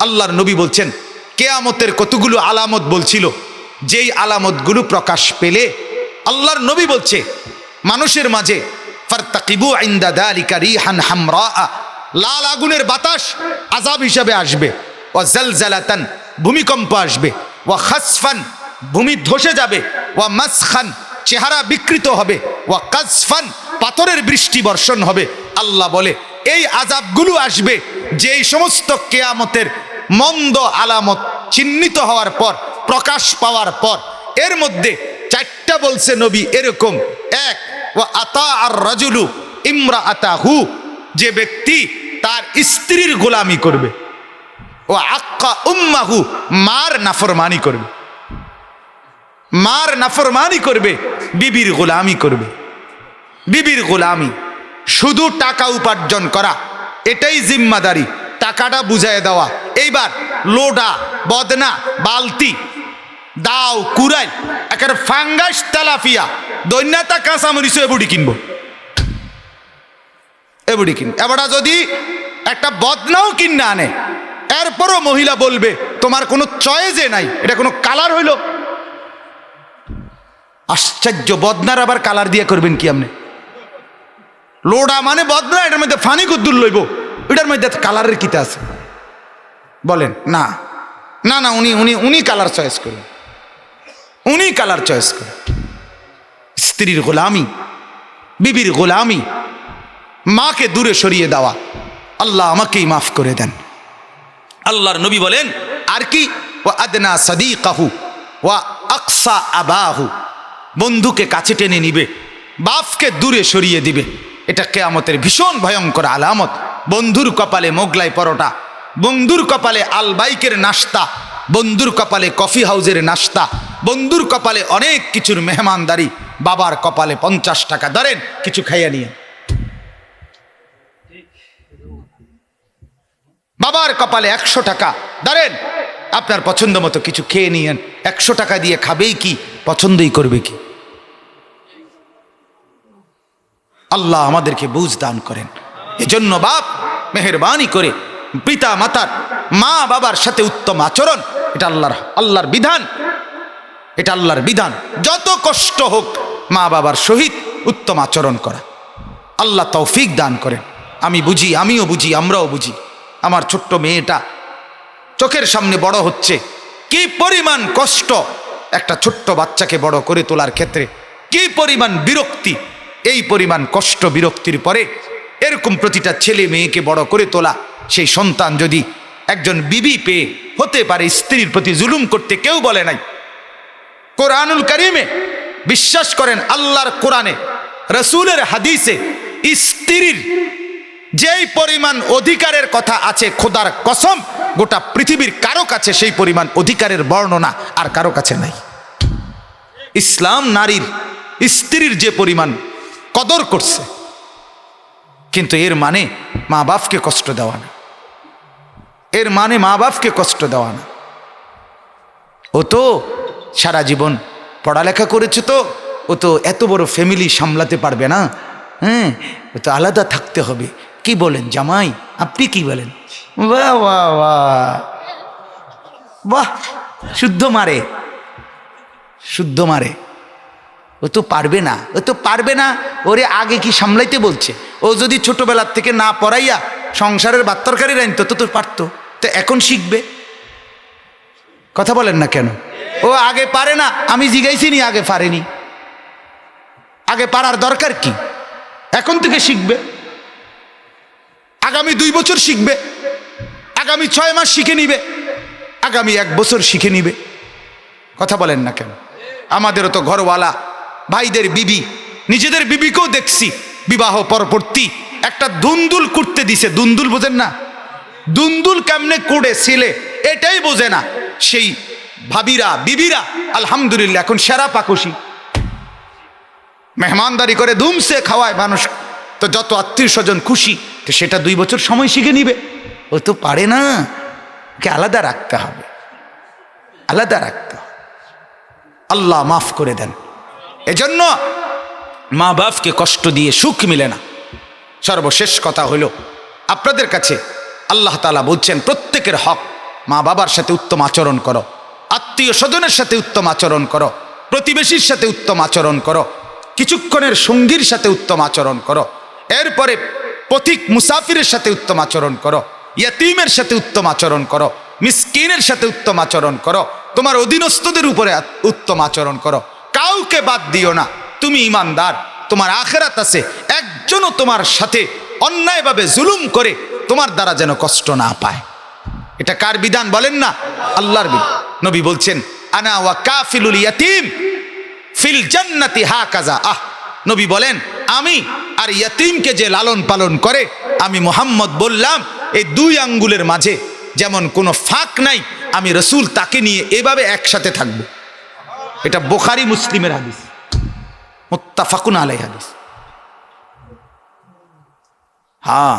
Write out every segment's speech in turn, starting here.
আল্লাহর নবী বলছেন কিয়ামতের কতগুলো আলামত বলছিল, যেই আলামতগুলো প্রকাশ পেলে আল্লাহর নবী বলছে মানুষের মাঝে ফারতাকিবু ইনদা যালিকা রিহান হামরা, লাল আগুনের বাতাস আযাব হিসাবে আসবে, ওয়া জালজালাতান ভূমিকম্প আসবে, ওয়া খাসফান ভূমি ধসে যাবে, ওয়া মাসখান চেহারা বিকৃত হবে, ওয়া কাজফান পাথরের বৃষ্টি বর্ষণ হবে। আল্লাহ বলে এই আযাবগুলো আসবে যেই সমস্ত কিয়ামতের মন্দ আলামত চিহ্নিত হওয়ার পর, প্রকাশ পাওয়ার পর। এর মধ্যে চারটা বলছে নবী এরকম। এক, ওয়া আতা আর রাজুলু ইমরাআতাহু, যে ব্যক্তি তার স্ত্রীর গোলামি করবে, ও আক্কা উম্মাহু, মার নাফরমানি করবে, মার নাফরমানি করবে, বিবির গোলামি করবে। বিবির গোলামি শুধু টাকা উপার্জন করা, এটাই জিম্মাদারি, টাকাটা বুঝায় দেওয়া। এইবার লোডা বদনা বালতি দাও কুড়াই একের ফাঙ্গাস তেলাপিয়া দৈন্যতা কাঁচামরিচ এবুড়ি কিনবো, এবুড়ি কিনবো। এবারটা যদি একটা বদনাও কিনে আনে, এরপরও মহিলা বলবে তোমার কোনো চয়েজে নাই, এটা কোনো কালার হইল? আশ্চর্য! বদনার আবার কালার দিয়ে করবেন কি আপনি? লোডা মানে বদনা, এটার মধ্যে ফানি কুদ্দুর লইব, এটার মধ্যে কালারের কিতা আছে বলেন? না না না, উনি উনি উনি কালার চয়েস করেন, উনি কালার চয়েস করেন। স্ত্রীর গোলামি, বিবির গোলামি, মাকে দূরে সরিয়ে দেওয়া। আল্লাহ আমাকেই মাফ করে দেন। আল্লাহর নবী বলেন আর কি, ওয়া আদনা সাদিকাহু ওয়া আকসা আবাহু, বন্ধুকে কাছে টেনে নিবে, বাপকে দূরে সরিয়ে দিবে। এটা কিয়ামতের ভীষণ ভয়ঙ্কর আলামত। বন্ধুর কপালে মোগলাই পরোটা, বন্ধুর কপালে আলবাইকের নাস্তা, বন্ধুর কপালে কফি হাউজের নাস্তা, বন্ধুর কপালে অনেক কিছুর মেহমানদারি, বাবার কপালে 50 টাকা ধরেন কিছু খাইয়া নিয়ে, বাবার কপালে 100 টাকা ধরেন আপনার পছন্দ মতো কিছু খেয়ে নিয়েন। 100 টাকা দিয়ে খাবেই কি, পছন্দই করবে কি? আল্লাহ আমাদেরকে বুঝ দান করেন। এজন্য বাপ মেহেরবানি করে পিতা মাতার, মা বাবার সাথে উত্তম আচরণ, এটা আল্লাহর বিধান, এটা আল্লাহর বিধান। যত কষ্ট হোক মা বাবার সহিত উত্তম আচরণ করা। আল্লাহ তৌফিক দান করেন। আমি বুঝি, আমিও বুঝি, আমরাও বুঝি। আমার ছোট্ট মেয়েটা চোখের সামনে বড় হচ্ছে, কি পরিমাণ কষ্ট একটা ছোট্ট বাচ্চাকে বড় করে তোলার ক্ষেত্রে, কি পরিমাণ বিরক্তি। এই পরিমাণ কষ্ট বিরক্তির পরে এরকম প্রতিটা ছেলে মেয়েকে বড় করে তোলা, সেই সন্তান যদি একজন বিবি পেয়ে হতে পারে স্ত্রীর প্রতি জুলুম করতে কেউ বলে নাই। কোরআনুল কারিমে বিশ্বাস করেন, আল্লাহর কোরআনে, রসুলের হাদিসে স্ত্রীর যেই পরিমাণ অধিকারের কথা আছে, খোদার কসম গোটা পৃথিবীর কারো কাছে সেই পরিমাণ অধিকারের বর্ণনা আর কারো কাছে নাই। ইসলাম নারীর, স্ত্রীর যে পরিমাণ কদর করছে, কিন্তু এর মানে মা বাপকে কষ্ট দেওয়া না, এর মানে মা বাপকে কষ্ট দেওয়া না। ও তো সারা জীবন পড়ালেখা করেছে, তো ও তো এত বড় ফ্যামিলি সামলাতে পারবে না, হ্যাঁ, ও তো আলাদা থাকতে হবে। কি বলেন জামাই, আপনি কি বলেন? বাহ বাহ বাহ বাহ, শুদ্ধ মারে, শুদ্ধ মারে। ও তো পারবে না, ও তো পারবে না। ওরে আগে কি সামলাইতে বলছে? ও যদি ছোটবেলার থেকে না পড়াইয়া সংসারের ভাত তরকারি রাঁধতো তো পারতো, তো এখন শিখবে। কথা বলেন না কেন? ও আগে পারে না, আমি জিজ্ঞাইছি নি, আগে পারেনি। আগে পারার দরকার কি? এখন থেকে শিখবে, আগামী 2 বছর শিখবে, আগামী 6 মাস শিখে নিবে, আগামী 1 বছর শিখে নিবে। কথা বলেন না কেন? আমাদেরও তো ঘরওয়ালা ভাইদের বিবি, নিজেদের বিবিকেও দেখছি বিবাহ পরবর্তী একটা দুন্দুল করতে দিছে। দুন্দুল বোঝেন না? দুন্দুল কেমনে করে ছিলে এটাই বোঝে না। সেই ভাবিরা, বিবিরা আলহামদুলিল্লাহ এখন সেরা পাকুশি, মেহমানদারি করে ধুমসে খাওয়ায় মানুষ। তো যত আত্মীয় স্বজন খুশি, তো সেটা 2 বছর সময় শিখে নিবে। ও তো পারে না, কে আলাদা রাখতে হবে, আলাদা রাখতে হবে। আল্লাহ মাফ করে দেন। এজন্য মা বাপকে কষ্ট দিয়ে সুখ মিলে না। সর্বশেষ কথা হলো, আপনাদের কাছে আল্লাহ তাআলা বলছেন প্রত্যেকের হক মা বাবার সাথে উত্তম আচরণ করো, আত্মীয় স্বজনের সাথে উত্তম আচরণ করো, প্রতিবেশীর সাথে উত্তম আচরণ করো, কিছুক্ষণের সঙ্গীর সাথে উত্তম আচরণ করো, এরপরে পথিক মুসাফিরের সাথে উত্তম আচরণ করো, ইয়াতীমের সাথে উত্তম আচরণ করো, মিসকিনের সাথে উত্তম আচরণ করো, তোমার অধীনস্থদের উপরে উত্তম আচরণ করো, কাউকে বাদ দিও না। তুমি ইমানদার, তোমার আখিরাত আছে। একজনও তোমার সাথে অন্যায়ভাবে জুলুম করে তোমার দ্বারা যেন কষ্ট না পায়। এটা কার বিধান বলেন না? আল্লাহর বিধান। নবী বলছেন আনা ওয়া কাফিলুল ইয়াতীম ফিল জান্নাতি হাকাযা। নবী বলেন আমি আর ইয়াতীমকে যে লালন পালন করে, আমি মুহাম্মদ বললাম এই দুই আঙ্গুলের মাঝে যেমন কোনো ফাঁক নাই, আমি রাসূল তাকে নিয়ে এভাবে একসাথে থাকব। এটা বুখারী মুসলিমের হাদিস, মুত্তাফাকুন আলাইহি হাদিস। হ্যাঁ,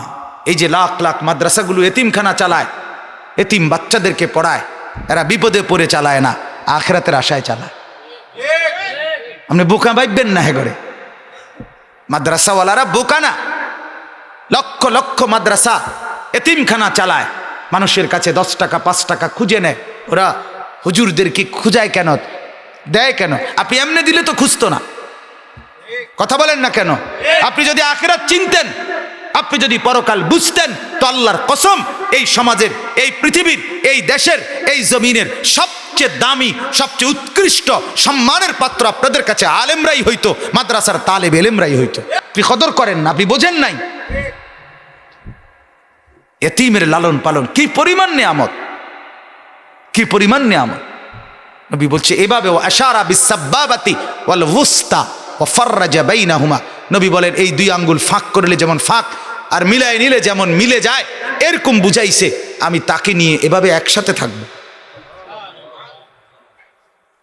এই যে লাখ লাখ মাদ্রাসাগুলো এতিমখানা চালায়, এতিম বাচ্চাদেরকে পড়ায়, এরা বিপদে পড়ে চালায় না, আখিরাতের আশায় চালায়। আপনি বোকা ভাববেন না। হেগরে মাদ্রাসাওয়ালারা বোকা না। লক্ষ লক্ষ মাদ্রাসা এতিমখানা চালায়, মানুষের কাছে 10 টাকা 5 টাকা খুঁজে নেয়। ওরা হুজুরদেরকে খুঁজায় কেন, দেয় কেন? আপনি এমনি দিলে তো খুঁজতো না। কথা বলেন না কেন? আপনি যদি আখিরাত চিনতেন, আপনি যদি পরকাল বুঝতেন, তো আল্লাহর কসম এই সমাজের, এই পৃথিবীর, এই দেশের, এই জমিনের সবচেয়ে দামি, সবচেয়ে উৎকৃষ্ট সম্মানের পাত্র আপনাদের কাছে আলেমরাই হইতো, মাদ্রাসার তালেব এলেমরাই হইতো। আপনি কদর করেন না, আপনি বোঝেন নাই। এতিমের লালন পালন কি পরিমাণ নেয়ামত, কি পরিমাণ নেয়ামত। নবী বলছে এভাবে আশারা বিসাব্বাবাতি ওয়াল ওয়ুস্তা ওয়া ফাররাজা বাইনাহুমা। নবী বলেন এই দুই আঙ্গুল ফাঁক করলে যেমন ফাঁক, আর মিলাই নিলে যেমন মিলে যায়, এরকম বুঝাইছে আমি তাকে নিয়ে এভাবে একসাথে থাকব।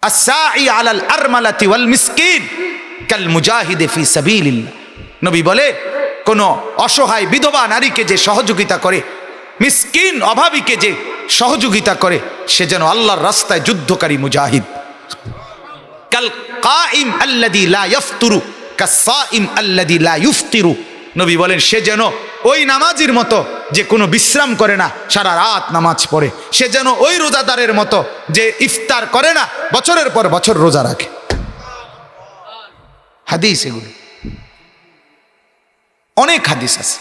আসসাই আলাল আরমালাতি ওয়াল মিসকিন কাল মুজাহিদি ফি সাবিলিল্লাহ। নবী বলে কোন অসহায় বিধবা নারীকে যে সহযোগিতা করে, মিসকিন অভাবীকে যে সহযোগিতা করে, সে যেন আল্লাহর রাস্তায় যুদ্ধকারী মুজাহিদ। কাল কাইম আল্লাযী লা ইফতুরু কাসাইম আল্লাযী লা ইফতিরু। নবী বলেন সে যেন ওই নামাজির মতো যে কোনো বিশ্রাম করে না, সারা রাত নামাজ পড়ে। সে যেন ওই রোজাদারের মতো যে ইফতার করে না, বছরের পর বছর রোজা রাখে। হাদিস এগুলো অনেক হাদিস আছে,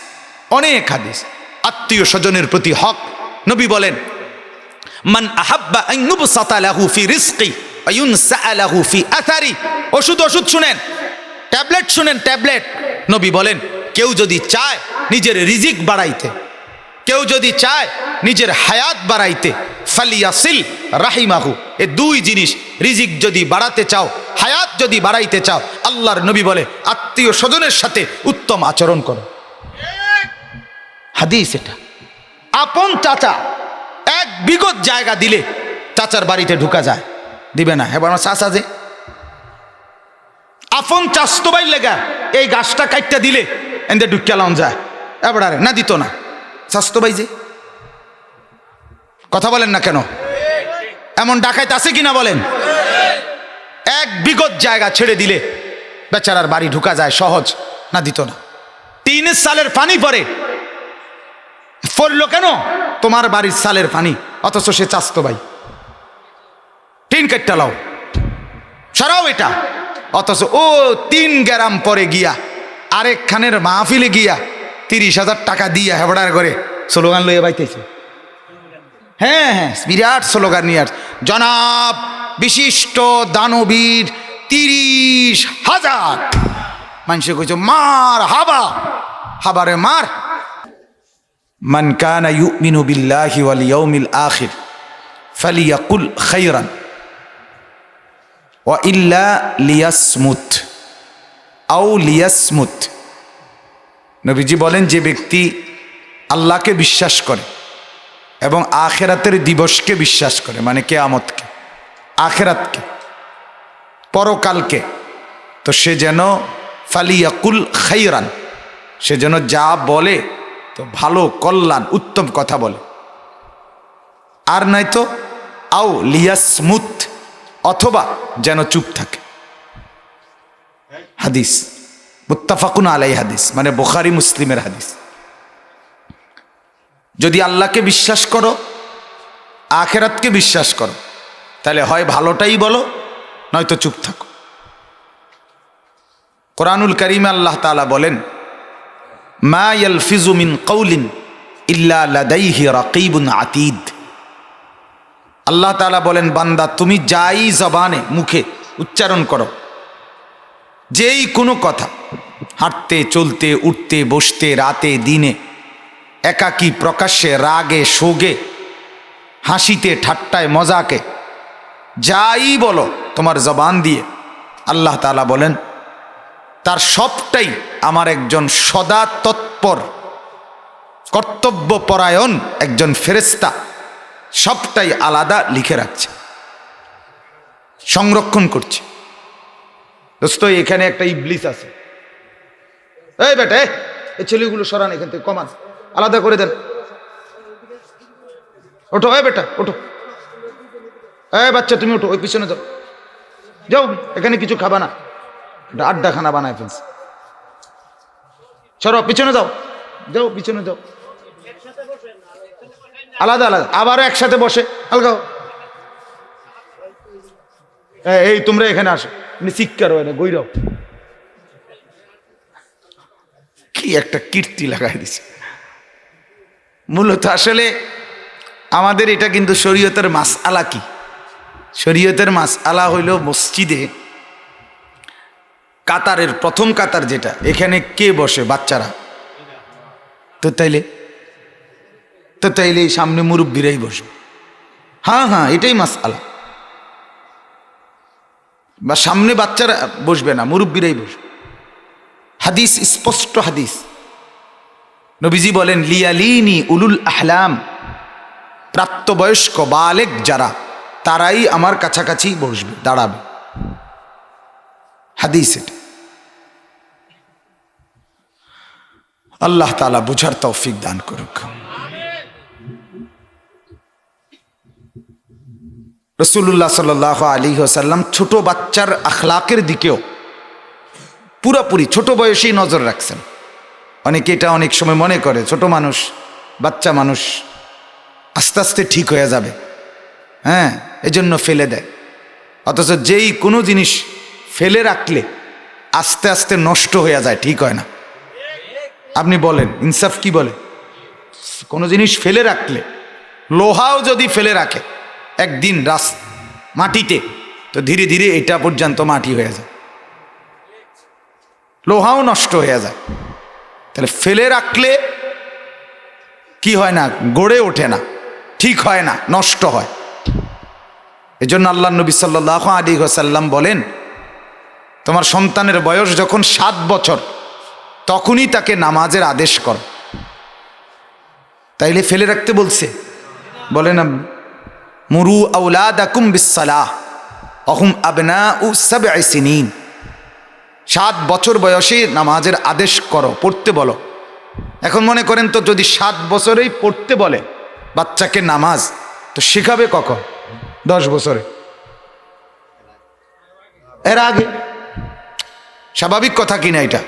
অনেক হাদিস। আত্মীয় স্বজনের প্রতি হক। নবী বলেন মান আহাব্বা আন ইউবসাতা লাহু ফি রিজকি ওয়া ইউনসা লাহু ফি আথারি। ওষুধ শুনেন, ট্যাবলেট শুনেন, ট্যাবলেট। নবী বলেন কেউ যদি চায় নিজের রিজিক বাড়াইতে, কেউ যদি চায় নিজের হায়াত বাড়াইতে, ফালিয়াসিল রাহিমাহু। এই দুই জিনিস, রিজিক যদি বাড়াতে চাও, হায়াত যদি বাড়াইতে চাও, আল্লাহর নবী বলে আত্মীয় স্বজনের সাথে উত্তম আচরণ করো। হাদিস এটা। আপন চাচা 1 বিঘত জায়গা দিলে চাচার বাড়িতে ঢুকা যায়, দিবে না? এবার আমার চাচা যে আপন চাস্তবাই লেগা এই গাছটা কাটটা দিলে এতে ঢুকিয়া লাউন যায়, এবার না দিত না। চাস্তবাই যে, কথা বলেন না কেন? এমন ডাকাইত আছে কিনা বলেন? 1 বিঘত জায়গা ছেড়ে দিলে বেচারার বাড়ি ঢুকা যায় সহজ, না দিত না। 3 সালের পানি পড়লো কেন? তোমার বাড়ির সালের পানি, অথচ সে চাস্তো ভাই। 3 কাটটা লাও, সারাও এটা। অথচ ও 3 গ্রাম পরে গিয়া আরেকখানের মাহফিলে গিয়া 30,000 টাকা দিয়া হেবড়ার করে স্লোগান লইয়া বাইতেছে। হ্যাঁ হ্যাঁ, বিরাট স্লোগান নিয়ে জনাব বিশিষ্ট দানবীর 30,000। মানুষে কইছে মার হাবা, হাবারে মার। মান কানা ইউমিনু বিল্লাহি ওয়াল ইয়াউমিল আখির ফালিয়াকুল খায়রান ওয়া ইল্লা লিয়াসমুত আও লিয়াসমুত। নবীজি বলেন যে ব্যক্তি আল্লাহকে বিশ্বাস করে এবং আখিরাতের দিবসকে বিশ্বাস করে, মানে কিয়ামতকে, আখিরাতকে, পরকালকে, তো সে যেন ফালিয়াকুল খায়রান, সে যেন যা বলে তো ভালো, কল্যাণ, উত্তম কথা বলে। আর নাই তো আও লিয়াসমুত, অথবা যেন চুপ থাকে। হাদিস মুত্তাফাকুন আলাইহি হাদিস, মানে বুখারী মুসলিমের হাদিস। যদি আল্লাহকে বিশ্বাস করো, আখেরাতকে বিশ্বাস করো, তাহলে হয় ভালোটাই বলো, নয়তো চুপ থাকো। কোরআনুল কারীমে আল্লাহ তাআলা বলেন, মা ইয়ালফিজু মিন কওলিন ইল্লা লাদাইহি রাকিবুন আতীদ। আল্লাহ তাআলা বলেন, বান্দা তুমি যাই জবানে মুখে উচ্চারণ করো, যেই কোনো কথা, হাঁটতে চলতে উঠতে বসতে রাতে দিনে, একাকী প্রকাশ্যে রাগে শোগে, হাসিতে ঠাট্টায় মজাকে, যাই বলো তোমার জবান দিয়ে, আল্লাহ তাআলা বলেন তার সবটাই আমার একজন সদা তৎপর কর্তব্যপরায়ণ একজন ফেরেশতা সবটাই আলাদা লিখে রাখছে, সংরক্ষণ করছে। দোস্ত, এখানে একটা ইবলিস আছে। এই বেটা, এই ছেলেগুলো সরান এখান থেকে, কমান, আলাদা করে দেন। ওঠো, এই বেটা ওঠো, এই বাচ্চা তুমি ওঠো, ওই পিছনে যাও, যাও, এখানে কিছু খাবা না, আড্ডাখানা বানায় ফেলছে। সরো, পিছনে যাও, যাও পিছনে যাও, আলাদা আলাদা, আবারও একসাথে বসে আলগাও। এই তোমরা এখানে আসো, চিৎকার হয় না, গৈরাও। কি একটা কীর্তি লাগাই দিছে। মূলত আসলে আমাদের এটা কিন্তু শরীয়তের মাসআলা। কি শরীয়তের মাসআলা হইল মসজিদে কাতারের প্রথম কাতার যেটা, এখানে কে বসে? বাচ্চারা। তো তাইলে সামনে মুরব্বীরাই বসে। হ্যাঁ হ্যাঁ, এটাই মাসআলা। বা সামনে বাচ্চারা বসবে না, মুরব্বীরাই বসবে। হাদিস, স্পষ্ট হাদিস, নবীজি বলেন, লিয়ালিনি উলুল আহলাম, প্রাপ্তবয়স্ক বালেগ যারা, তারাই আমার কাছাকাছি বসবে, দাঁড়াবে। হাদিস এটা। আল্লাহ তাআলা বুঝার তৌফিক দান করুক। রাসূলুল্লাহ সাল্লাল্লাহু আলাইহি ওয়াসাল্লাম ছোট বাচ্চার আখলাকের দিকেও পুরোপুরি ছোট বয়সেই নজর রাখছেন। অনেকে এটা অনেক সময় মনে করে ছোট মানুষ, বাচ্চা মানুষ আস্তে আস্তে ঠিক হয়ে যাবে, হ্যাঁ, এজন্য ফেলে দেয়। অথচ যেই কোনো জিনিস ফেলে রাখলে আস্তে আস্তে নষ্ট হয়ে যায়, ঠিক হয় না। আপনি বলেন, ইনসাফ কি বলে? কোনো জিনিস ফেলে রাখলে, লোহাও যদি ফেলে রাখে একদিন মাটিতে, তো ধীরে ধীরে এটা পর্যন্ত মাটি হয়ে যায়, লোহাও নষ্ট হয়ে যায়। তাহলে ফেলে রাখলে কি হয় না? গড়ে ওঠে না, ঠিক হয় না, নষ্ট হয়। এজন্য আল্লাহ নবী সাল্লাল্লাহু আলাইহি ওয়াসাল্লাম বলেন, তোমার সন্তানের বয়স যখন 7 বছর, তখনই তাকে নামাজের আদেশ কর। তাইলে ফেলে রাখতে বলছে? বলেন, মুরু আওলাদাকুম বিসসালাহ ওহুম আবনাউ 7 সিনিন। 7 বছর বয়সে নামাজের আদেশ করো, পড়তে বলো। এখন মনে করেন তো, যদি 7 বছরেই পড়তে বলে বাচ্চাকে নামাজ, তো শেখাবে কখন? 10 বছরে, এর আগে। স্বাভাবিক কথা কিনা এটা?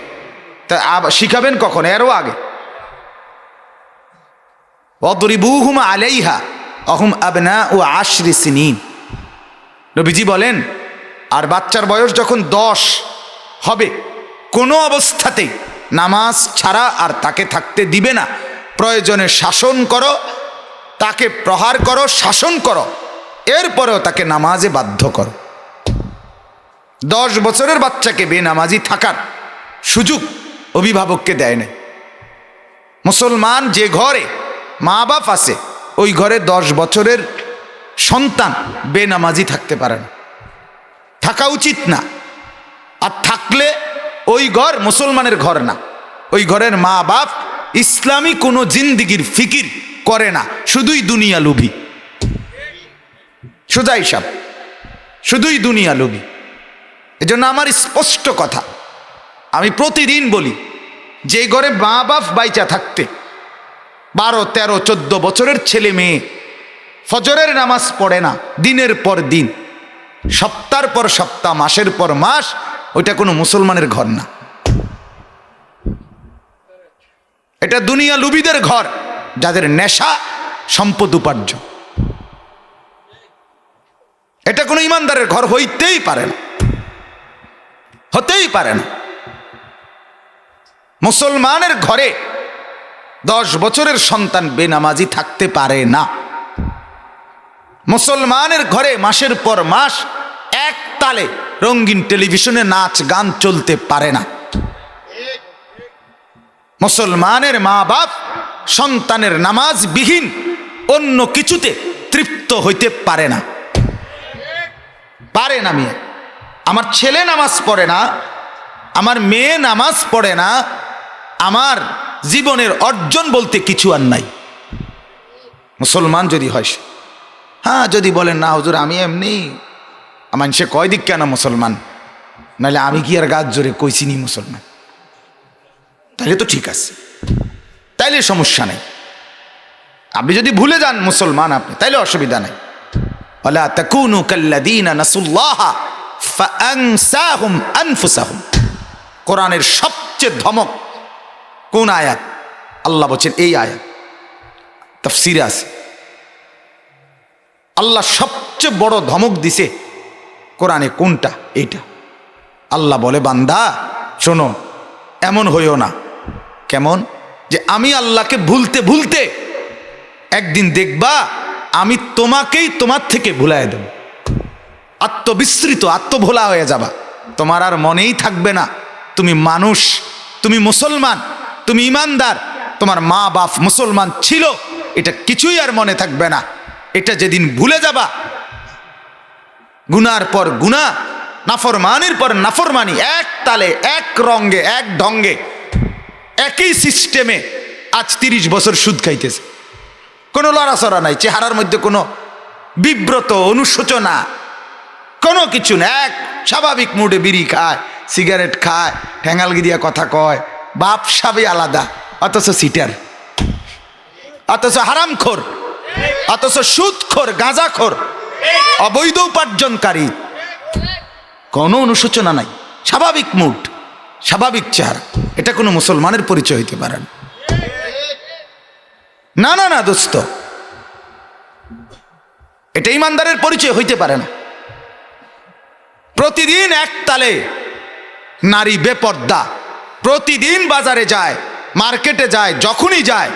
তা শিখাবেন কখন? এরও আগে। ওয়াদরিবুহুম আলাইহা ওহুম আবনাউ 10 সিনিন। নবীজি বলেন, আর বাচ্চার বয়স যখন 10 হবে, কোনো অবস্থাতেই নামাজ ছাড়া আর তাকে থাকতে দিবে না। প্রয়োজনে শাসন করো, তাকে প্রহার করো, শাসন করো, এরপরেও তাকে নামাজে বাধ্য করো। 10 বছরের বাচ্চাকে বেনামাজি থাকার সুযোগ অভিভাবককে দেয় না। মুসলমান যে ঘরে মা বাপ আছে, ওই ঘরে 10 বছরের সন্তান বেনামাজি থাকতে পারে না, থাকা উচিত না। আর থাকলে ওই ঘর মুসলমানের ঘর না। ওই ঘরের মা বাপ ইসলামী কোনো জিন্দিগির ফিকির করে না, শুধুই দুনিয়া লোভী। সোজা হিসাব, শুধুই দুনিয়া লোভী। এজন্য আমার স্পষ্ট কথা, আমি প্রতিদিন বলি, যে ঘরে মা বাপ বাইচা থাকতে 12, 13, 14 বছরের ছেলে মেয়ে ফজরের নামাজ পড়ে না দিনের পর দিন, সপ্তাহের পর সপ্তাহ, মাসের পর মাস, ওইটা কোনো মুসলমানের ঘর না। এটা দুনিয়া লুবিদের ঘর, যাদের নেশা সম্পদ উপার্জন। এটা কোনো ইমানদারের ঘর হইতেই পারে না, হতেই পারে না। মুসলমানের ঘরে 10 বছরের সন্তান বেনামাজি থাকতে পারে না। মুসলমানের ঘরে মাসের পর মাস এক তালে রঙিন টেলিভিশনে নাচ গান চলতে পারে না। মুসলমানের মা বাপ সন্তানের নামাজবিহীন অন্য কিছুতে তৃপ্ত হইতে পারে না, পারে না। মেয়ে আমার ছেলে নামাজ পড়ে না, আমার মেয়ে নামাজ পড়ে না, আমার জীবনের অর্জন বলতে কিছু আর নাই। মুসলমান যদি হয়, হ্যাঁ যদি বলেন না হুজুর আমি এমনি, মানুষে কয় দিক কেন মুসলমান, নাহলে আমি কি আর গাছ জোরে কইছিনি মুসলমান, তাহলে তো ঠিক আছে, তাইলে সমস্যা নেই। আপনি যদি ভুলে যান মুসলমান আপনি, তাইলে অসুবিধা নেই। ওয়ালা তাকুনু কাল্লাযীনা নাসুল্লাহা ফাআনসাহুম আনফুসাহুম। কোরআনের সবচেয়ে ধমক কোন আয়াত? আল্লাহ বলেন এই আয়াত, তাফসীরে আছে। আল্লাহ সবচেয়ে বড় ধমক দিছে কোরআনে কোনটা? এইটা। আল্লাহ বলে বান্দা শোনো, এমন হইও না। কেমন? যে আমি আল্লাহকে ভুলতে ভুলতে একদিন দেখবা আমি তোমাকেই তোমার থেকে ভুলাই দেব। আত্মবিস্মৃত, আত্মভোলা হয়ে যাবা, তোমার আর মনেই থাকবে না তুমি মানুষ, তুমি মুসলমান, তুমি ইমানদার, তোমার মা বাপ মুসলমান ছিল, এটা কিছুই আর মনে থাকবে না। এটা যেদিন ভুলে যাবা, গুনার পর গুনাহ, নাফরমানির পর নাফরমানি, এক তালে এক রঙ্গে এক ঢঙ্গে একই সিস্টেমে আজ 30 বছর সুদ খাইতেছে, কোনো লড়াচড়া নাই, চেহারার মধ্যে কোনো বিব্রত অনুশোচনা কোনো কিছু না, এক স্বাভাবিক মুডে বিড়ি খায়, সিগারেট খায়, ঠ্যাঙ্গালগি দিয়া কথা কয়, বাপ সবই আলাদা, অথচ সিটার, অথচ হারামখোর, অথচ সুদখোর, গাঁজাখোর, অবৈধ উপার্জনকারী, কোনো অনুশোচনা নাই, স্বাভাবিক মুড, স্বাভাবিক চেহারা। এটা কোনো মুসলমানের পরিচয় হইতে পারে না। না না না দোস্ত, এটা ইমানদারের পরিচয় হইতে পারে না। প্রতিদিন এক তালে নারী বেপর্দা, প্রতিদিন বাজারে যায়, মার্কেটে যায়, যখনই যায়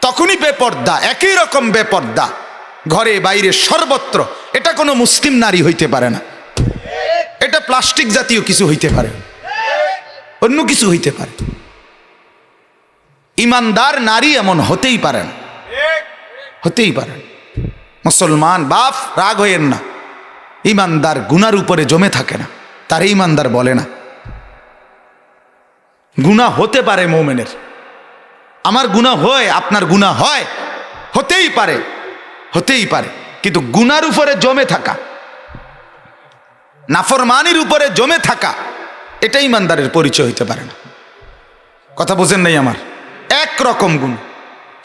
তখনই বেপর্দা, একই রকম বেপর্দা, ঘরে বাইরে সর্বত্র। এটা কোনো মুসলিম নারী হইতে পারে না। এটা প্লাস্টিক জাতীয় কিছু হইতে পারে, অন্য কিছু হইতে পারে। ইমানদার নারী এমন হতেই পারে না, হতেই পারে। মুসলমান বাপ রাগ হইয়েন না, ইমানদার গুনার উপরে জমে থাকে না, তারে ইমানদার বলে না। গুনাহ হতে পারে মুমিনের, আমার গুনাহ হয়, আপনার গুনাহ হয়, হতেই পারে, হতেই পারে, কিন্তু গুনার উপরে জমে থাকা, নাফরমানির উপরে জমে থাকা, এটা ইমানদারের পরিচয় হইতে পারে না। কথা বোঝেন নাই আমার? একরকম গুণ,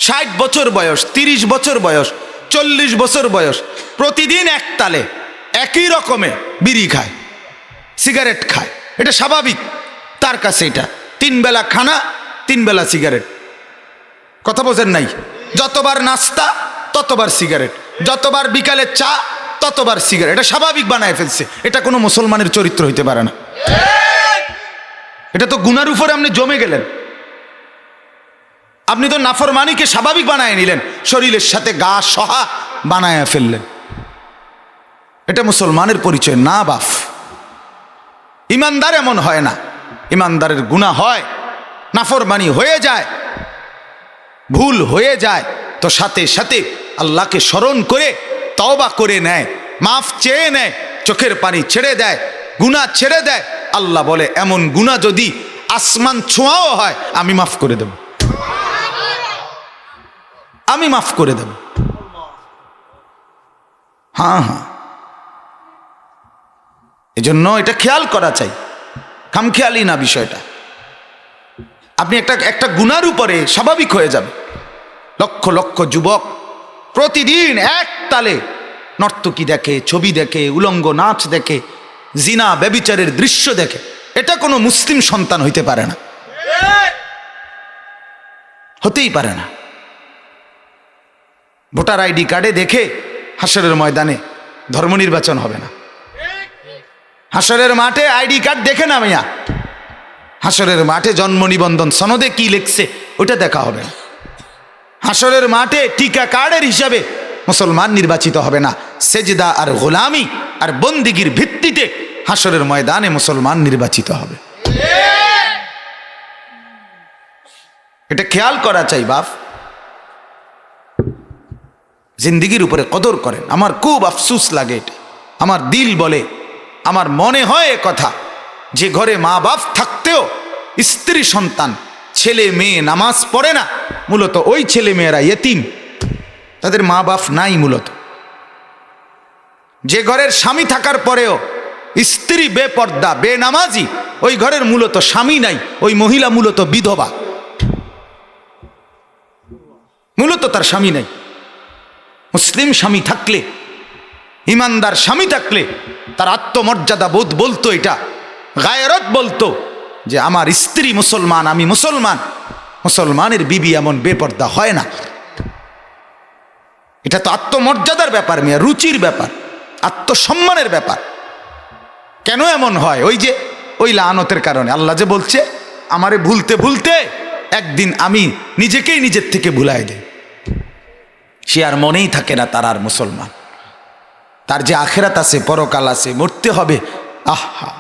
60 বছর বয়স, 30 বছর বয়স, 40 বছর বয়স, প্রতিদিন এক তালে একই রকমে বিড়ি খায়, সিগারেট খায়, এটা স্বাভাবিক তার কাছে। এটা 3 বেলা খানা, 3 বেলা সিগারেট। কথা বোঝেন নাই? যতবার নাস্তা ততবার সিগারেট, যতবার বিকালে চা ততবার সিগারেট, এটা স্বাভাবিক বানায় ফেলছে। এটা কোনো মুসলমানের চরিত্র হইতে পারে না। এটা তো গুনার উপরে আপনি জমে গেলেন, আপনি তো নাফরমানিকে স্বাভাবিক বানায় নিলেন, শরীরের সাথে গা সহা বানায় ফেললেন। এটা মুসলমানের পরিচয় না বাপ। ইমানদার এমন হয় না। ইমানদারের গুনাহ হয়, নাফরমানি হয়ে যায়, ভুল হয়ে যায়, তো সাথে সাথে আল্লাহকে স্মরণ করে তওবা করে নেয়, মাফ চেয়ে নেয়, চোখের পানি ছেড়ে দেয়, গুনাহ ছেড়ে দেয়। আল্লাহ বলে এমন গুনাহ যদি আসমান ছোঁয়াও হয় আমি মাফ করে দেব, আমি মাফ করে দেব। হ্যাঁ হ্যাঁ, এজন্য এটা খেয়াল করা চাই, খামখেয়ালি না বিষয়টা। আপনি একটা গুনার উপরে স্বাভাবিক হয়ে যাবে। লক্ষ লক্ষ যুবক প্রতিদিন এক তালে নর্তকী দেখে, ছবি দেখে, উলঙ্গ নাচ দেখে, জিনা ব্যভিচারের দৃশ্য দেখে। এটা কোনো মুসলিম সন্তান হইতে পারে না, হতেই পারে না। ভোটার আইডি কার্ডে দেখে হাসরের ময়দানে ধর্ম নির্বাচন হবে না। হাসরের মাঠে আইডি কার্ড দেখে না মিয়া, হাসরের মাঠে জন্ম নিবন্ধন সনদে কি লিখছে ওটা দেখা হবে না। হাসরের মাঠে টিকা কার্ডের হিসাবে মুসলমান নির্বাচিত হবে না। সেজদা আর গোলামি আর বন্দিগির ভিত্তিতে হাসরের ময়দানে মুসলমান নির্বাচিত হবে। এটা খেয়াল করা চাই বাপ, জিন্দিগির উপরে কদর করেন। আমার খুব আফসোস লাগে এটা, আমার দিল বলে, আমার মনে হয় কথা, যে ঘরে মা বাপ থাকতেও স্ত্রী সন্তান ছেলে মেয়ে নামাজ পড়ে না, মূলত ওই ছেলে মেয়েরা ইয়েতিম, তাদের মা বাপ নাই মূলত। যে ঘরের স্বামী থাকার পরেও স্ত্রী বেপর্দা বেনামাজি, ওই ঘরের মূলত স্বামী নাই, ওই মহিলা মূলত বিধবা, মূলত তার স্বামী নাই। মুসলিম স্বামী থাকলে, ইমানদার স্বামী থাকলে তার আত্মমর্যাদা বোধ বলতো, এটা গায়রত বলতো যে আমার স্ত্রী মুসলমান, আমি মুসলমান। মুসলমানের বিবি এমন বেপর্দা হয় না। এটা তো আত্মমর্যাদার ব্যাপার মিয়া, রুচির ব্যাপার, আত্মসম্মানের ব্যাপার। কেন এমন হয়? ওই যে ওই লানতের কারণে। আল্লাহ যে বলছে আমারে ভুলতে ভুলতে একদিন আমি নিজেকেই নিজের থেকে ভুলাই দেই, সে আর মনেই থাকে না তার আর মুসলমান। তার যে আখেরাত আছে, পরকাল আছে, মরতে হবে। আহা,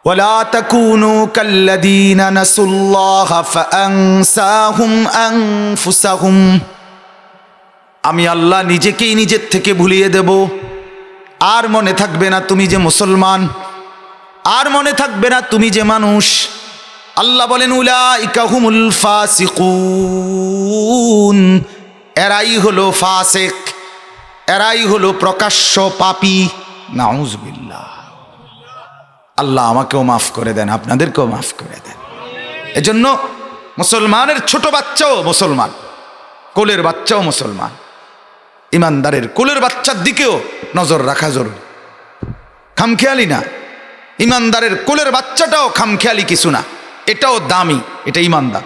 ওয়ালা তাকুনু কাল্লাযীনা নাসুল্লাহা ফাআনসাহুম আনফুসাহুম। আমি আল্লাহ নিজেকেই নিজের থেকে ভুলিয়ে দেব। আর মনে থাকবে না তুমি যে মুসলমান, আর মনে থাকবে না তুমি যে মানুষ। আল্লাহ বলেন উলাইকা হুমুল ফাসিকুন, এরাই হলো ফাসিক, এরাই হলো প্রকাশ্য পাপী। নাউজুবিল্লাহ। আল্লাহ আমাকেও মাফ করে দেন, আপনাদেরকেও মাফ করে দেন। এজন্য মুসলমানের ছোট বাচ্চাও মুসলমান, কোলের বাচ্চাও মুসলমান। ইমানদারের কোলের বাচ্চার দিকেও নজর রাখা জরুরি, খামখেয়ালি না। ইমানদারের কোলের বাচ্চাটাও খামখেয়ালি কিছু না, এটাও দামি, এটা ইমানদার।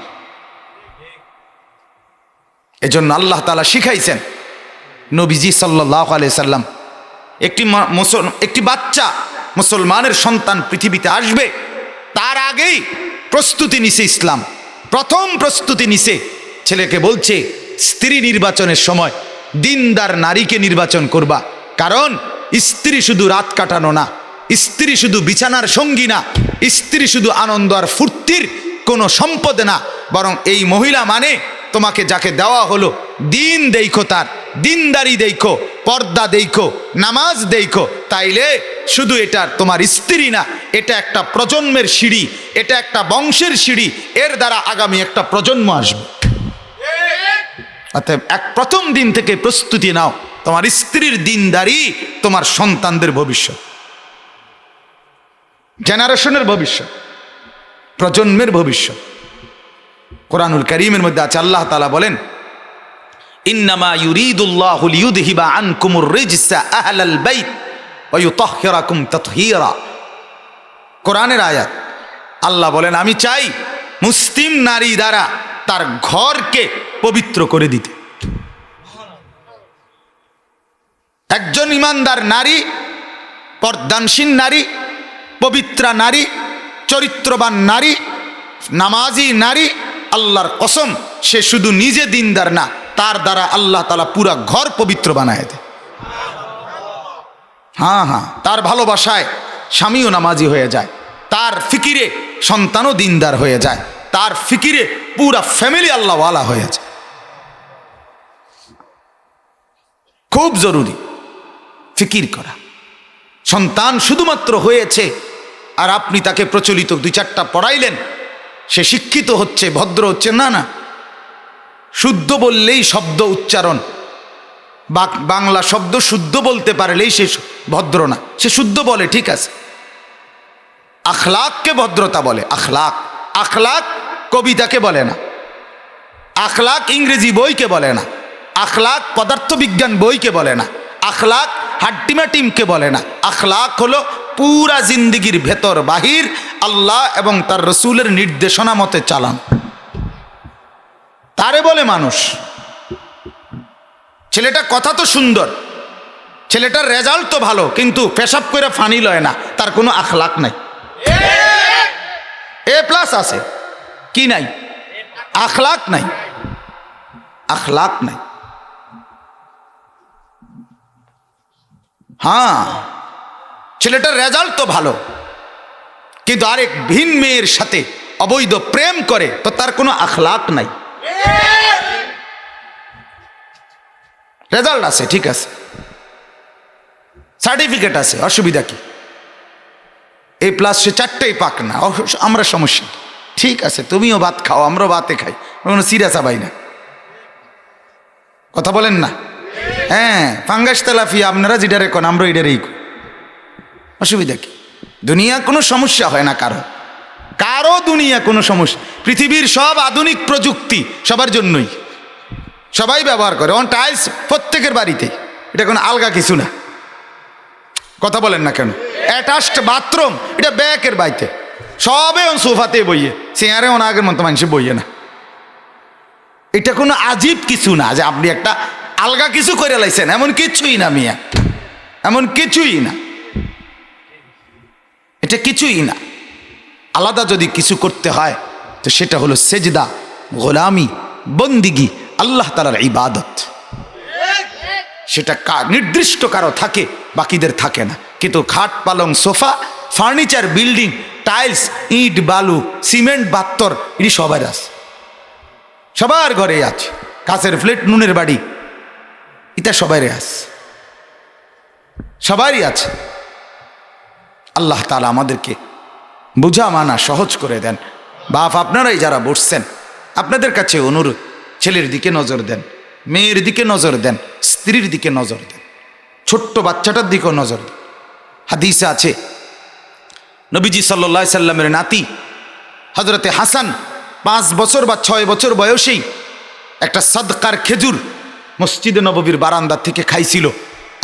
এজন্য আল্লাহ তাআলা শিখাইছেন, নবীজি সাল্লাল্লাহু আলাইহি সাল্লাম একটি বাচ্চা মুসলমানের সন্তান পৃথিবীতে আসবে, তার আগেই প্রস্তুতি নিছে ইসলাম। প্রথম প্রস্তুতি নিছে, ছেলেকে বলছে স্ত্রী নির্বাচনের সময় দিনদার নারীকে নির্বাচন করবা। কারণ স্ত্রী শুধু রাত কাটানো না, স্ত্রী শুধু বিছানার সঙ্গী না, স্ত্রী শুধু আনন্দ আর ফুর্তির কোনো সম্পদ না, বরং এই মহিলা মানে তোমাকে যাকে দেওয়া হলো দিন দেখো, তার দিনদারি দেখো, পর্দা দেখো, নামাজ দেখো। তাইলে শুধু এটা তোমার স্ত্রী না, এটা একটা প্রজন্মের সিঁড়ি, এটা একটা বংশের সিঁড়ি, এর দ্বারা আগামী একটা প্রজন্ম আসবে। অতএব প্রথম দিন থেকে প্রস্তুতি নাও, তোমার স্ত্রীর দিনদারি তোমার সন্তানদের ভবিষ্যৎ, জেনারেশনের ভবিষ্যৎ, প্রজন্মের ভবিষ্যৎ। কোরআনুল কারীমের মধ্যে আছে, আল্লাহ তাআলা বলেন ইন্নামা ইউরিদুল্লাহু লিইউযহিবা আনকুমুর রিজসা আহলাল বাইত ওয়া ইউতাহহিরাকুম তাতহীরা। কোরআনের আয়াত। আল্লাহ বলেন আমি চাই মুসলিম নারী দ্বারা তার ঘরকে পবিত্র করে দিতে। একজন ইমানদার নারী, পর্দানশীল নারী, পবিত্রা নারী, চরিত্রবান নারী, নামাজি নারী, আল্লাহর কসম সে শুধু নিজে দিনদার না, তার দ্বারা আল্লাহ তাআলা পুরা ঘর পবিত্র বানায় দেয়। হ্যাঁ হ্যাঁ, তার ভালোবাসায় স্বামীও নামাজি হয়ে যায়, তার ফিকিরে সন্তানও দিনদার হয়ে যায়, তার ফিকিরে পুরা ফ্যামিলি আল্লাহওয়ালা হয়ে যায়। খুব জরুরি ফিকির করা। সন্তান শুধুমাত্র হয়েছে আর আপনি তাকে প্রচলিত 2-4টা পড়াইলেন, সে শিক্ষিত হচ্ছে, ভদ্র হচ্ছে, না না। শুদ্ধ বললেই শব্দ উচ্চারণ, বাংলা শব্দ শুদ্ধ বলতে পারলেই সে ভদ্র না। সে শুদ্ধ বলে ঠিক আছে, আখলাককে ভদ্রতা বলে। আখলাক, আখলাক কবিতাকে বলে না, আখলাক ইংরেজি বইকে বলে না, আখলাক পদার্থবিজ্ঞান বইকে বলে না, আখলাক হাড্ডিমাটিমকে বলে না। আখলাক হলো পুরা জিন্দিগির ভেতর বাহির আল্লাহ এবং তার রসুলের নির্দেশনা মতে চালান, তারে বলে মানুষ। ছেলেটা কথা তো সুন্দর, ছেলেটার রেজাল্ট তো ভালো, কিন্তু পেশাব করে ফানি লয় না, তার কোনো আখলাক নাই। A+ আছে, কি নাই? আখলাক নাই, আখলাক নাই। হ্যাঁ, ছেলেটার রেজাল্ট তো ভালো, কিন্তু আরেক ভিন মেয়ের সাথে অবৈধ প্রেম করে, তো তার কোনো আখলাক নাই। রেজাল্ট আছে, ঠিক আছে, সার্টিফিকেট আছে, অসুবিধা কি? A+ সে 4টেই পাক না, আমরা সমস্যা, ঠিক আছে, তুমিও ভাত খাও, আমরাও ভাতে খাই, কোনো সিরিয়াস আবাই না, কথা বলেন না? হ্যাঁ, ফাঙ্গাস তেলাফিয়া আপনারা যেটা রেখেন, আমরা এটারই, অসুবিধা কি? দুনিয়া কোনো সমস্যা হয় না কারো, কারো দুনিয়া কোনো সমস্যা। পৃথিবীর সব আধুনিক প্রযুক্তি সবার জন্যই, সবাই ব্যবহার করে। অন টাইলস প্রত্যেকের বাড়িতে, এটা কোনো আলগা কিছু না, কথা বলেন না কেন? অ্যাটাচড বাথরুম, এটা ব্যাকের বাড়িতে, সবে অন সোফাতে বইয়ে, চেয়ারে অন আগের মতো মানুষে বইয়ে না। এটা কোনো আজীব কিছু না যে আপনি একটা আলগা কিছু করে লাইছেন, এমন কিছুই না মিয়া, এমন কিছুই না, এটা কিছুই না। আলাদা যদি কিছু করতে হয় তো সেটা হলো সেজদা, গোলামি, বন্দিগি, আল্লাহ তাআলার ইবাদত। সেটা নির্দিষ্ট কারো থাকে, বাকিদের থাকে না। কিন্তু খাট, পালং, সোফা, ফার্নিচার, বিল্ডিং, টাইলস, ইট, বালু, সিমেন্ট, বাত্তর, এটি সবার আছে, সবার ঘরে আছে। কাছের ফ্লেট, নুনের বাড়ি, এটা সবারই আছে, সবারই আছে। আল্লাহ তাআলা আমাদেরকে বুঝা মানা সহজ করে দেন। বাপ আপনারাই যারা বসছেন, আপনাদের কাছে অনুরোধ, ছেলের দিকে নজর দেন, মেয়ের দিকে নজর দেন, স্ত্রীর দিকে নজর দেন, ছোট্ট বাচ্চাটার দিকেও নজর দেন। হাদিসে আছে, নবীজি সাল্লাল্লাহু আলাইহি সাল্লামের নাতি হযরতে হাসান 5 বছর বা 6 বছর বয়সেই একটা সাদকার খেজুর মসজিদে নববীর বারান্দা থেকে খাইছিল।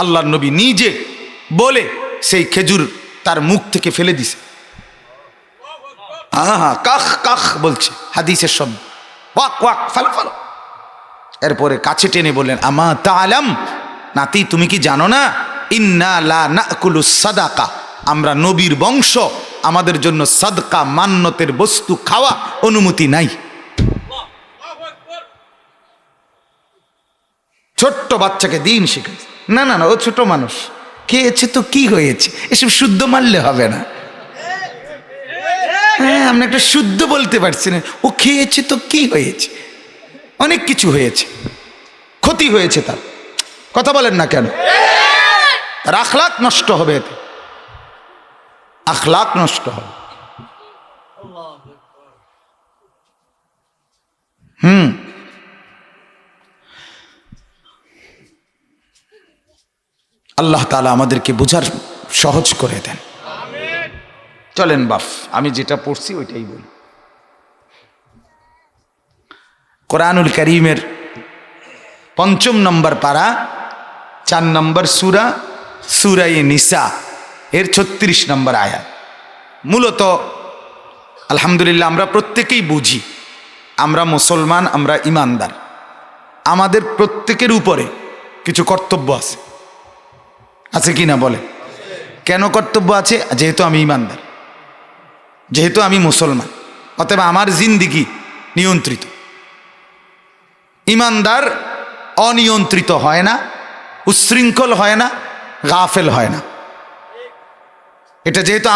আল্লাহর নবী নিজে বলে সেই খেজুর তার মুখ থেকে ফেলে দিছে। হ্যাঁ, কাখ কাখ বলছে হাদিসের শব্দ, ওয়াক ওয়াক, ফালো ফালো। এরপরে কাছে টেনে বললেন, আমা তাআলাম, নাতি তুমি কি জানো না, ইন্না লা নাকুলু সাদাকা, আমরা নবীর বংশ, আমাদের জন্য সাদকা, মান্নতের বস্তু খাওয়া অনুমতি নাই। ছোট্ট বাচ্চাকে দিন শিখাই, না না না, ও ছোট মানুষ, খেয়েছে তো কি হয়েছে, এসব শুদ্ধ মানলে হবে না। হ্যাঁ, আপনি একটা শুদ্ধ বলতে পারছেন, ও খেয়েছে তো কি হয়েছে, অনেক কিছু হয়েছে, ক্ষতি হয়েছে তার, কথা বলেন না কেন? তার আখলাক নষ্ট হবে, এতে আখলাক নষ্ট হবে। আল্লাহ তাআলা আমাদেরকে বুঝার সহজ করে দেন। চলেন বাপ, আমি যেটা পড়ছি ওইটাই বলি। কোরআনুল কারীমের 5 নম্বর পারা, 4 নম্বর সূরা, সূরায়ে নিসা এর 36 নম্বর আয়াত। মূলত আলহামদুলিল্লাহ আমরা প্রত্যেকেই বুঝি, আমরা মুসলমান, আমরা ইমানদার, আমাদের প্রত্যেকের উপরে কিছু কর্তব্য আছে, আছে কি না বলে? কেন কর্তব্য আছে? যেহেতু আমি ইমানদার, যেহেতু আমি মুসলমান, অতএব আমার জিন্দিগি নিয়ন্ত্রিত। ইমানদার অনিয়ন্ত্রিত হয় না, উচ্ছৃঙ্খল হয় না, গাফেল হয় না। এটা যেহেতু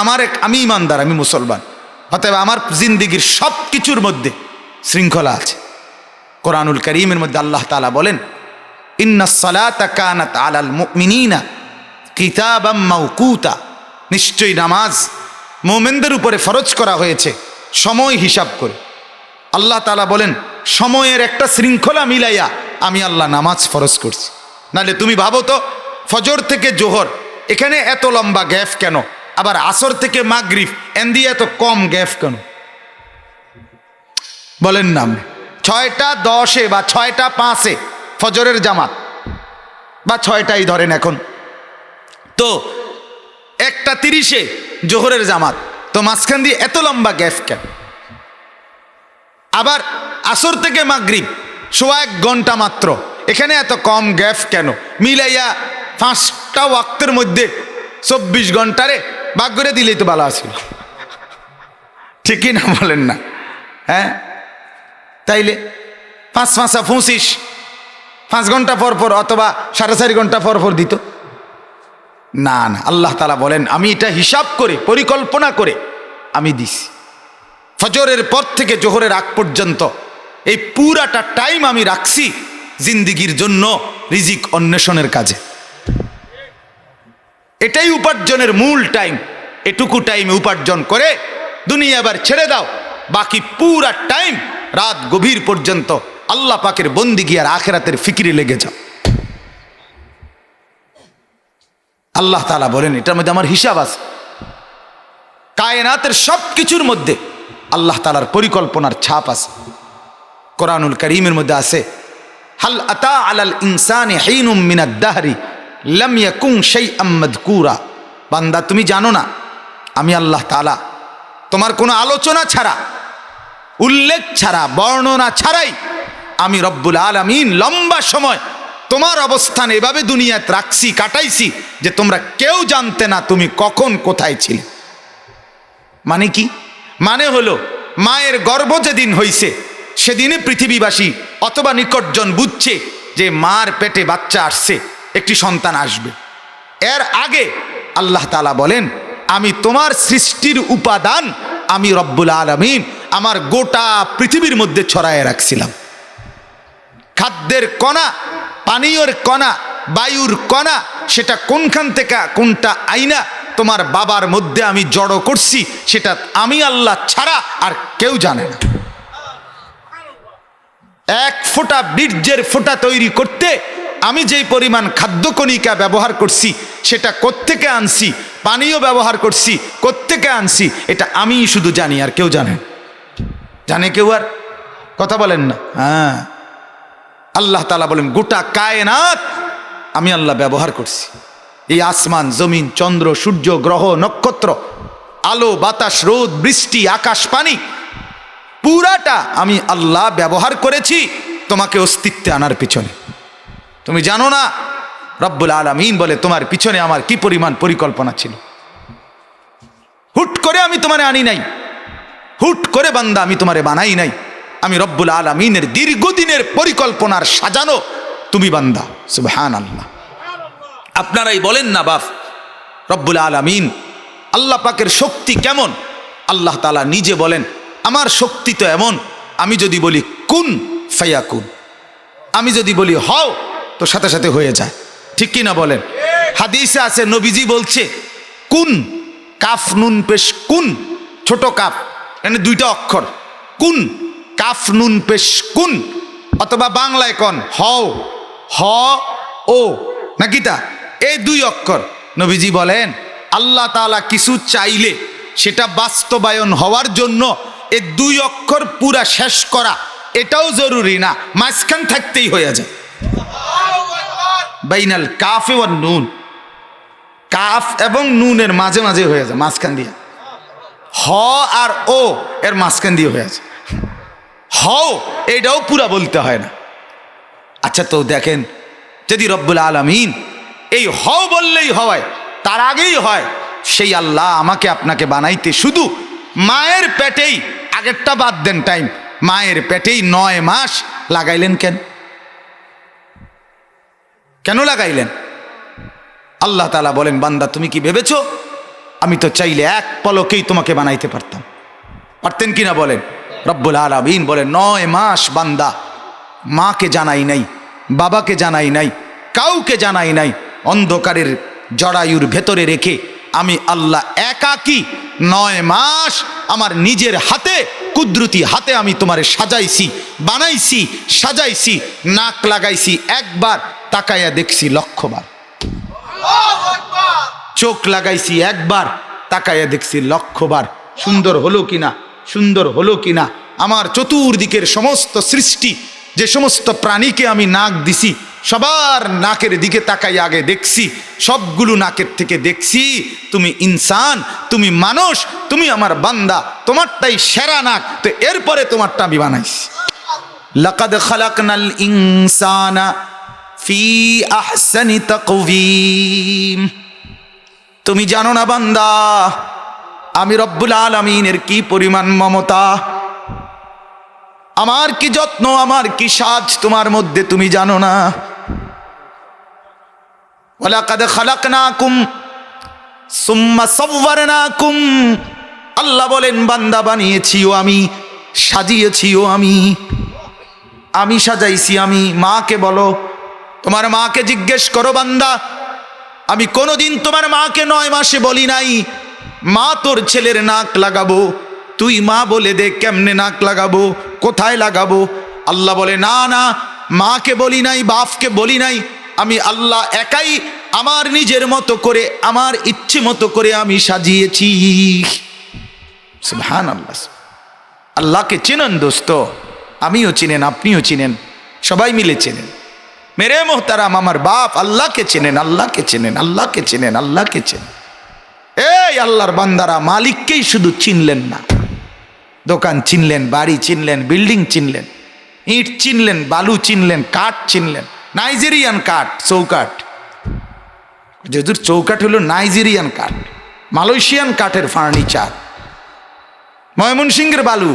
আমি ইমানদার, আমি মুসলমান, অতএব আমার জিন্দিগির সব কিছুর মধ্যে শৃঙ্খলা আছে। কোরআনুল কারীমের মধ্যে আল্লাহ তাআলা বলেন, ইন্নাস সালাতা কানাত আলাল মুমিনিনা কিতাবাম মাওকুতা, নিশ্চয়ই নামাজ মুমিনদের উপরে ফরজ করা হয়েছে সময় হিসাব করে। আল্লাহ তাআলা বলেন, সময়ের একটা শৃঙ্খলা মিলাইয়া আমি আল্লাহ নামাজ ফরজ করছি। নাহলে তুমি ভাবো তো, ফজর থেকে জোহর এখানে এত লম্বা গ্যাপ কেন, আবার আসর থেকে মাগরিব এন্দি এত কম গ্যাপ কেন? বলেন না, 6টা 10-এ বা 6টা 5-এ ফজরের জামাত, বা 6টাই ধরেন এখন, তো 1টা 30-এ জোহরের জামাত, তো মাঝখান দিয়ে এত লম্বা গ্যাপ কেন? আবার আসর থেকে মাগরিব 1.25 ঘন্টা মাত্র, এখানে এত কম গ্যাপ কেন? মিলাইয়া 5টা ওয়াক্তের মধ্যে 24 ঘন্টারে ভাগ করে দিলেই তো ভালো আছিল, ঠিকই না বলেন না? হ্যাঁ, তাইলে 5 5 25, 5 ঘন্টা পর পর অথবা 4.5 ঘন্টা পর পর দিত না। না, আল্লাহ তাআলা বলেন আমি এটা হিসাব করে পরিকল্পনা করে আমি দিছি। ফজরের পর থেকে জোহরের আগ পর্যন্ত এই পুরাটা টাইম আমি রাখছি জিন্দিগির জন্য রিজিক অন্বেষণের কাজে। এটাই উপার্জনের মূল টাইম। এটুকু টাইমে উপার্জন করে দুনিয়া আবার ছেড়ে দাও, বাকি পুরা টাইম রাত গভীর পর্যন্ত আল্লাহ পাকের বন্দিগি আর আখিরাতের ফিকিরে লেগে যাও। আল্লাহ তাআলা বলেন এটার মধ্যে আমার হিসাব আছে। কায়নাতের সব কিছুর মধ্যে আল্লাহ তাআলার পরিকল্পনার ছাপ আছে। কোরআনুল কারীমের মধ্যে আছে হাল আতা আলাল ইনসানি হিনুম মিনাদ দাহরি লাম ইয়াকুন শাইআম মাযকুরা। বান্দা তুমি জানো না আমি আল্লাহ তাআলা তোমার কোনো আলোচনা ছাড়া, উল্লেখ ছাড়া, বর্ণনা ছাড়াই আমি রব্বুল আলামিন লম্বা সময় তোমার অবস্থান এভাবে দুনিয়াতে রাখছি, কাটাইছি যে তোমরা কেউ জানতে না তুমি কখন কোথায় ছিলে। মানে কি? মানে হলো মায়ের গর্ভ যেদিন হইছে সেদিনে পৃথিবীবাসী অথবা নিকটজন বুঝছে যে মার পেটে বাচ্চা আসছে, একটি সন্তান আসবে। এর আগে আল্লাহ তাআলা বলেন আমি তোমার সৃষ্টির উপাদান আমি রব্বুল আলামিন আমার গোটা পৃথিবীর মধ্যে ছড়ায় রাখছিলাম। খাদ্যের কণা, পানীয়র কণা, বায়ুর কণা, সেটা কোনখান থেকে কোনটা আইনা তোমার বাবার মধ্যে আমি জড়ো করছি সেটা আমি আল্লাহ ছাড়া আর কেউ জানে না। এক ফোঁটা বীর্যের ফোঁটা তৈরি করতে আমি যেই পরিমাণ খাদ্যকণিকা ব্যবহার করছি সেটা কোত্থেকে আনছি, পানীয় ব্যবহার করছি কোত্থেকে আনছি, এটা আমি শুধু জানি, আর কেউ জানে? জানে কেউ? আর কথা বলেন না। হ্যাঁ, আল্লাহ তাআলা বলেন গোটা কায়নাত আমি আল্লাহ ব্যবহার করছি। এই আসমান, জমিন, চন্দ্র, সূর্য, গ্রহ, নক্ষত্র, আলো, বাতাস, রোদ, বৃষ্টি, আকাশ, পানি, পুরাটা আমি আল্লাহ ব্যবহার করেছি তোমাকে অস্তিত্বে আনার পিছনে। তুমি জানো না রব্বুল আলামিন বলে তোমার পিছনে আমার কি পরিমাণ পরিকল্পনা ছিল। হুট করে আমি তোমারে আনি নাই, হুট করে বান্দা আমি তোমারে বানাই নাই। আমি রব্বুল আলামিনের দীর্ঘদিনের পরিকল্পনার সাজানো তুমি বান্দা। সুবহানাল্লাহ। আপনারাই বলেন না বাপ, রব্বুল আলামিন আল্লাহ পাকের শক্তি কেমন? আল্লাহ তাআলা নিজে বলেন আমার শক্তি তো এমন, আমি যদি বলি কুন ফায়াকুন, আমি যদি বলি হও তো সাথে সাথে হয়ে যায়। ঠিক কি না বলেন? হাদিসে আছে নবীজি বলছে কুন, কাফ নুন পেশ কুন, ছোট কাফ, এখানে 2টা অক্ষর, কুন, কাফ নুন পেশ কুন, অথবা বাংলায় কন হও, হ ও নাকি তা, এই 2 অক্ষর। নবীজি বলেন আল্লাহ তাআলা কিছু চাইলে সেটা বাস্তবায়ন হওয়ার জন্য এই 2 অক্ষর পুরা শেষ করা এটাও জরুরি না, মাঝখান থাকতেই হয়ে যায়। বাইনাল কাফে ওয়ান নুন, কাফ এবং নুনের মাঝে মাঝে হয়ে যায়, মাঝখান দিয়ে। হ আর ও এর মাঝখান দিয়ে হয়ে যায়। হও এটাও পুরা বলতে হয় না। আচ্ছা তো দেখেন, যদি রব্বুল আলামিন এই হও বললেই হয়, তার আগেই হয়, সেই আল্লাহ আমাকে আপনাকে বানাইতে শুধু মায়ের পেটেই, আগেরটা বাদ দেন টাইম, মায়ের পেটেই 9 মাস লাগাইলেন কেন? কেন লাগাইলেন? আল্লাহ তাআলা বলেন বান্দা তুমি কি ভেবেছো আমি তো চাইলে এক পলকেই তোমাকে বানাইতে পারতাম? পারতেন কিনা বলেন? রব্বুল আলামিন বলেন 9 মাস বান্দা মাকে জানাই নাই, বাবাকে জানাই নাই, কাউকে জানাই নাই, অন্ধকারের জরায়ুর ভেতরে রেখে আমি আল্লাহ একাকী 9 মাস আমার নিজের হাতে, কুদরতি হাতে আমি তোমারে সাজাইছি, বানাইছি, সাজাইছি, নাক লাগাইছি একবার, তাকাইয়া দেখছি 1,00,000 বার, চোখ লাগাইছি একবার, তাকাইয়া দেখছি 1,00,000 বার। সুন্দর হলো কিনা, সুন্দর হলো কিনা, আমার চতুর্দিকের সমস্ত সৃষ্টি, যে সমস্ত প্রাণীকে আমি নাক দিছি সবার নাকের দিকে তাকাই আগে দেখছি, সবগুলো নাকের থেকে দেখছি তুমি ইনসান, তুমি মানুষ, তুমি আমার বান্দা, তোমারটাই সেরা নাক, তো এরপরে তোমারটা আমি বানাইছি। লাকাদ খালাকনাল ইনসানা ফি আহসানি তাকওয়িম। তুমি জানো না বান্দা, আমি রব্বুল আলামিনের কি পরিমাণ মমতা, আমার কি যত্ন, আমার কি সাজ তোমার মধ্যে তুমি জানো না। ওয়ালাকাদ খালাকনাকুম সুম্মা সাওয়ারনাকুম। আল্লাহ বলেন বান্দা বানিয়েছিও আমি, সাজিয়েছিও আমি, আমি সাজাইছি আমি। মাকে বলো, তোমার মাকে জিজ্ঞেস করো বান্দা, আমি কোনোদিন তোমার মাকে 9 মাসে বলি নাই মা তোর ছেলের নাক লাগাবো, তুই মা বলে দে কেমনে নাক লাগাবো, কোথায় লাগাবো। আল্লাহ বলে না না, মাকে বলি নাই, বাপকে বলি নাই, আমি আল্লাহ একাই আমার নিজের মতো করে, আমার ইচ্ছে মতো করে আমি সাজিয়েছি। সুবহানাল্লাহ। আল্লাহকে চেনেন দোস্ত, আমিও চিনেন, আপনিও চিনেন, সবাই মিলে চেনেন। মেরে মোহতারাম, আমার বাপ আল্লাহকে চেনেন, আল্লাহকে চেনেন, আল্লাহকে চেনেন, আল্লাহকে চেনেন। এই আল্লাহর বান্দারা মালিককেই শুধু চিনলেন না, দোকান চিনলেন, বাড়ি চিনলেন, বিল্ডিং চিনলেন, ইট চিনলেন, বালু চিনলেন, কাঠ চিনলেন, নাইজেরিয়ান কাঠ, চৌকাঠ। যেহেতু চৌকাঠ হলো নাইজেরিয়ান কাঠ, মালয়েশিয়ান কাঠের ফার্নিচার, ময়মনসিংহের বালু,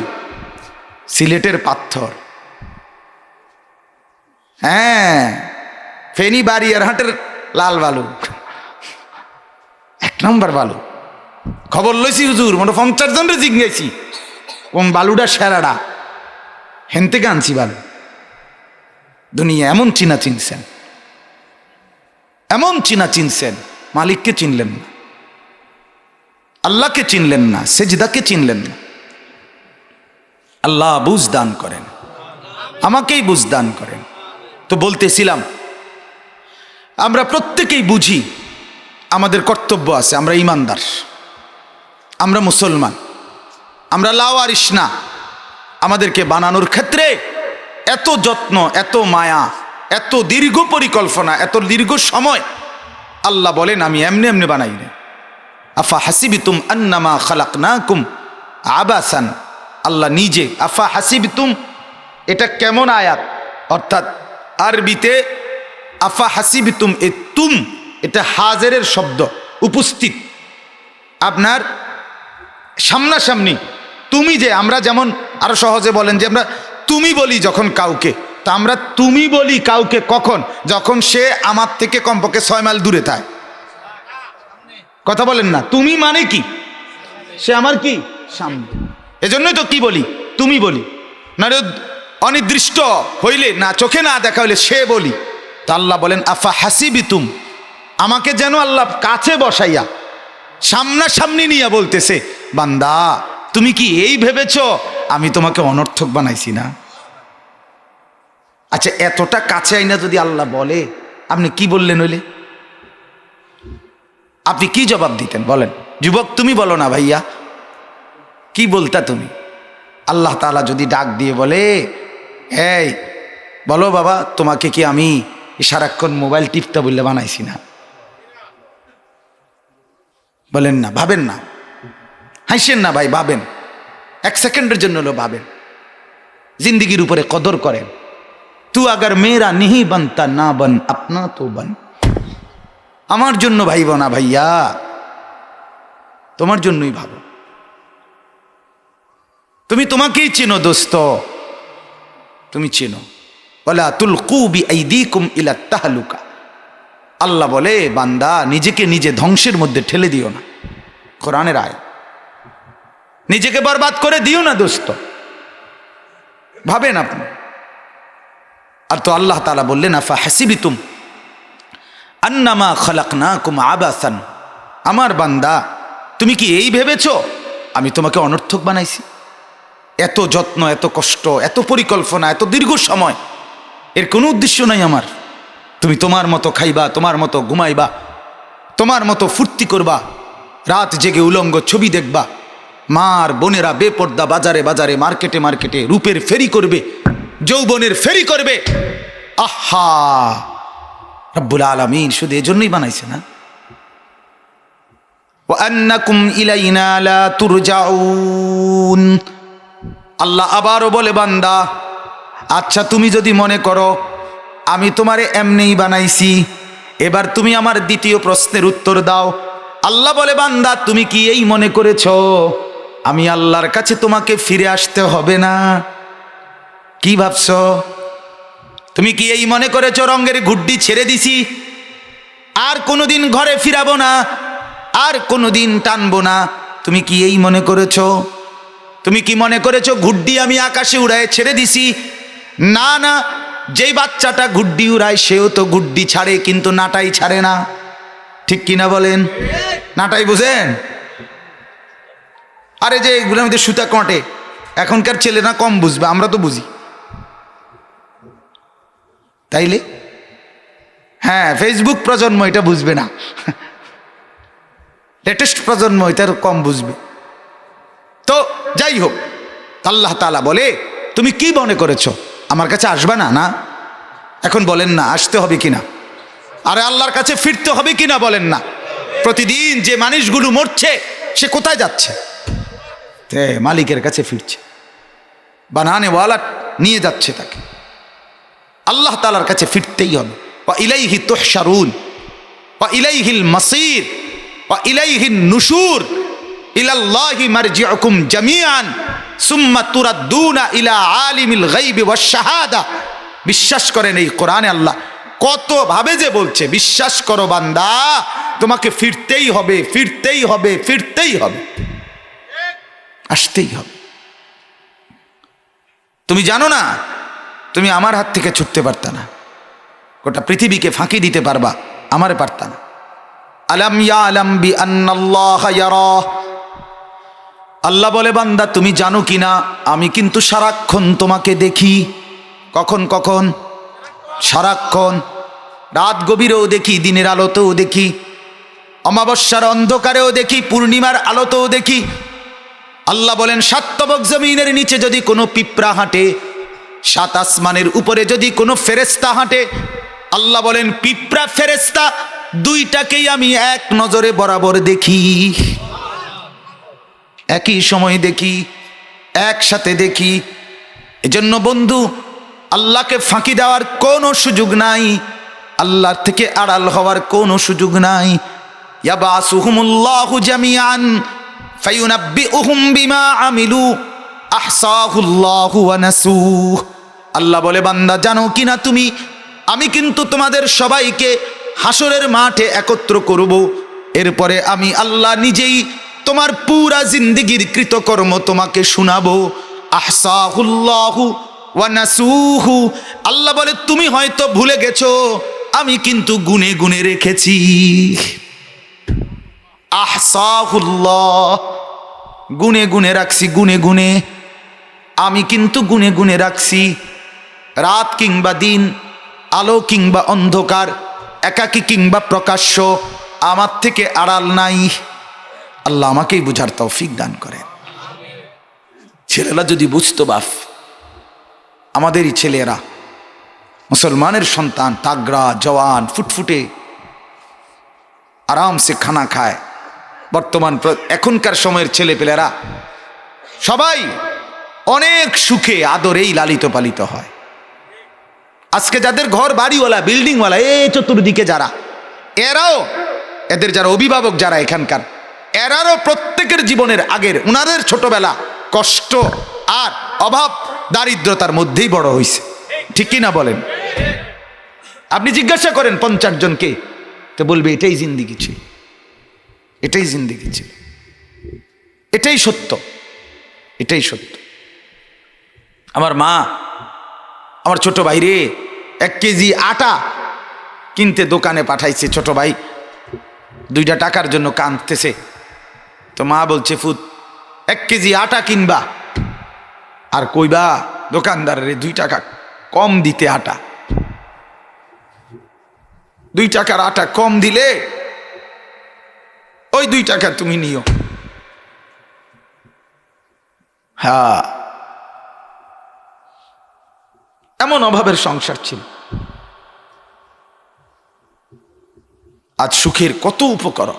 সিলেটের পাথর, হ্যাঁ ফেনী বাড়িয়ারহাটের লাল বালু, 1 নম্বর বালু। খবর লইছি হুজুর, মনে 50 জনের জিজ্ঞাসি কোন বালুটা সেরাডা, হেন থেকে আনছি বালু। দুনিয়া এমন চিনা চিনছেন, এমন চিনা চিনছেন, মালিককে চিনলেন না, আল্লাহকে চিনলেন না, সেজদাকে চিনলেন না। আল্লাহ বুঝ দান করেন, আমাকেই বুঝ দান করেন। তো বলতেছিলাম, আমরা প্রত্যেকেই বুঝি আমাদের কর্তব্য আছে, আমরা ইমানদার, আমরা মুসলমান, আমরা লাওয়ারিস না। আমাদেরকে বানানোর ক্ষেত্রে এত যত্ন, এত মায়া, এত দীর্ঘ পরিকল্পনা, এত দীর্ঘ সময়। আল্লাহ বলেন আমি এমনি এমনি বানাই না। আফা হাসিবিতুম আন্নামা খালাকনাকুম আবাসান। আল্লাহ নিজে আফা হাসিবিতুম, এটা কেমন আয়াত? অর্থাৎ আরবিতে আফা হাসিবিতুম, এ তুম, এটা হাজেরের শব্দ, উপস্থিত, আপনার সামনাসামনি। তুমি যে, আমরা যেমন আরো সহজে বলেন যে আমরা তুমি বলি যখন কাউকে, তা আমরা তুমি বলি কাউকে কখন? যখন সে আমার থেকে কমপক্ষে 6 মাইল দূরে থাকে। কথা বলেন না, তুমি মানে কি? সে আমার কি সামনে, এজন্যই তো কি বলি, তুমি বলি। না অনির্দিষ্ট হইলে, না চোখে না দেখা হইলে সে বলি। তা আল্লাহ বলেন আফা হাসিবিতুম, আমাকে যেন আল্লাহ কাছে বসাইয়া সামনাসামনি নিয়ে বলতেছে, বান্দা তুমি কি এই ভেবেছ আমি তোমাকে অনর্থক বানাইছি না? আচ্ছা, এতটা কাছে আইনা যদি আল্লাহ বলে, আপনি কি বললেন হইলে? আপনি কি জবাব দিতেন বলেন? যুবক তুমি বলো না ভাইয়া, কি বলতা তুমি? আল্লাহ তাআলা যদি ডাক দিয়ে বলে, এই বলো বাবা, তোমাকে কি আমি সারাক্ষণ মোবাইল টিপতে বললে বানাইছি না? বলেন না, ভাবেন না, হাসেন না ভাই, ভাবেন, 1 সেকেন্ডের জন্য হলো ভাবেন, জিন্দগির উপরে কদর করেন। তু আগার মেরা নিহি বানতা না বন আপনা তো বন। আমার জন্য ভাইব না ভাইয়া, তোমার জন্যই ভাবো। তুমি তোমাকেই চেনো দোস্ত, তুমি চেনো। ওয়ালা তুলকু বিআইদিকুম ইলা তাহলুকা। আল্লাহ বলে বান্দা নিজেকে নিজে ধ্বংসের মধ্যে ঠেলে দিও না, কোরআনের আয়াত। নিজেকে বরবাদ করে দিও না দোস্ত, ভাবেন আপনি। আর তো আল্লাহ তাআলা বললেন আফা হাসিবিতুম আন্নামা খালাকনাকুম আবাসান। আমার বান্দা তুমি কি এই ভেবেছো আমি তোমাকে অনর্থক বানাইছি? এত যত্ন, এত কষ্ট, এত পরিকল্পনা, এত দীর্ঘ সময়, এর কোনো উদ্দেশ্য নাই আমার। তুমি তোমার মতো খাইবা, তোমার মতো ঘুমাইবা, তোমার মতো ফুর্তি করবা, রাত জেগে উলঙ্গ ছবি দেখবা, মার বোনেরা বেপর্দা বাজারে বাজারে, মার্কেটে মার্কেটে রূপের ফেরি করবে, যৌবনের ফেরি করবে। আহা, রব্বুল আলামিন শুধু এজন্যই বানাইছে না? ওয়া আন্নাকুম ইলাইনা লা তুরজাউন। আল্লাহ আবারও বলে বান্দা, আচ্ছা তুমি যদি মনে করো আমি তোমারে এমনিই বানাইছি, এবার তুমি আমার দ্বিতীয় প্রশ্নের উত্তর দাও। আল্লাহ বলে, বান্দা তুমি কি এই মনে করেছ আমি আল্লাহর কাছে তোমাকে ফিরে আসতে হবে না? কি ভাবছ? তুমি কি এই মনে করেছ রঙের ঘুড্ডি ছেড়ে দিছি, আর কোনোদিন ঘরে ফিরাবো না, আর কোনোদিন টানবো না? তুমি কি এই মনে করেছ? তুমি কি মনে করেছো ঘুড্ডি আমি আকাশে উড়ায় ছেড়ে দিছি? না না, যেই বাচ্চাটা ঘুড্ডি উড়ায় সেও তো ঘুড্ডি ছাড়ে, কিন্তু নাটাই ছাড়ে না। ঠিক কিনা বলেন? নাটাই বুঝেন? আরে যে এগুলোর মধ্যে সুতা কটে, এখনকার ছেলেরা কম বুঝবে, আমরা তো বুঝি। তাইলে হ্যাঁ, ফেসবুক প্রজন্ম এটা বুঝবে না, লেটেস্ট প্রজন্ম এটা কম বুঝবে। তো যাই হোক, আল্লাহ তাআলা বলে, তুমি কি মনে করেছো আমার কাছে আসবা না? না, এখন বলেন না আসতে হবে কিনা? আরে আল্লাহর কাছে ফিরতে হবে কিনা বলেন না? প্রতিদিন যে মানুষগুলো মরছে সে কোথায় যাচ্ছে? মালিকের কাছে ফিরছে, বানানেওয়ালা নিয়ে যাচ্ছে তাকে। আল্লাহ তাআলার কাছে ফিরতেই হবে। ওয়া ইলাইহি তুহশারুন ওয়া ইলাইহিল মাসির ওয়া ইলাইহিন নুশুর ইলাল্লাহি মারজিউকুম জামিআন সুম্মা তুরাদ্দুনা ইলা আলিমিল গায়বি ওয়াশ শাহাদা। বিশ্বাস করেন এই কোরআনে আল্লাহ কত ভাবে যে বলছে, বিশ্বাস করো বান্দা, তোমাকে ফিরতেই হবে, ফিরতেই হবে, ফিরতেই হবে, আসতেই হবে। তুমি জানো না তুমি আমার হাত থেকে ছুটতে পারতা না, গোটা পৃথিবীকে ফাঁকি দিতে পারবা, আমারে পারতা না। আলাম ইয়ালাম বিআন্নাল্লাহা ইয়ারা, আল্লাহ বলে বান্দা তুমি জানো কিনা আমি কিন্তু সারাক্ষণ তোমাকে দেখি। কখন কখন? সারাক্ষণ, রাত গভীরেও দেখি, দিনের আলোতেও দেখি, অমাবস্যার অন্ধকারেও দেখি, পূর্ণিমার আলোতেও দেখি। আল্লাহ বলেন সাত তবক জমিনের নিচে যদি কোনো পিঁপড়া হাঁটে, সাত আসমানের উপরে যদি কোনো ফেরেশতা হাঁটে, আল্লাহ বলেন পিঁপড়া ফেরেশতা দুইটাকেই আমি এক নজরে বরাবর দেখি, একই সময় দেখি, একসাথে দেখি। এজন্য বন্ধু, আল্লাহকে ফাঁকি দেওয়ার কোনো সুযোগ নাই, আল্লাহর থেকে আড়াল হওয়ার কোনো সুযোগ নাই। ইয়াবাসুহুমুল্লাহু জামিআন ফায়ুনাব্বিউহুম বিমা আমিলু আহসাহুল্লাহু ওয়া নাসুহ। আল্লাহ বলে বান্দা জানো কিনা তুমি আমি কিন্তু তোমাদের সবাইকে হাসরের মাঠে একত্র করব, এরপরে আমি আল্লাহ নিজেই তোমার পুরা জিন্দেগীর কৃতকর্ম তোমাকে শোনাবো। আহসাহুল্লাহু ওয়া নাসুহু, আল্লাহ বলে তুমি হয়তো ভুলে গেছো, আমি কিন্তু গুনে গুনে রেখেছি। আহসাহুল্লাহ, গুনে গুনে রাখছি, গুনে গুনে, আমি কিন্তু গুনে গুনে রাখছি। রাত কিংবা দিন, আলো কিংবা অন্ধকার, একাকী কিংবা প্রকাশ্য, আমার থেকে আড়াল নাই। আল্লাহ আমাকেই বুঝার তৌফিক দান করে। ছেলেরা যদি বুঝতো, বাপ আমাদেরই ছেলেরা মুসলমানের সন্তান, তাগড়া জওয়ান ফুটফুটে আরামসে খানা খায়। বর্তমান এখনকার সময়ের ছেলেপেলেরা সবাই অনেক সুখে আদরেই লালিত পালিত হয়। আজকে যাদের ঘর বাড়িওয়ালা, বিল্ডিংওয়ালা, এই চতুর্দিকে যারা, এরাও, এদের যারা অভিভাবক যারা এখানকার, এরারও প্রত্যেকের জীবনের আগের উনাদের ছোটবেলা কষ্ট আর অভাব দারিদ্রতার মধ্যেই বড় হয়েছে। ঠিক কি না বলেন? আপনি জিজ্ঞাসা করেন 50 জনকে, তো বলবে এটাই জিন্দেগি ছিল, এটাই জিন্দেগি ছিল, এটাই সত্য, এটাই সত্য। আমার মা আমার ছোট ভাই রে 1 কেজি আটা কিনতে দোকানে পাঠাইছে। ছোট ভাই 2টা টাকার জন্য কাঁদতেছে। তো মা বলছে, ফুত 1 কেজি আটা কিনবা, আর কইবা দোকানদারের 2 টাকা কম দিতে। আটা 2 টাকার আটা কম দিলে ওই 2 টাকা তুমি নিও। হ্যাঁ, এমন অভাবের সংসার ছিল। আজ সুখের কত উপকরণ।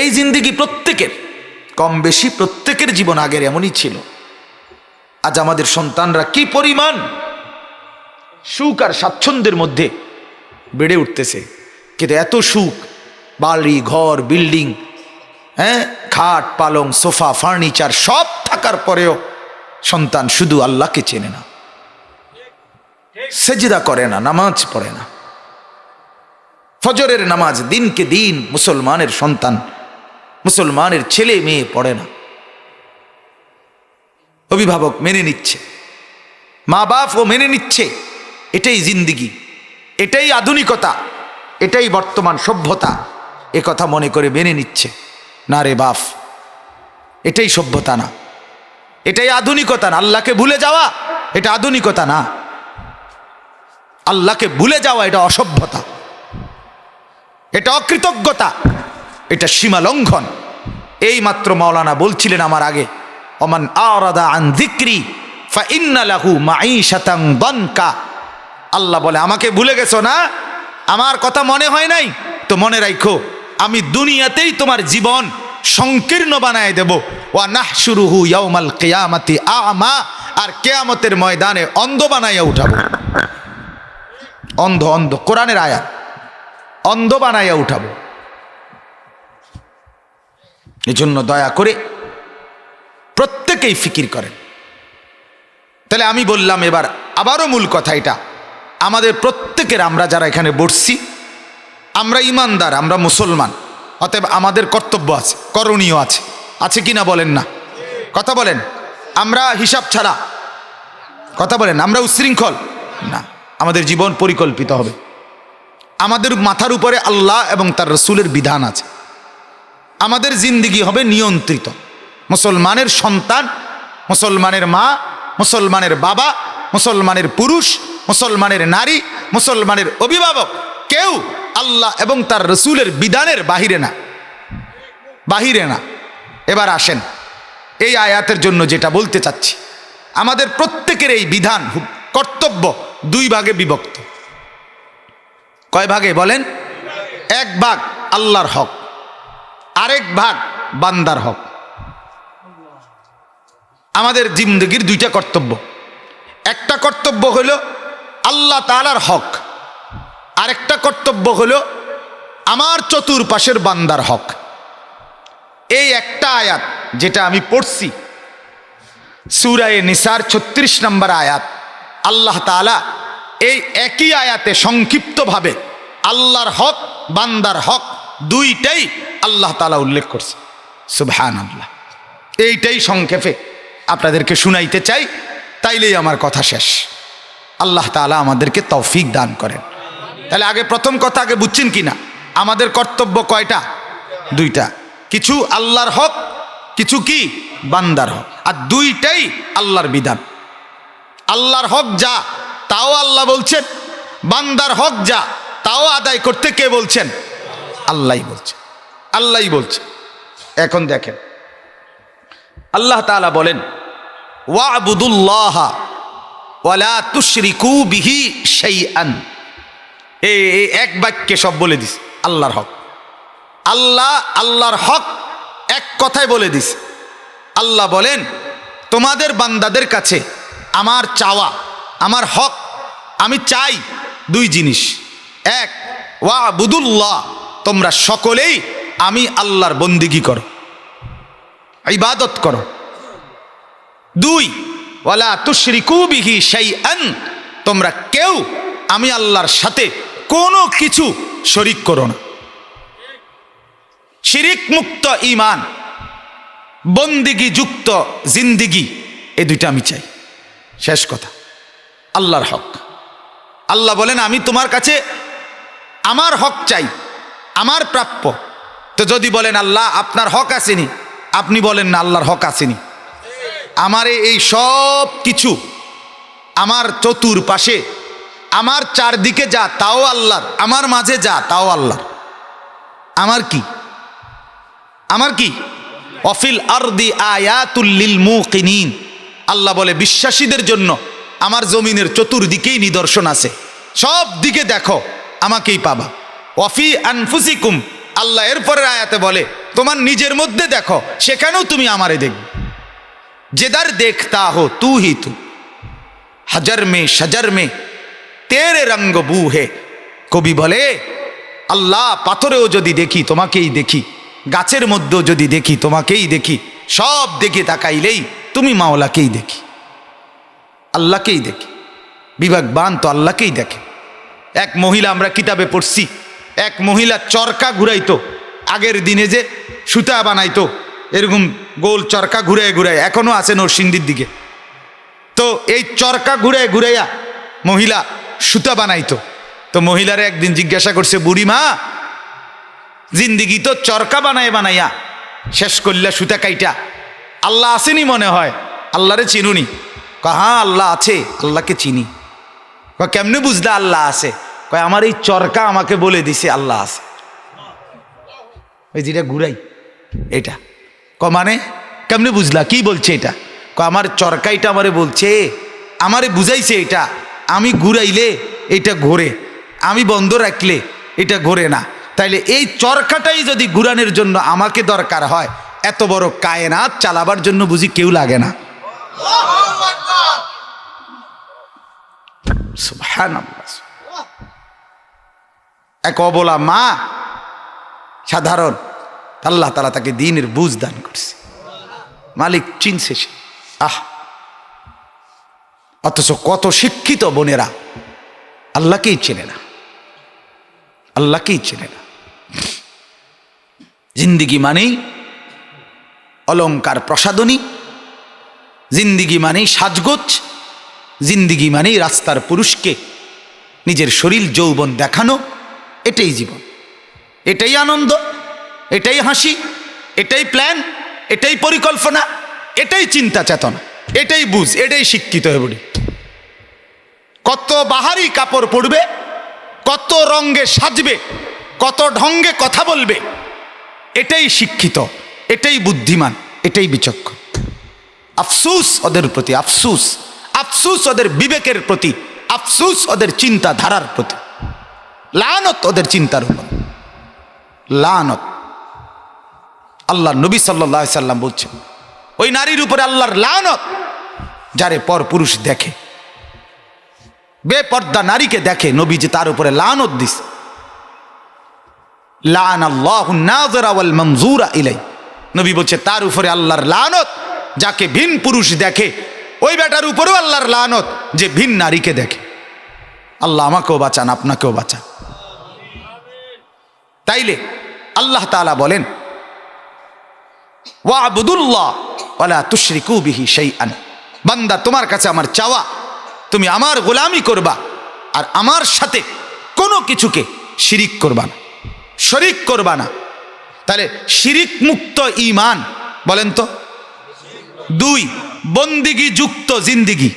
এই জিন্দেগি প্রত্যেকের, কম বেশি প্রত্যেকের জীবন আগের এমনই ছিল। আজ আমাদের সন্তানরা কি পরিমাণ সুখ আর স্বাচ্ছন্দ্যের মধ্যে বেড়ে উঠতেছে, কিন্তু এত সুখ, বাড়ি ঘর বিল্ডিং, খাট পালং সোফা ফার্নিচার সব থাকার পরেও সন্তান শুধু আল্লাহকে চেনে না, সেজদা করে না, নামাজ পড়ে না। ফজরের নামাজ দিনকে দিন মুসলমানের সন্তান, মুসলমানের ছেলে মেয়ে পড়ে না। অভিভাবক মেনে নিচ্ছে, মা বাপও মেনে নিচ্ছে, এটাই জিন্দিগি, এটাই আধুনিকতা, এটাই বর্তমান সভ্যতা, এ কথা মনে করে মেনে নিচ্ছে। না রে বাপ, এটাই সভ্যতা না, এটাই আধুনিকতা না। আল্লাহকে ভুলে যাওয়া এটা আধুনিকতা না, আল্লাহকে ভুলে যাওয়া এটা অসভ্যতা, এটা অকৃতজ্ঞতা, এটা সীমা লঙ্ঘন। এই মাত্র মাওলানা বলছিলেন আমার আগে, ওমান আরাদা আন যিকরি ফাইন্না লাহু মাঈশাতান দানকা। আল্লাহ বলে আমাকে ভুলে গেছো না, আমার কথা মনে হয় নাই, তো মনে রাখো আমি দুনিয়াতেই তোমার জীবন সংকীর্ণ বানায় দেব। ওয়া নাহশুরুহু ইয়াউমাল কিয়ামাতি আ'মা, আর কিয়ামতের ময়দানে অন্ধ বানাইয়া উঠাবো। অন্ধ, অন্ধ, কোরআনের আয়াত, অন্ধ বানাইয়া উঠাবো। এজন্য দয়া করে প্রত্যেকেই ফিকির করেন। তাহলে আমি বললাম, এবার আবারও মূল কথা এটা, আমাদের প্রত্যেকের, আমরা যারা এখানে বসছি, আমরা ইমানদার, আমরা মুসলমান, অতএব আমাদের কর্তব্য আছে, করণীয় আছে, আছে কিনা বলেন না? কথা বলেন। আমরা হিসাব ছাড়া, কথা বলেন, আমরা উচ্ছৃঙ্খল না, আমাদের জীবন পরিকল্পিত হবে। আমাদের মাথার উপরে আল্লাহ এবং তার রসুলের বিধান আছে, আমাদের জিন্দিগি হবে নিয়ন্ত্রিত। মুসলমানের সন্তান, মুসলমানের মা, মুসলমানের বাবা, মুসলমানের পুরুষ, মুসলমানের নারী, মুসলমানের অভিভাবক, কেউ আল্লাহ এবং তার রসুলের বিধানের বাহিরে না, বাহিরে না। এবার আসেন, এই আয়াতের জন্য যেটা বলতে চাচ্ছি, আমাদের প্রত্যেকের এই বিধান, কর্তব্য দুই ভাগে বিভক্ত। কয় ভাগে বলেন? এক ভাগ আল্লাহর হক, আরেক ভাগ বান্দার হক। আমাদের জিন্দেগির দুইটা কর্তব্য, একটা কর্তব্য হলো আল্লাহ তাআলার হক, আরেকটা কর্তব্য হলো আমার চতুর্পাশের বান্দার হক। এই একটা আয়াত যেটা আমি পড়ছি, সূরা নিসার 36 নম্বর আয়াত, আল্লাহ তাআলা এই একই আয়াতে সংক্ষিপ্তভাবে আল্লাহর হক, বান্দার হক দুইটাই আল্লাহ তাআলা উল্লেখ করছে। সুবহানাল্লাহ। এইটাই সংক্ষেপে আপনাদেরকে শুনাইতে চাই, তাইলেই আমার কথা শেষ। আল্লাহ তাআলা আমাদেরকে তৌফিক দান করেন। তাহলে আগে প্রথম কথা আগে বুঝছেন কিনা, আমাদের কর্তব্য কয়টা? দুইটা, কিছু আল্লাহর হক, কিছু কি বান্দার হক, আর দুইটাই আল্লাহর বিধান। আল্লাহর হক যা তাও আল্লাহ বলছেন, বান্দার হক যা তাও আদায় করতে কে বলছেন? আল্লাহই বলছেন, আল্লাহই বলছেন। এখন দেখেন, আল্লাহ তাআলা বলেন, ওয়া'বুদুল্লাহ ওয়া লা তুশরিকু বিহি শাইআন। এই এক বাক্যে সব বলে দিস আল্লাহর হক। আল্লাহ আল্লাহর হক এক কথায় বলে দিস। আল্লাহ বলেন, তোমাদের বান্দাদের কাছে আমার চাওয়া, আমার হক, আমি চাই দুই জিনিস। এক, ওয়া'বুদুল্লাহ, তোমরা সকলেই আমি আল্লাহর বন্দিগি করো, ইবাদত করো। দুই, ওয়ালা তুশরিকু বিহি শাইআন, তোমরা কেউ আমি আল্লাহর সাথে কোনো কিছু শরিক করো না। শিরিক মুক্ত ঈমান, বন্দিগি যুক্ত জিন্দিগি, এই দুইটা আমি চাই। শেষ কথা, আল্লাহর হক। আল্লাহ বলেন, আমি তোমার কাছে আমার হক চাই, আমার প্রাপ্য। তো যদি বলেন আল্লাহ আপনার হক আসেনি, আপনি বলেন না আল্লাহর হক আসেনি। আমার এই সব কিছু, আমার চতুর্পাশে, আমার চারদিকে যা তাও আল্লাহর, আমার মাঝে যা তাও আল্লাহর। আমার কি? আমার কি? ওয়াফিল আরদি আয়াতুল লিল মুকিনিন। আল্লাহ বলে, বিশ্বাসীদের জন্য আমার জমিনের চতুর্দিকেই নিদর্শন আছে, সব দিকে দেখো আমাকেই পাবা। ওয়াফি আনফুসিকুম, আল্লাহ এরপরের আয়াতে বলে, তোমার নিজের মধ্যে দেখো, সেখানেও তুমি আমারে দেখবে। जिधर देखता हो तू ही तू, हजर में शजर में तेरे रंग बू है। कवि बोले আল্লাহ পাথরেও যদি দেখি তোমাকেই দেখি, গাছের মধ্যেও যদি দেখি তোমাকেই দেখি, সব দিকে তাকাইলেই তুমি মাওলাকেই দেখি, আল্লাহকেই দেখি। বিবেকবান তো আল্লাহকেই দেখে। এক মহিলা, আমরা কিতাবে পড়ছি, এক মহিলা চরকা ঘুরাইতো, আগের দিনে যে সুতা বানাইতো এরকম গোল চরকা ঘুরায় ঘুরায়, এখনো আছে নরসিংদীর দিকে। তো এই চরকা ঘুরায় ঘুরাইয়া মহিলা সুতা বানাইতো। তো মহিলারে একদিন জিজ্ঞাসা করছে, বুড়ি মা, জিন্দিগি তো চরকা বানায় বানাইয়া শেষ করলা সুতা কাইটা, আল্লাহ আসেনি মনে হয়, আল্লাহরে চিনুনি? কয় হ্যাঁ আল্লাহ আছে, আল্লাহকে চিনি। কয় কেমনে বুঝলা আল্লাহ আছে? কয় আমার এই চরকা আমাকে বলে দিছে আল্লাহ আছে। ওই যেটা ঘুরাই এটা। কয় মানে কেমনে বুঝলা, কি বলছে এটা? কয় আমার চরকাইটা আমারে বলছে, আমারে বুঝাইছে এটা, আমি ঘুরাইলে এটা ঘোরে, আমি বন্ধ রাখলে এটা ঘোরে না। তাইলে এই চরকাটাই যদি ঘুরানোর জন্য আমাকে দরকার হয়, এত বড় কায়নাত চালাবার জন্য বুঝি কেউ লাগে না? সুবহানাল্লাহ। এক অবলা মা, সাধারণ, আল্লাহ তাআলা তাকে দ্বীনের বুঝ দান করছে, মালিক চিনছে সে। অথচ কত শিক্ষিত বোনেরা আল্লাহকেই চেনে না, আল্লাহকেই চেনে না। জিন্দিগি মানেই অলংকার প্রসাদনী, জিন্দিগি মানেই সাজগোজ, জিন্দিগি মানেই রাস্তার পুরুষকে নিজের শরীর যৌবন দেখানো। এটাই জীবন, এটাই আনন্দ, এটাই হাসি, এটাই প্ল্যান, এটাই পরিকল্পনা, এটাই চিন্তা চেতনা, এটাই বুঝ, এটাই শিক্ষিত হয়ে পড়ি। কত বাহারি কাপড় পরবে, কত রঙে সাজবে, কত ঢঙ্গে কথা বলবে, এটাই শিক্ষিত, এটাই বুদ্ধিমান, এটাই বিচক্ষণ। আফসুস ওদের প্রতি, আফসুস, আফসুস ওদের বিবেকের প্রতি, আফসুস ওদের চিন্তাধারার প্রতি, লানত ওদের চিন্তার উপর, লানত। আল্লাহ নবী সাল্লাল্লাহু আলাইহি সাল্লাম বলছেন, ওই নারীর উপরে আল্লাহর লানত যারে পর পুরুষ দেখে, বেপর্দা নারীকে দেখে, নবী যে তার উপরে লানত দিস। লানাল্লাহুন নাযিরা ওয়াল মানযুরা ইলাই, নবী বলছে তার উপরে আল্লাহর লানত যাকে ভিন পুরুষ দেখে, ওই বেটার উপরেও আল্লাহর লানত যে ভিন নারীকে দেখে। আল্লাহ আমাকেও বাঁচান, আপনাকেও বাঁচান। তাইলে আল্লাহ তাআলা বলেন, ওয়া'বুদুল্লাহ ওয়ালা তুশরিকু বিহি শাইআন, বান্দা তোমার কাছে আমার চাওয়া, তুমি আমার গোলামি করবা আর আমার সাথে কোনো কিছুকে শিরিক করবা না, শরিক করবা না। তাহলে শিরিক মুক্ত ঈমান বলেন তো? দুই, বন্দিগি যুক্ত জিন্দিগি,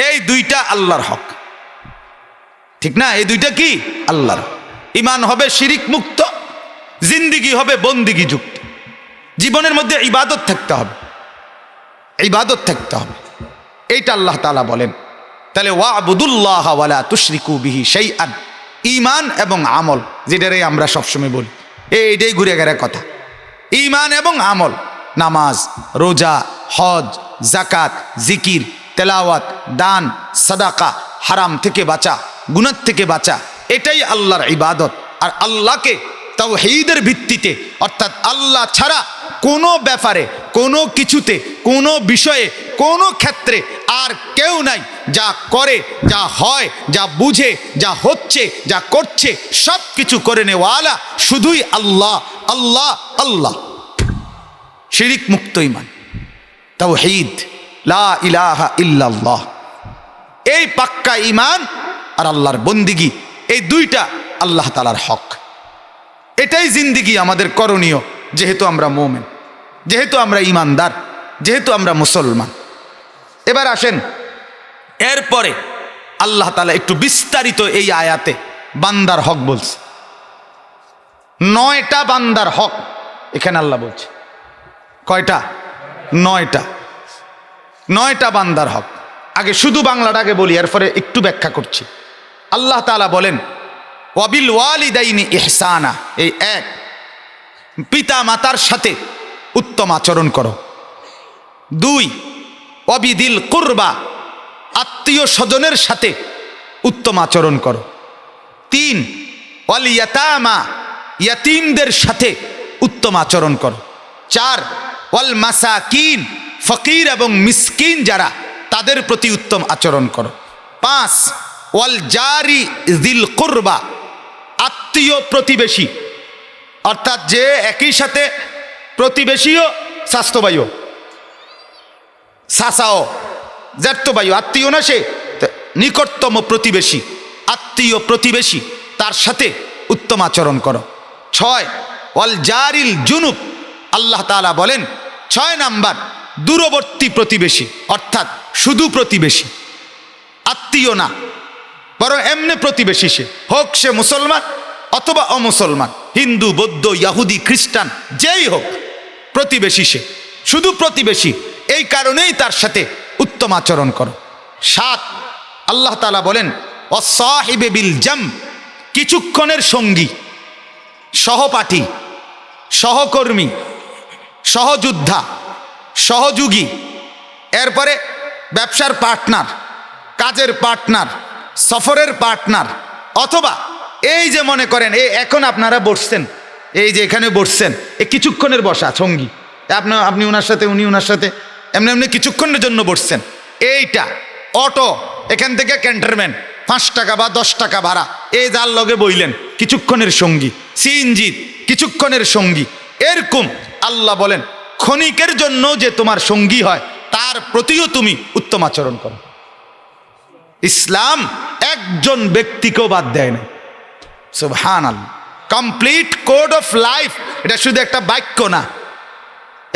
এই দুইটা আল্লাহর হক, ঠিক না? এই দুইটা কি আল্লাহর। ঈমান হবে শিরিক মুক্ত, জিন্দিগি হবে বন্দিগি যুক্ত। জীবনের মধ্যে ইবাদত থাকতে হবে, ইবাদত থাকতে হবে, এইটা আল্লাহ তাআলা বলেন। তাহলে ওয়া'বুদুল্লাহ ওয়ালা তুশরিকু বিহি শাইআন, ঈমান এবং আমল, যেটারে আমরা সবসময় বলি, এইটাই ঘুরে গেছে কথা। ঈমান এবং আমল, নামাজ, রোজা, হজ, যাকাত, জিকির, তেলাওয়াত, দান, সাদাকা, হারাম থেকে বাঁচা, গুনাহ থেকে বাঁচা, এটাই আল্লাহর ইবাদত। আর আল্লাহকে তাওহীদের ভিত্তিতে, অর্থাৎ আল্লাহ ছাড়া কোনো ব্যাপারে, কোনো কিছুতে, কোনো বিষয়ে, কোনো ক্ষেত্রে আর কেউ নাই যা করে, যা হয়, যা বুঝে, যা হচ্ছে, যা করছে, সব কিছু করে নেওয়ালা শুধুই আল্লাহ, আল্লাহ, আল্লাহ। শিরিক মুক্ত ঈমান, তাওহীদ, লা ইলাহা ইল্লাল্লাহ, এই পাক্কা ঈমান আর আল্লাহর বন্দিগি, এই দুইটা আল্লাহ তাআলার হক। এটাই জিন্দিগি আমাদের করণীয়, যেহেতু আমরা মুমিন, যেহেতু আমরা ঈমানদার, যেহেতু আমরা মুসলমান। এবার আসেন, এরপরে আল্লাহ তাআলা একটু বিস্তারিত এই আয়াতে বান্দার হক বলছে। 9টা বান্দার হক এখানে আল্লাহ বলছে। কয়টা? 9টা। 9টা বান্দার হক। আগে শুধু বাংলাটাকে বলি, এরপরে একটু ব্যাখ্যা করছি। আল্লাহ তাআলা বলেন, ওয়াবিল ওয়ালিদাইনি ইহসানা, এই এক, পিতা মাতার সাথে উত্তম আচরণ করো। 2 অবিদিল কুরবা, আত্মীয় স্বজনের সাথে উত্তম আচরণ করো। 3 ওয়াল ইয়াতামা, ইয়াতিমদের সাথে উত্তম আচরণ করো। 4 ওয়াল মাসাকিন, ফকির এবং মিসকিন যারা তাদের প্রতি উত্তম আচরণ করো। 5 ওয়াল জারি যিল কুরবা, আত্মীয় প্রতিবেশী, অর্থাৎ যে একই সাথে প্রতিবেশীও, স্বাস্থ্যবায়ু, সাসাও, জ্যাঠবায়ু, আত্মীয় না সে, নিকটতম প্রতিবেশী, আত্মীয় প্রতিবেশী, তার সাথে উত্তম আচরণ করো। 6 ওয়াল জারিল জুনুব, আল্লাহ তাআলা বলেন 6 নাম্বার দূরবর্তী প্রতিবেশী, অর্থাৎ শুধু প্রতিবেশী, আত্মীয় না, বরং এমনি প্রতিবেশী, সে হোক সে মুসলমান অথবা অমুসলমান, হিন্দু, বৌদ্ধ, ইহুদি, খ্রিস্টান, যেই হোক, প্রতিবেশী সে, শুধু প্রতিবেশী, এই কারণেই তার সাথে উত্তম আচরণ করো। 7 আল্লাহ তাআলা বলেন ওয়াসাহিবে বিল জাম, কিছুক্ষণের সঙ্গী, সহপাঠী, সহকর্মী, সহযোদ্ধা, সহযোগী, এরপরে ব্যবসার পার্টনার, কাজের পার্টনার, সফরের পার্টনার, অথবা এই যে মনে করেন এখন আপনারা বসছেন, এই যে এখানে বসছেন, এই কিছুক্ষণের বসা সঙ্গী, আপনি ওনার সাথে, উনি ওনার সাথে এমনি এমনি কিছুক্ষণের জন্য বসছেন। এইটা অটো, এখান থেকে ক্যান্টনমেন্ট 5 টাকা বা 10 টাকা ভাড়া, এই যার লগে বইলেন, কিছুক্ষণের সঙ্গী। সিএনজি কিছুক্ষণের সঙ্গী। এরকম আল্লাহ বলেন ক্ষণিকের জন্য যে তোমার সঙ্গী হয় তার প্রতিও তুমি উত্তম আচরণ করো। ইসলাম একজন ব্যক্তিকেও বাদ দেয় না। সুবহানাল্লাহ, কমপ্লিট কোড অফ লাইফ, এটা শুধু একটা বাক্য না,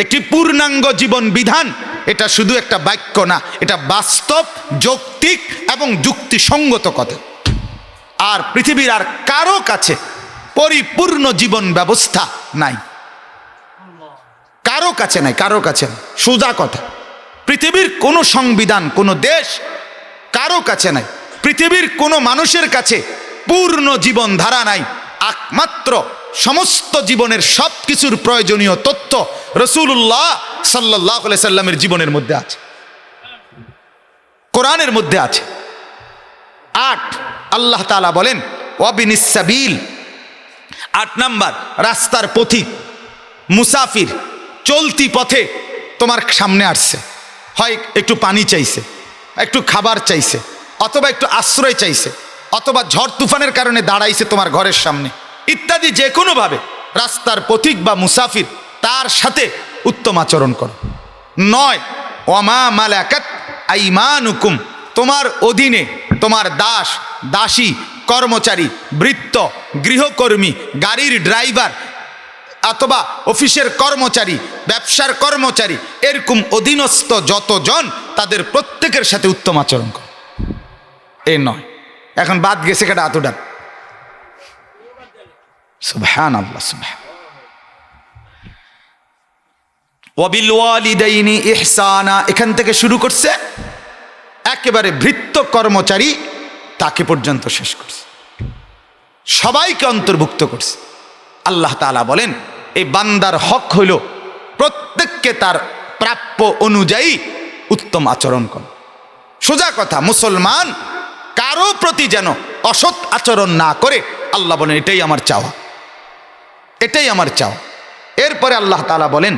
একটি পূর্ণাঙ্গ জীবন বিধান, এটা শুধু একটা বাক্য না, এটা বাস্তব, যৌক্তিক এবং যুক্তিসঙ্গত কথা। আর পৃথিবীর আর কারো কাছে পরিপূর্ণ জীবন ব্যবস্থা নাই, কারো কাছে নাই, কারো কাছে নাই, সোজা কথা। পৃথিবীর কোনো সংবিধান, কোনো দেশ কারো কাছে নাই, পৃথিবীর কোনো মানুষের কাছে পূর্ণ জীবন ধারা নাই। একমাত্র সমস্ত জীবনের সব কিছুর প্রয়োজনীয় তথ্য রাসূলুল্লাহ সাল্লাল্লাহু আলাইহি সাল্লামের জীবনের মধ্যে আছে, কোরআনের মধ্যে আছে। 8 আল্লাহ তাআলা বলেন ওয়াবিনিস সাবিল, 8 নাম্বার রাস্তার পথিক, মুসাফির, চলতি পথে তোমার সামনে আসছে, হয় একটু পানি চাইছে, একটু খাবার চাইছে, অথবা একটু আশ্রয় চাইছে, অথবা ঝড় তুফানের কারণে দাঁড়াইছে তোমার ঘরের সামনে, ইত্যাদি যে কোনোভাবে রাস্তার পথিক বা মুসাফির, তার সাথে উত্তম আচরণ করো। 9 ওয়ামা মালাকাত আইমানুকুম, তোমার অধীনে তোমার দাস, দাসী, কর্মচারী, ভৃত্য, গৃহকর্মী, গাড়ির ড্রাইভার অথবা অফিসের কর্মচারী, ব্যবসার কর্মচারী, এরকম অধীনস্থ যতজন, তাদের প্রত্যেকের সাথে উত্তম আচরণ করো। এই 9, এখন বাদ গেছে কেটা এতটা। সুবহানাল্লাহ, সুবহান। ওয়াবিল ওয়ালিদাইনি ইহসানা, এখান থেকে শুরু করছে, একেবারে ভৃত্য কর্মচারী তাকে পর্যন্ত শেষ করছে, সবাইকে অন্তর্ভুক্ত করছে। আল্লাহ তাআলা বলেন এই বান্দার হক হইল প্রত্যেককে তার প্রাপ্য অনুযায়ী উত্তম আচরণ কর। সোজা কথা, মুসলমান কারো প্রতি যেন অসৎ আচরণ না করে, আল্লাহ বলেন এটাই আমার চাওয়া, এটাই আমার চাওয়া। এরপরে আল্লাহ তাআলা বলেন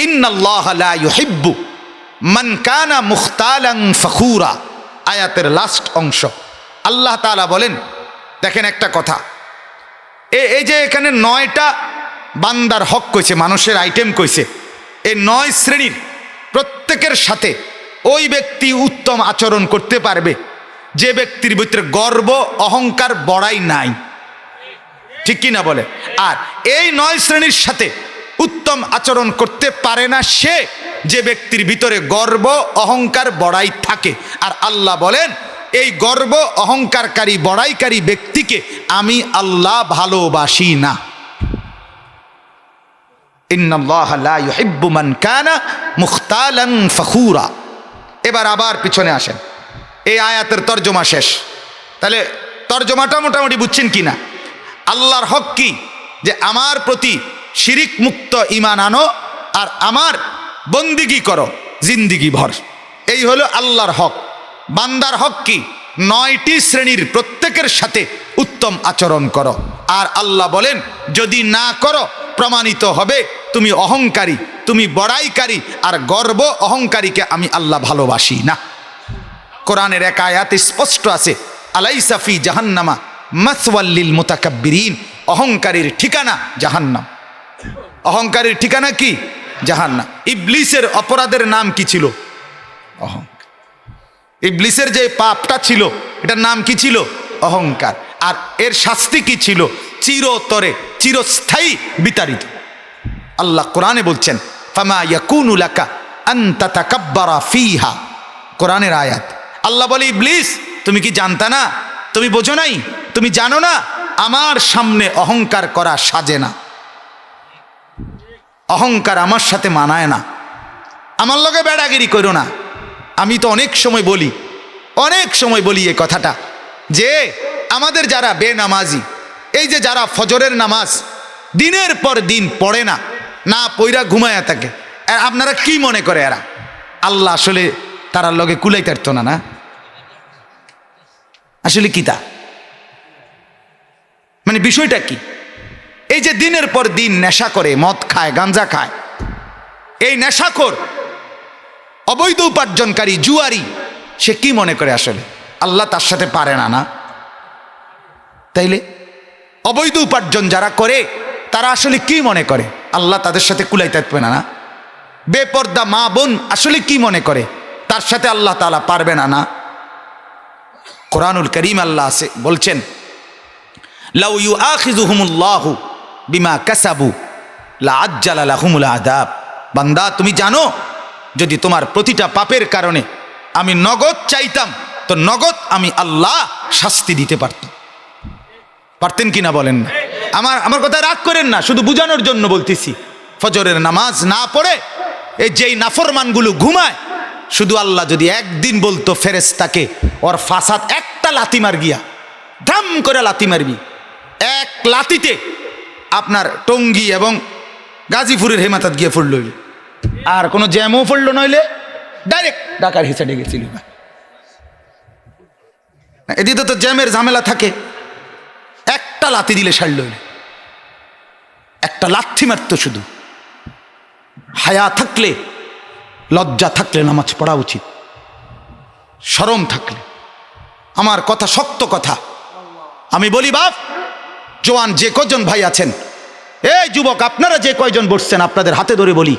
ইন্নাল্লাহা লা ইউহিব্বু মান কানা মুখতালান ফখুরা, আয়াতের লাস্ট অংশ। আল্লাহ তাআলা বলেন, দেখেন একটা কথা, এই যে এখানে 9টা বান্দার হক কইছে, মানুষের আইটেম কইছে, এই 9 শ্রেণীর প্রত্যেকের সাথে ওই ব্যক্তি উত্তম আচরণ করতে পারবে যে ব্যক্তির ভিতরে গর্ব, অহংকার, বড়াই নাই, ঠিক কি না বলে? আর এই 9 শ্রেণীর সাথে উত্তম আচরণ করতে পারে না সে যে ব্যক্তির ভিতরে গর্ব, অহংকার, বড়াই থাকে। আর আল্লাহ বলেন এই গর্ব, অহংকারকারী, বড়াইকারী ব্যক্তিকে আমি আল্লাহ ভালোবাসি না। ইন্নাল্লাহা লা ইউহিব্বু মান কানা মুখতালান ফখুরা। এবার আবার পিছনে আসেন, এই আয়াতের তর্জমা শেষ। তাহলে তর্জমাটা মোটামুটি বুঝছেন কি না? আল্লাহর হক কি? যে আমার প্রতি শিরিক মুক্ত ঈমান আনো আর আমার বন্দিগি করো, জিন্দিগি ভর। এই হলো আল্লাহর হক। বান্দার হক কি? 9টি শ্রেণীর প্রত্যেকের সাথে উত্তম আচরণ করো। আর আল্লাহ বলেন যদি না করো প্রমাণিত হবে তুমি অহংকারী, তুমি বড়াইকারী, আর গর্ব অহংকারীকে আমি আল্লাহ ভালোবাসি না। কোরআনের এক আয়াতে স্পষ্ট আছে, আলাইসা ফি জাহান্নামা মাসওয়াল লিল মুতাকাব্বিরিন, অহংকারীর ঠিকানা জাহান্নাম। অহংকারীর ঠিকানা কি? জাহান্নাম। ইবলিসের অপরাধের নাম কি ছিল? অহংকার। ইবলিসের যে পাপটা ছিল এটার নাম কি ছিল? অহংকার। আর এর শাস্তি কি ছিল? চিরতরে, চিরস্থায়ী বিতাড়িত। আল্লাহ কোরআনে বলছেন ফামা ইয়াকুনু লাকা আন তাতাকাব্বারা ফিহা, কোরআনের আয়াত। আল্লাহ বলে ইবলিস তুমি কি জানতা না, তুমি বোঝো নাই, তুমি জানো না আমার সামনে অহংকার করা সাজে না, অহংকার আমার সাথে মানায় না, আমার লগে বেড়াগিরি করো না। আমি তো অনেক সময় বলি এই কথাটা যে আমাদের যারা বেনামাজি, এই যে যারা ফজরের নামাজ দিনের পর দিন পড়ে না, না পইরা ঘুমায়া থাকে, আপনারা কি মনে করে এরা আল্লাহ আসলে তারার লগে কুলাইতে পারতো না? না আসলে কি তা মানে বিষয়টা কি? এই যে দিনের পর দিন নেশা করে, মদ খায়, গাঞ্জা খায়, এই নেশাখোর অবৈধ উপার্জনকারী জুয়ারি, সে কি মনে করে আসলে আল্লাহ তার সাথে পারে না? না তাইলে অবৈধ উপার্জন যারা করে তারা আসলে কি মনে করে আল্লাহ তাদের সাথে কুলাইতে পারবে না? না বেপর্দা মা বোন আসলে কি মনে করে তার সাথে আল্লাহ তাআলা পারবে না? না কোরআনুল করিম আল্লাহ আছে বলছেন লাউ ইউআখিযুহুমুল্লাহু বিমা কাসাবু লাআজ্জালা লাহুমুল আযাব। বান্দা তুমি জানো যদি তোমার প্রতিটা পাপের কারণে আমি নগদ চাইতাম তো নগদ আমি আল্লাহ শাস্তি দিতে পারতাম। পারতেন কিনা বলেন না? আমার কথা রাগ করেন না, শুধু বুঝানোর জন্য বলতেছি। ফজরের নামাজ না পড়ে এই যেই নাফরমানগুলো ঘুমায়, শুধু আল্লাহ যদি একদিন বলতো ফেরেশতাকে ওর ফাসাদ একটা লাথি মার গিয়া, ধাম করে লাথি মারবি, এক লাথিতে আপনার টঙ্গী এবং গাজীপুরের হেমাতাত গিয়ে পড়ল, আর কোনো জ্যামও পড়লো নইলে ডাইরেক্ট ঢাকার হিসাবে গেছিল। এদিকে তো জ্যামের ঝামেলা থাকে, একটা লাথি দিলে সারল, একটা লাথি মারত। শুধু হায়া থাকলে, লজ্জা থাকলে নামাজ পড়া উচিত, শরম থাকলে। আমার কথা শক্ত কথা, আমি বলি বাপ, জওয়ান যে কজন ভাই আছেন, এই যুবক আপনারা যে কয়জন বসছেন, আপনাদের হাতে ধরে বলি,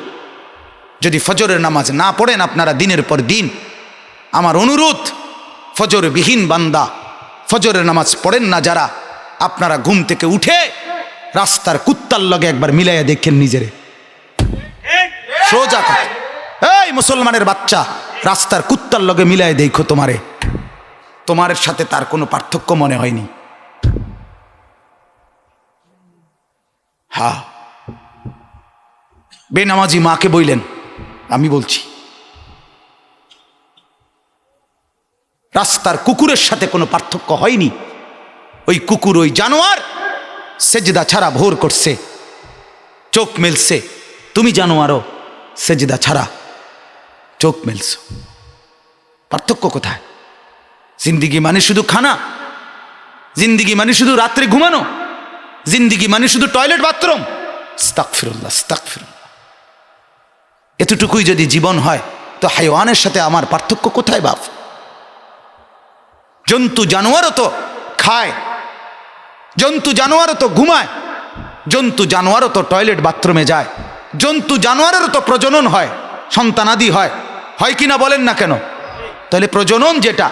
যদি ফজরের নামাজ না পড়েন আপনারা দিনের পর দিন, আমার অনুরোধ, ফজরবিহীন বান্দা, ফজরের নামাজ পড়েন না যারা, আপনারা ঘুম থেকে উঠে রাস্তার কুত্তার লগে একবার মিলাইয়া দেখেন নিজেরে। সোজা কথা, এই মুসলমানের বাচ্চা, রাস্তার কুত্তার লগে মিলাইয়া দেখো তোমারে, তোমার সাথে তার কোনো পার্থক্য মনে হয়নি। হ্যাঁ, বেনামাজি মাকে বইলেন, আমি বলছি রাস্তার কুকুরের সাথে কোনো পার্থক্য হয়নি। ওই কুকুর, ওই জানোয়ার সেজদা ছাড়া ভোর করছে, চোখ মেলছে, তুমি জানোয়ারও সেজদা ছাড়া চোখ মেলছ। পার্থক্য কোথায়? জিন্দিগি মানে শুধু খানা, জিন্দিগি মানে শুধু রাত্রে ঘুমানো, জিন্দিগি মানে শুধু টয়লেট বাথরুম? আস্তাগফিরুল্লাহ, আস্তাগফিরুল্লাহ। এতটুকুই যদি জীবন হয় তো হাইওয়ানের সাথে আমার পার্থক্য কোথায় বাপ? জন্তু জানোয়ারও তো খায়, জন্তু জানোয়ারও তো ঘুমায়, জন্তু জানোয়ারও তো টয়লেট বাথরুমে যায়, জন্তু জানোয়ারেরও তো প্রজনন হয়, সন্তানাদি হয়, হয় কিনা বলেন না কেন? তাহলে প্রজনন যেটা,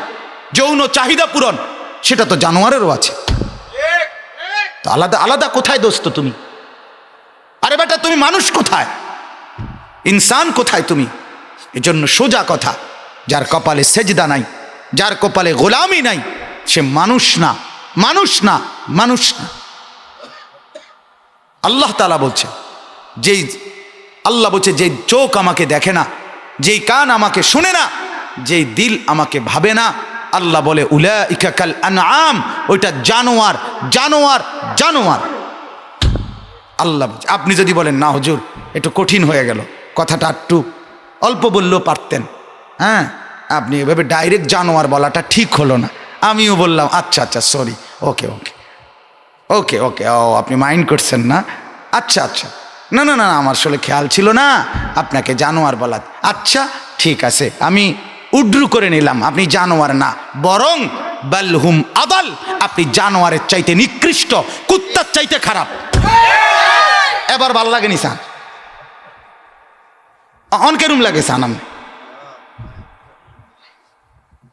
যৌন চাহিদা পূরণ, সেটা তো জানোয়ারেরও আছে। তো আলাদা আলাদা কোথায় দোস্ত তুমি? আরে বেটা তুমি মানুষ কোথায়, ইনসান কোথায় তুমি? এজন্য সোজা কথা, যার কপালে সেজদা নাই, যার কপালে গোলামি নাই, সে মানুষ না, মানুষ না, মানুষ না। আল্লাহ তাআলা বলছে, যেই আল্লাহ বলছে যেই চোখ আমাকে দেখে না, যেই কান আমাকে শুনে না, যেই দিল আমাকে ভাবে না, আল্লাহ বলে উলাইকা কাল আনআম, ওইটা জানোয়ার, জানোয়ার, জানোয়ার। আল্লাহ বলছে। আপনি যদি বলেন না হুজুর একটু কঠিন হয়ে গেল, কথাটা একটু অল্প বললেও পারতেন। হ্যাঁ, আপনি এভাবে ডাইরেক্ট জানোয়ার বলাটা ঠিক হলো না। আমিও বললাম আচ্ছা আচ্ছা সরি, ওকে ওকে ওকে ওকে, ও আপনি মাইন্ড করছেন না, আচ্ছা আচ্ছা, না না না আমার আসলে খেয়াল ছিল না আপনাকে জানোয়ার বলা। আচ্ছা ঠিক আছে, আমি উড্রু করে নিলাম, আপনি জানোয়ার না, বরং বালহুম আদাল, আপনি জানোয়ারের চাইতে নিকৃষ্ট, কুত্তার চাইতে খারাপ। এবার ভাল লাগেনি সান, অনকেরুম লাগে সান আমি।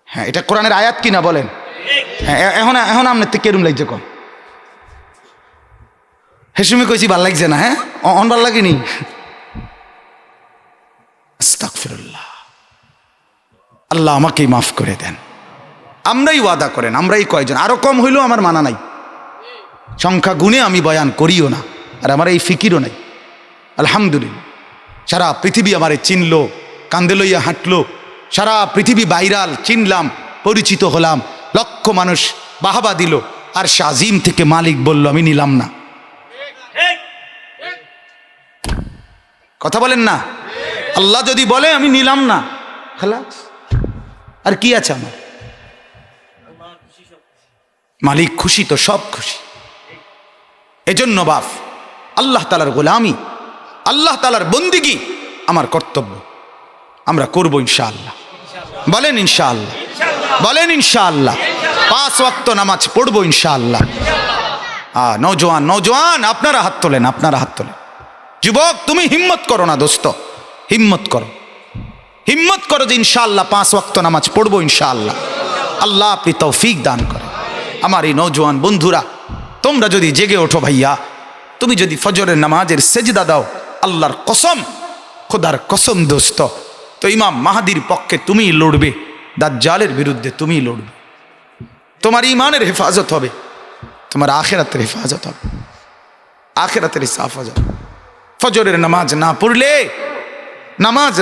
হ্যাঁ, এটা কোরআনের আয়াত কিনা বলেন? হ্যাঁ, এখন এখন আপনার থেকে কেরুম লাগছে কম? হেসুমি কইছি ভাল লাগছে না? হ্যাঁ, অন ভাল লাগেনি? আস্তাগফিরুল্লাহ, আল্লাহ আমাকেই মাফ করে দেন। আমরাই ওয়াদা করেন, আমরাই কয়জন, আরো কম হইলেও আমার মানা নাই, সংখ্যা গুণে আমি বয়ান করিও না, আর আমার এই ফিকিরও নাই। আলহামদুলিল্লাহ, সারা পৃথিবী আমারে চিনলো, কান্দে লইয়া হাঁটলো, সারা পৃথিবী ভাইরাল, চিনলাম, পরিচিত হলাম, লক্ষ মানুষ বাহাবা দিল, আর শাজিম থেকে মালিক বলল আমি নিলাম না। কথা বলেন না? আল্লাহ যদি বলে আমি নিলাম না, খালাস, আর কি আছে আমার? মালিক খুশি তো সব খুশি। এজন্য বাপ, আল্লাহ তাআলার গোলামি, আল্লাহ তাআলার বন্দিগি আমার কর্তব্য, আমরা করব ইনশাআল্লাহ। বলেন ইনশাআল্লাহ, বলেন ইনশাআল্লাহ। 5 ওয়াক্ত নামাজ পড়বো ইনশাআল্লাহ। নওজোয়ান নওজোয়ান আপনারা হাত তোলেন, আপনারা হাত তোলেন। যুবক তুমি হিম্মত করো না দোস্ত, হিম্মত করো, হিম্মত করো যে ইনশাআল্লাহ 5 ওয়াক্ত নামাজ পড়বো ইনশাআল্লাহ। আল্লাহ আপনি তৌফিক দান করেন। আমার এই নওজোয়ান বন্ধুরা, তোমরা যদি জেগে ওঠো ভাইয়া, তুমি যদি ফজরের নামাজের সেজদা দাও, আল্লাহর কসম, খোদার কসম দোস্ত, তো ইমাম মাহাদির পক্ষে তুমিই লড়বে, দাজ্জালের বিরুদ্ধে তুমিই লড়বে। তোমার ইমানের হেফাজত হবে, তোমার আখিরাতের হেফাজত হবে, আখিরাতের হেফাজত। ফজরের নামাজ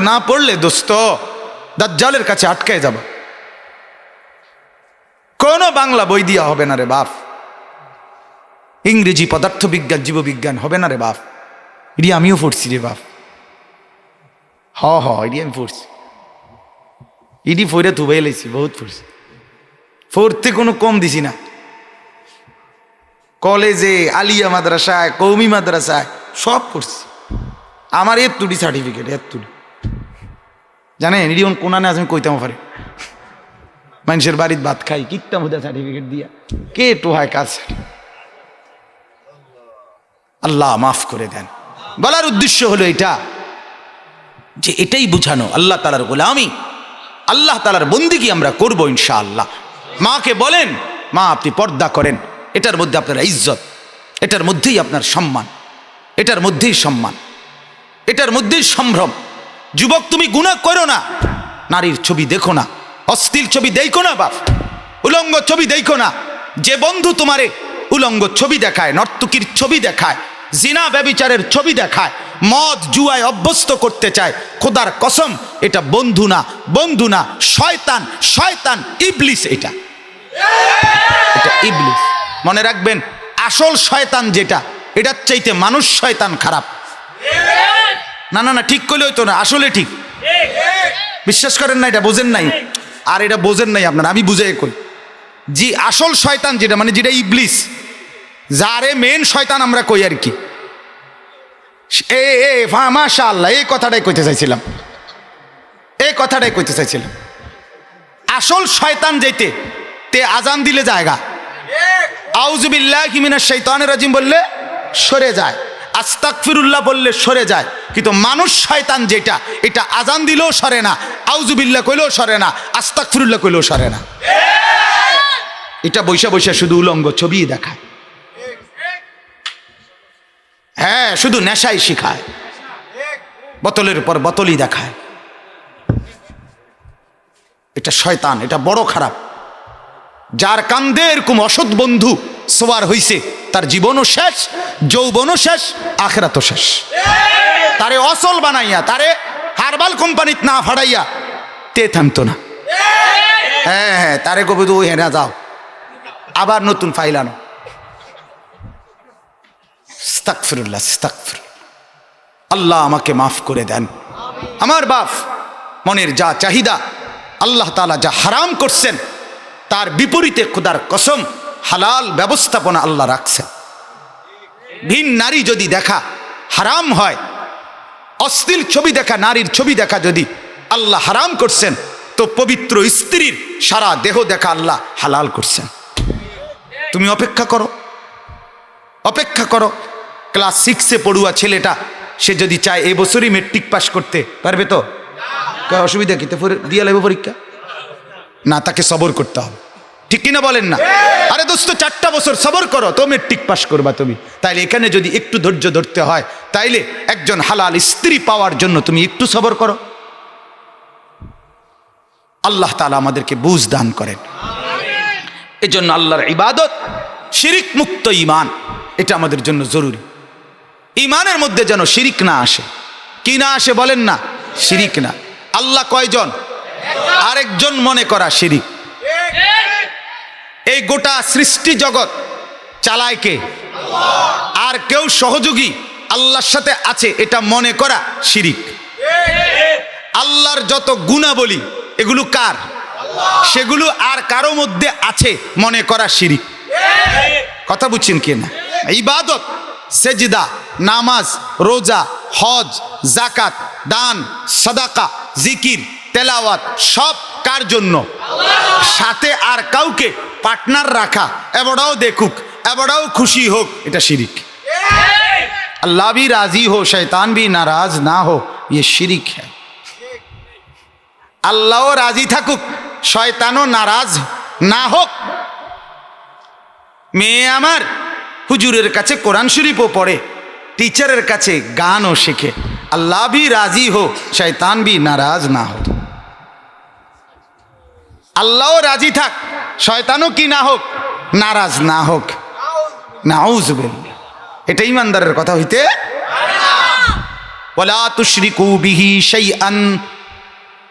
না পড়লে দোস্ত দাজ্জালের কাছে আটকায় যাব। কোনো বাংলা বই দিয়া হবে না রে বাপ, ইংরেজি পদার্থবিজ্ঞান জীববিজ্ঞান হবে না রে বাপ। এটি আমিও পড়ছি রে বাপ, এটি আমি পড়ছি, ইডি ফইরা তুবাই লাইছি, বহুত পড়ছি, পড়তে কোনো কম দিছি না। কলেজে, আলিয়া মাদ্রাসায়, কৌমি মাদ্রাসায় সব পড়ছি। আমার এত্তুডি সার্টিফিকেট, এত্তুডি জানেন, এটি কোনানে আছে আমি কইতাম পারি, মানুষের বাড়ির ভাত খাই কিত্তাম হুদা সার্টিফিকেট দিয়া, কে টোহায় কাজ। আল্লাহ মাফ করে দেন। বলার উদ্দেশ্য হলো এটা, যে এটাই বুঝানো আল্লাহ তাআলার গোলামি, আল্লাহ তাআলার বন্দিগি আমরা করবো ইনশাআল্লাহ। মাকে বলেন, মা আপনি পর্দা করেন, এটার মধ্যে আপনার ইজ্জত, এটার মধ্যেই আপনার সম্মান, এটার মধ্যেই সম্মান, এটার মধ্যেই সম্ভ্রম। যুবক তুমি গুনাহ করো না, নারীর ছবি দেখো না, অশ্লীল ছবি দেখো না বাপ, উলঙ্গ ছবি দেখো না। যে বন্ধু তোমারে উলঙ্গ ছবি দেখায়, নর্তকীর ছবি দেখায়, জিনা ব্যভিচারের ছবি দেখায়, মদ জুয়ায় অভ্যস্ত করতে চায়, খোদার কসম এটা বন্ধু না, বন্ধু না, শয়তান, শয়তান, ইবলিস। এটা ইবলিস। মনে রাখবেন, আসল শয়তান যেটা, এটার চাইতে মানুষ শয়তান খারাপ। না না না, ঠিক করলে হইতো না, আসলে ঠিক। বিশ্বাস করেন না, এটা বোঝেন নাই, আর এটা বোঝেন নাই আপনারা, আমি বুঝাই কই। জি, আসল শয়তান যেটা, মানে যেটা ইবলিস, যারে মেন শয়তান আমরা কই আর কি। মাশাআল্লাহ, এই কথাটাই কইতে চাইছিলাম, এই কথাটাই কইতে চাইছিলাম। আসল শয়তান যেতে তে আজান দিলে জায়গা, আউযু বিল্লাহি মিনাশ শাইতানির রাজিম বললে সরে যায়, আস্তাগফিরুল্লাহ বললে সরে যায়। কিন্তু মানুষ শয়তান যেটা, এটা আজান দিলেও সরে না, আউযু বিল্লাহ কইলেও সরে না, আস্তাগফিরুল্লাহ কইলেও সরে না। এটা বৈশা বৈশা শুধু উলঙ্গ ছবি দেখায়, হ্যাঁ শুধু নেশাই শিখায়, বোতলের পর বোতলই দেখায়। এটা শয়তান, এটা বড় খারাপ। যার কান্দে এরকম অসৎ বন্ধু সওয়ার হইছে, তার জীবনও শেষ, যৌবনও শেষ, আখিরাতও শেষ। তারে অসল বানাইয়া, তারে হারবাল কোম্পানিত না ফাড়াইয়া তে থামতো না। হ্যাঁ, তারে কবে তো হেরা যাও, আবার নতুন ফাইল আনো। আস্তাগফিরুল্লাহ, আস্তাগফিরুল্লাহ। আল্লাহ আমাকে মাফ করে দেন। আমার বাপ মনের যা চাহিদা, আল্লাহ তাআলা যা হারাম করছেন তার বিপরীতে খোদার কসম হালাল ব্যবস্থাপনা আল্লাহ রাখছেন। ভিন নারী যদি দেখা হারাম হয়, অশ্লীল ছবি দেখা, নারীর ছবি দেখা যদি আল্লাহ হারাম করছেন, তো পবিত্র স্ত্রীর সারা দেহ দেখা আল্লাহ হালাল করছেন। তুমি অপেক্ষা করো, অপেক্ষা করো। ক্লাস 6-এ পড়ুয়া ছেলেটা সে যদি চায় এই বছরই মেট্রিক পাস করতে পারবে তো? অসুবিধা কি? দিয়ে লাগবে পরীক্ষা না, তাকে সবর করতে হবে, ঠিক কিনা বলেন না? আরে দোস্ত 4টা বছর সবর করো তো মেট্রিক পাস করবা তুমি। তাইলে এখানে যদি একটু ধৈর্য ধরতে হয়, তাইলে একজন হালাল স্ত্রী পাওয়ার জন্য তুমি একটু সবর করো। আল্লাহ তাআলা আমাদেরকে বুঝ দান করেন। এজন্য আল্লাহর ইবাদত, শিরিক মুক্ত ঈমান, এটা আমাদের জন্য জরুরি। ঈমানের মধ্যে যেন শিরিক না আসে। কি না আসে বলেন না? শিরিক না। আল্লাহ কয়জন? আরেকজন মনে করা শিরিক। এই গোটা সৃষ্টি জগৎ চালায় কে? আর কেউ সহযোগী আল্লাহর সাথে আছে এটা মনে করা শিরিক। আল্লাহর যত গুণাবলী এগুলো কার? সেগুলো আর কারো মধ্যে আছে মনে করা শিরিক। কথা বুঝছেন কি না? ইবাদত, সেজদা, নামাজ, রোজা, হজ, জাকাত, দান, সাদাকা, জিকির, তেলাওয়াত সব কার জন্য? সাথে আর কাউকে পার্টনার রাখা, এবড়াও দেখুক এবড়াও খুশি হোক, এটা শিরিক। अल्लाह भी राजी हो शैतान भी नाराज ना हो, ये शिरिक है। আল্লাহও রাজি থাকুক শয়তানও নারাজ না হোক। মেয়ে আমার হুজুরের কাছে কোরআন শরীফও পড়ে, টিচারের কাছে গানও শেখে। আল্লাহ भी राजी हो शैतान भी नाराज ना हो। আল্লাহও রাজি থাক, শয়তানও কি না হোক, নারাজ না হোক। নাউযুবিল্লাহ। এটা ইমানদারের কথা হইতে ওয়ালা তুশরিকু বিহি শাইআন।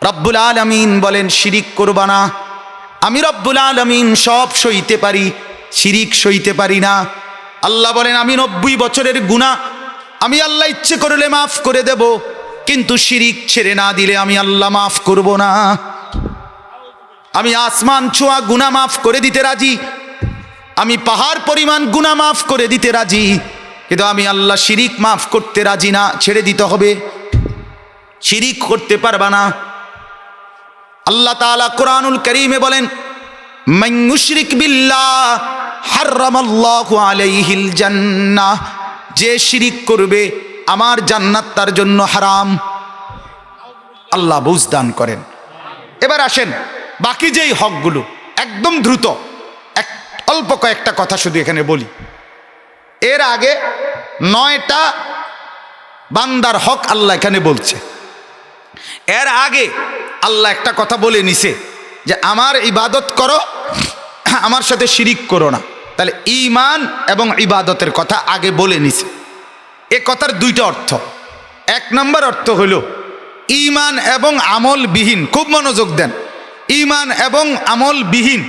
রব্বুল আলামিন বলেন শিরিক করবা না। আমি রব্বুল আলামিন সব সইতে পারি, শিরিক সইতে পারি না। আল্লাহ বলেন আমি 90 বছরের গুনাহ আমি আল্লাহ ইচ্ছে করলে মাফ করে দেব, কিন্তু শিরিক ছেড়ে না দিলে আমি আল্লাহ মাফ করব না। আমি আসমান ছোঁয়া গুনাহ মাফ করে দিতে রাজি, আমি পাহাড় পরিমাণ গুনাহ মাফ করে দিতে রাজি, কিন্তু আমি আল্লাহ শিরিক মাফ করতে রাজি না। ছেড়ে দিতে হবে, শিরিক করতে পারবা না। আল্লাহ তাআলা কোরআনুল কারীমে বলেন মান ইউশরিক বিল্লাহ হারামাল্লাহু আলাইহিল জান্নাহ। যে শিরিক করবে আমার জান্নাত তার জন্য হারাম। আল্লাহ বুঝ দান করেন। এবার আসেন বাকি যেই হকগুলো, একদম দ্রুত অল্প কয়েকটা কথা শুধু এখানে বলি। এর আগে 9টা বান্দার হক আল্লাহ এখানে বলছে। এর আগে আল্লাহ একটা কথা বলে নিছে যে আমার ইবাদত করো, আমার সাথে শিরিক করো না। তাহলে ঈমান এবং ইবাদতের কথা আগে বলে নিছে। এ কথার 2টা অর্থ। 1 নম্বর অর্থ হলো ঈমান এবং আমলবিহীন, খুব মনোযোগ দেন, ঈমান এবং আমলবিহীন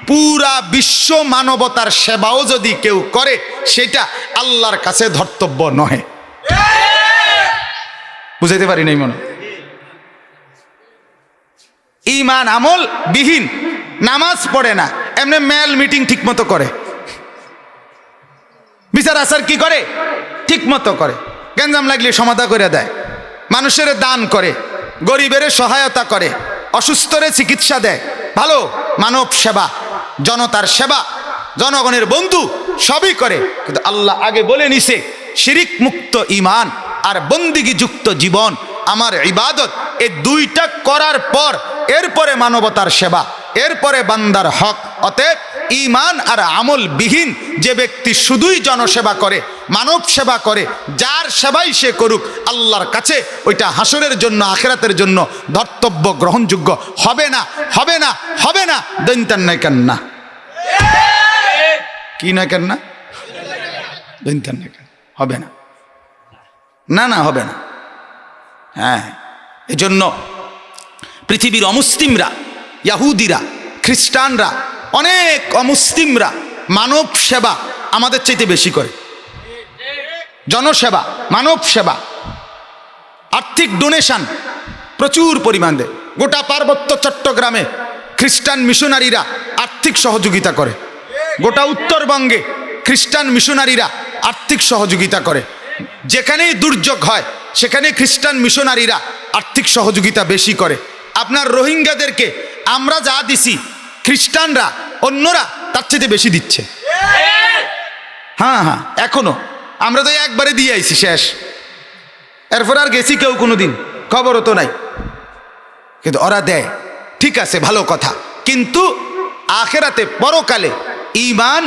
পুরা বিশ্ব মানবতার সেবাও যদি কেউ করে সেটা আল্লাহর কাছে ধর্তব্য নহে। বুঝাইতে পারি নাই মনে? ঈমান আমল বিহীন, নামাজ পড়ে না, এমনি মেল মিটিং ঠিক মতো করে, বিচার আচার কি করে ঠিক মতো করে, গেঞ্জাম লাগলে সমাধা করে দেয়, মানুষের দান করে, গরিবের সহায়তা করে, অসুস্থরে চিকিৎসা দেয়, ভালো মানব সেবা, জনতার সেবা, জনগণের বন্ধু সবই করে। কিন্তু আল্লাহ আগে বলে নিছে শিরিক মুক্ত ঈমান আর বন্দিগি যুক্ত জীবন আমার ইবাদত, এই 2টা করার পর এরপরে মানবতার সেবা, এরপরে বান্দার হক। অতএব ঈমান আর আমল বিহীন যে ব্যক্তি শুধুই জনসেবা করে, মানব সেবা করে, যার সেবাই সে করুক, আল্লাহর কাছে ওইটা হাসরের জন্য আখিরাতের জন্য ধর্তব্য গ্রহণযোগ্য হবে না, হবে না, হবে না। দৈন্তান নয় কেন না? কি নয় কেন না? দৈন্তান নয় কেন? হবে না, না না হবে না। হ্যাঁ, এজন্য পৃথিবীর অমুসলিমরা, ইয়াহুদিরা, খ্রিস্টানরা, অনেক অমুসলিমরা মানব সেবা আমাদের চাইতে বেশি করে। জনসেবা, মানব সেবা, আর্থিক ডোনেশন প্রচুর পরিমাণ দেয়। গোটা পার্বত্য চট্টগ্রামে খ্রিস্টান মিশনারিরা আর্থিক সহযোগিতা করে, গোটা উত্তরবঙ্গে খ্রিস্টান মিশনারিরা আর্থিক সহযোগিতা করে। যেখানেই দুর্যোগ হয় সেখানে খ্রিস্টান মিশনারিরা আর্থিক সহযোগিতা বেশি করে। আপনার রোহিঙ্গাদেরকে আমরা যা দিছি খ্রিস্টানরা অন্যরা তার চেয়ে বেশি দিচ্ছে। হ্যাঁ হ্যাঁ, এখনো আমরা তো একবারে দিয়ে আইছি, শেষ। এরপর আর গেছি কেউ কোনোদিন, খবরও তো নাই। কিন্তু ওরা দেয়, ঠিক আছে, ভালো কথা। কিন্তু আখেরাতে পরকালে ঈমান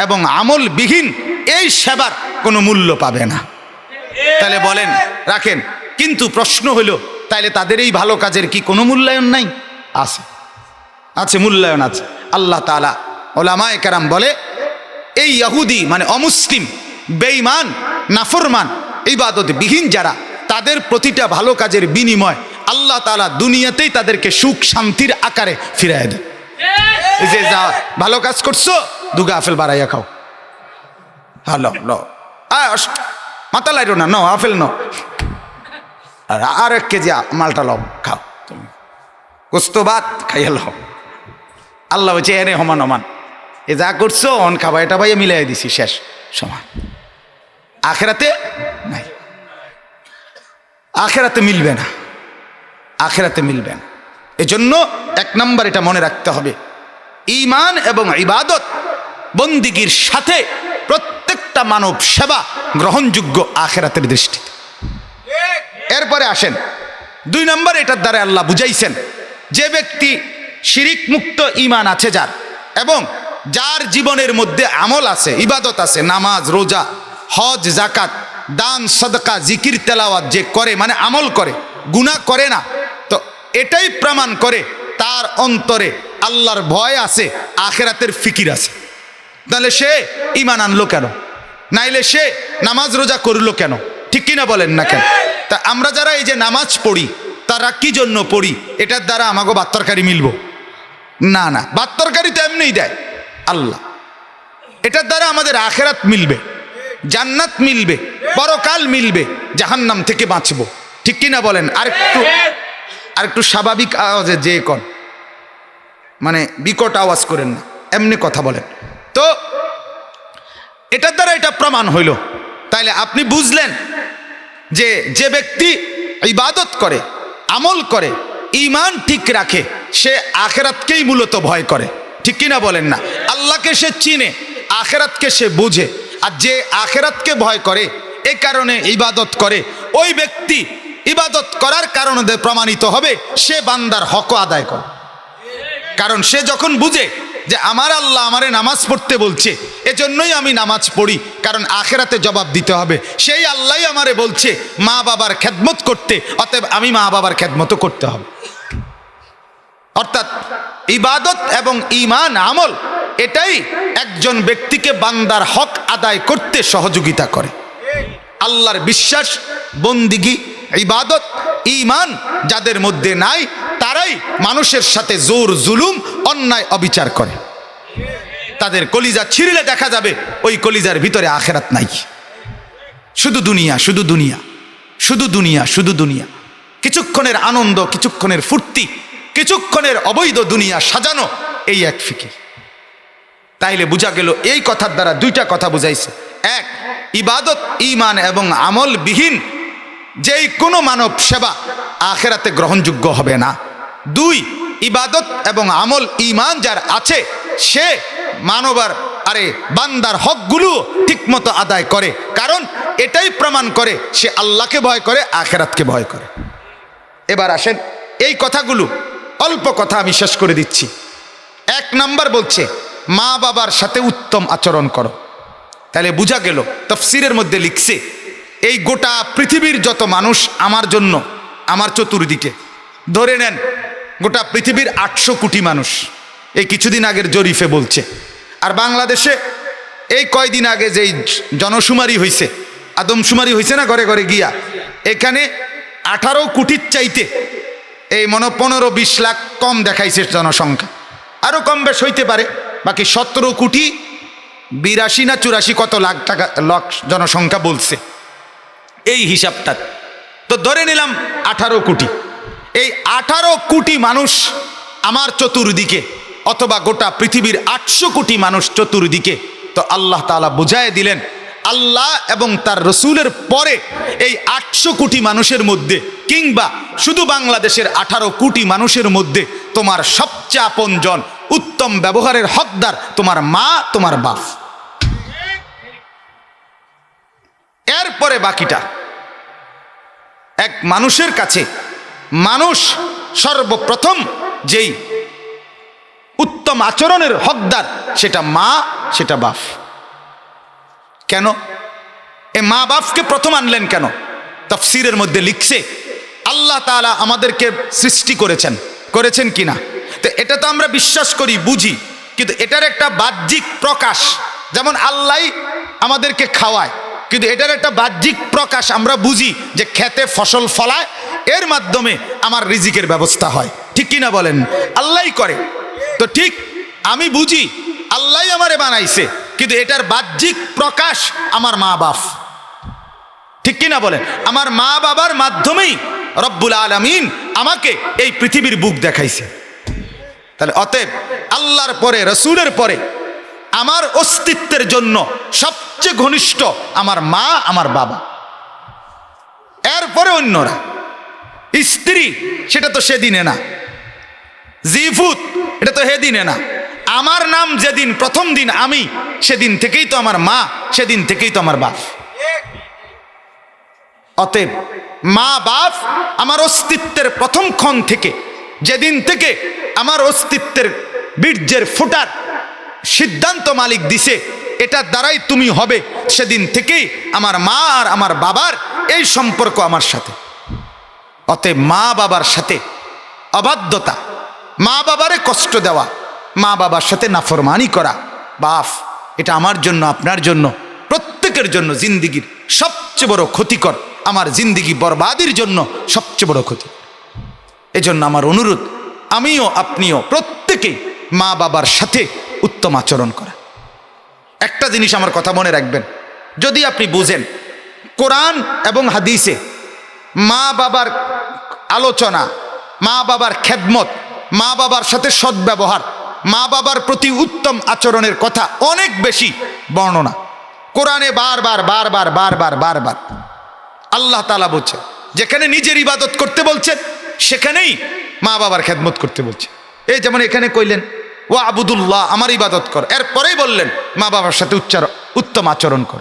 এবং আমলবিহীন এই সেবার কোনো মূল্য পাবে না। তাহলে বলেন, রাখেন, কিন্তু প্রশ্ন হলো তাহলে তাদের এই ভালো কাজের কি কোনো মূল্যায়ন নাই? আছে, আছে, মূল্যায়ন আছে। আল্লাহ তাআলা ওলামায়ে কেরাম বলে এই ইহুদি মানে অমুসলিম, বেঈমান, নাফরমান, ইবাদতবিহীন যারা, তাদের প্রতিটা ভালো কাজের বিনিময় আল্লাহ তাআলা দুনিয়াতেই তাদেরকে সুখ শান্তির আকারে ফিরায় দেয়। এই যে যা ভালো কাজ করছো, দুগা আপেল বাড়াইয়া খাও। হ্যালো লো, মাথা লাইরো না, নো আপেল নো, আর 1 কেজি মালটা লও, খাও তুমি, গোস্ত ভাত খাইয়া লও। আল্লাহ বলছে এনে সমান সমান, এ যা করছো অন খাবা, এটা ভাইয়া মিলাই দিছি, শেষ, সমান। আখেরাতে নাই, আখেরাতে মিলবে না, আখেরাতে মিলবে না। এজন্য 1 নম্বর এটা মনে রাখতে হবে, ঈমান এবং ইবাদত বন্দিগির সাথে প্রত্যেকটা মানব সেবা গ্রহণযোগ্য আখেরাতের দৃষ্টিতে। এরপরে আসেন 2 নম্বর, এটার দ্বারা আল্লাহ বুঝাইছেন যে ব্যক্তি শিরিক মুক্ত ঈমান আছে যার, এবং যার জীবনের মধ্যে আমল আছে, ইবাদত আছে, নামাজ, রোজা, হজ, জাকাত, দান, সদকা, জিকির, তেলাওয়াত যে করে, মানে আমল করে, গুনাহ করে না, তো এটাই প্রমাণ করে তার অন্তরে আল্লাহর ভয় আছে, আখেরাতের ফিকির আছে। তাহলে সে ঈমান আনলো কেন? নাইলে সে নামাজ রোজা করলো কেন? ঠিক কিনা বলেন না কেন? তা আমরা যারা এই যে নামাজ পড়ি, তারা কি জন্য পড়ি? এটার দ্বারা আমাকে ভাত তরকারি মিলবো না, না, ভাত তরকারি তো এমনিই দেয় আল্লাহ। এটার দ্বারা আমাদের আখেরাত মিলবে, জান্নাত মিলবে, পরকাল মিলবে, জাহান্নাম থেকে বাঁচবো। ঠিক কিনা বলেন? আর একটু স্বাভাবিক আওয়াজে যে কোন, মানে বিকট আওয়াজ করেন না, এমনি কথা বলেন। তো এটার দ্বারা এটা প্রমাণ হইল। তাইলে আপনি বুঝলেন যে যে ব্যক্তি ইবাদত করে, আমল করে, ঈমান ঠিক রাখে, সে আখেরাতকেই মূলত ভয় করে। ঠিক কিনা বলেন না? আল্লাহকে সে চিনে, আখেরাতকে সে বুঝে। আর যে আখেরাতকে ভয় করে, এই কারণে ইবাদত করে, ওই ব্যক্তি ইবাদত করার কারণে প্রমাণিত হবে সে বান্দার হক আদায় করে। কারণ সে যখন বুঝে যে আমার আল্লাহ আমারে নামাজ পড়তে বলছে, এজন্যই আমি নামাজ পড়ি, কারণ আখেরাতে জবাব দিতে হবে, সেই আল্লাহই আমারে বলছে মা বাবার খেদমত করতে, অতএব আমি মা বাবার খেদমতও করতে হবে। অর্থাৎ ইবাদত এবং ঈমান, আমল, এটাই একজন ব্যক্তিকে বান্দার হক আদায় করতে সহযোগিতা করে। আল্লাহর বিশ্বাস, বন্দিগি, ইবাদত, ঈমান যাদের মধ্যে নাই, তারাই মানুষের সাথে জোর, জুলুম, অন্যায়, অবিচার করে। তাদের কলিজা ছিঁড়লে দেখা যাবে ওই কলিজার ভিতরে আখেরাত নাই। শুধু দুনিয়া, শুধু দুনিয়া, শুধু দুনিয়া, শুধু দুনিয়া, কিছুক্ষণের আনন্দ, কিছুক্ষণের ফুর্তি, কিছুক্ষণের অবৈধ দুনিয়া সাজানো, এই এক ফিকির। তাইলে বোঝা গেল এই কথার দ্বারা 2টা কথা বুঝাইছে। 1, ইবাদত, ঈমান এবং আমল বিহীন যেই কোনো মানব সেবা আখেরাতে গ্রহণযোগ্য হবে না। 2, ইবাদত এবং আমল, ঈমান যার আছে, সে মানবার বান্দার হকগুলো ঠিকমতো আদায় করে, কারণ এটাই প্রমাণ করে সে আল্লাহকে ভয় করে, আখেরাতকে ভয় করে। এবার আসেন এই কথাগুলো, অল্প কথা আমি শেষ করে দিচ্ছি। 1 নাম্বার বলছে মা বাবার সাথে উত্তম আচরণ করো। তাহলে বোঝা গেল, তাফসীরের মধ্যে লিখছে এই গোটা পৃথিবীর যত মানুষ আমার জন্য, আমার চতুর্দিকে ধরে নেন, গোটা পৃথিবীর 800 কোটি মানুষ, এই কিছুদিন আগের জরিফে বলছে। আর বাংলাদেশে এই কয়দিন আগে যেই জনশুমারি হয়েছে, আদমশুমারি হয়েছে না, ঘরে ঘরে গিয়া, এখানে 18 কোটির চাইতে এই 15-20 লাখ কম দেখাইছে জনসংখ্যা, আরও কম বেশ হইতে পারে। বাকি 17 কোটি 82 না 84 কত লাখ জনসংখ্যা বলছে এই হিসাবটা। তো ধরে নিলাম 18 কোটি। এই 18 কোটি মানুষ আমার চতুর্দিকে, অথবা গোটা পৃথিবীর 800 কোটি মানুষ চতুর্দিকে, তো আল্লাহ তাআলা বুঝায় দিলেন আল্লাহ এবং তার রসুলের পরে এই 800 কোটি মানুষের মধ্যে, কিংবা শুধু বাংলাদেশের 18 কোটি মানুষের মধ্যে তোমার সবচেয়ে আপনজন, উত্তম ব্যবহারের হকদার তোমার মা, তোমার বাপ। এরপরে বাকিটা এক মানুষের কাছে মানুষ সর্বপ্রথম যেই উত্তম আচরণের হকদার, সেটা মা, সেটা বাপ। কেন এ মা বাপকে প্রথম আনলেন কেন? তাফসীরের মধ্যে লিখছে আল্লাহ তাআলা আমাদেরকে সৃষ্টি করেছেন কিনা, তো এটা তো আমরা বিশ্বাস করি, বুঝি, কিন্তু এটার একটা বাহ্যিক প্রকাশ, যেমন আল্লাহ আমাদেরকে খাওয়ায়, কিন্তু এটার একটা বাহ্যিক প্রকাশ আমরা বুঝি যে খেতে ফসল ফলায়, এর মাধ্যমে আমার রিজিকের ব্যবস্থা হয়, ঠিক কিনা বলেন? আল্লাহই করে। তো ঠিক আমি বুঝি আল্লাহ আমারে বানাইছে, কিন্তু এটার বাহ্যিক প্রকাশ আমার মা বাপ, ঠিক কিনা বলেন? আমার মা বাবার মাধ্যমেই রব্বুল আলামিন আমাকে এই পৃথিবীর বুক দেখাইছে। তাহলে অতএব আল্লাহর পরে, রসুলের পরে আমার অস্তিত্বের জন্য সবচেয়ে ঘনিষ্ঠ আমার মা, আমার বাবা, এরপরে অন্যরা। স্ত্রী সেটা তো সেদিনে না, জিফুত এটা তো হেদিনে না। আমার নাম যেদিন প্রথম দিন আমি, সেদিন থেকেই তো আমার মা, সেদিন থেকেই তো আমার বাপ। অতএব মা বাপ আমার অস্তিত্বের প্রথম ক্ষণ থেকে, যেদিন থেকে আমার অস্তিত্বের বীর্যের ফোটার সিদ্ধান্ত মালিক দিছে এটার দ্বারাই তুমি হবে, সেদিন থেকেই আমার মা আর আমার বাবার এই সম্পর্ক আমার সাথে। অতএব মা বাবার সাথে অবাধ্যতা, মা বাবারে কষ্ট দেওয়া, মা বাবার সাথে নাফরমানি করা, বাপ, এটা আমার জন্য, আপনার জন্য, প্রত্যেকের জন্য জিন্দিগির সবচেয়ে বড় ক্ষতিকর, আমার জিন্দিগি বরবাদির জন্য সবচেয়ে বড় ক্ষতি। এজন্য আমার অনুরোধ, আমিও আপনিও প্রত্যেকেই মা বাবার সাথে উত্তম আচরণ করা। একটা জিনিস আমার কথা মনে রাখবেন, যদি আপনি বুঝেন কোরআন এবং হাদিসে মা বাবার আলোচনা, মা বাবার খেদমত, মা বাবার সাথে সদ্ব্যবহার, মা বাবার প্রতি উত্তম আচরণের কথা অনেক বেশি বর্ণনা কোরআনে বারবার বারবার বারবার বারবার আল্লাহ তাআলা বলছেন। যেখানে নিজের ইবাদত করতে বলছেন সেখানেই মা বাবার খেদমত করতে বলছে। এই যেমন এখানে কইলেন ওয়া আবুদুল্লাহ, আমার ইবাদত কর, এরপরেই বললেন মা বাবার সাথে উত্তম আচরণ কর।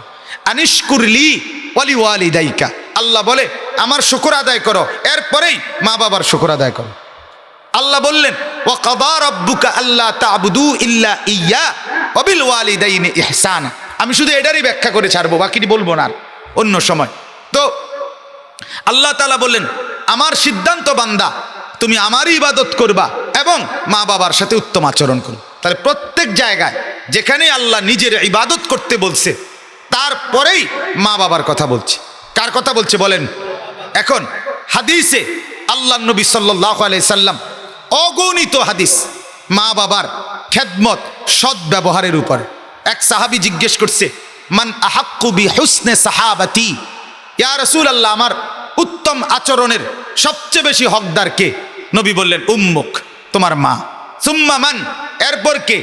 আনিশকুরলি ওয়ালি ওয়ালিদাইকা, আল্লাহ বলে আমার শুকর আদায় করো, এরপরেই মা বাবার শুকর আদায় করো। আল্লাহ বললেন ওয়া কাদা রাব্বুকা আল্লা তা'বুদু ইল্লা ইয়্যা ওয়া বিল ওয়ালিদাইনি ইহসানা। আমি শুধু এটারই ব্যাখ্যা করে ছাড়বো, বাকিটি বলবো না অন্য সময়। তো আল্লাহ তাআলা বললেন আমার সিদ্ধান্ত বান্দা, তুমি আমারই ইবাদত করবা এবং মা বাবার সাথে উত্তম আচরণ করো। তাহলে প্রত্যেক জায়গায় যেখানে আল্লাহ নিজের ইবাদত করতে বলছে, তারপরেই মা বাবার কথা বলছে। কার কথা বলছে বলেন? এখন হাদিসে আল্লাহ নবী সাল্লাল্লাহু আলাইহি সাল্লাম অগণিত হাদিস মা বাবার খেদমত, সৎ ব্যবহারের উপর। এক সাহাবী জিজ্ঞেস করছে, মান আহাক্কু বি হুসনে সাহাবাতি, ইয়া রাসূলুল্লাহ, আমার উত্তম আচরণের সবচেয়ে বেশি হকদার কে? নবী বললেন উম্মুক, তোমার মা। সুম্মা মান, এরপর কে?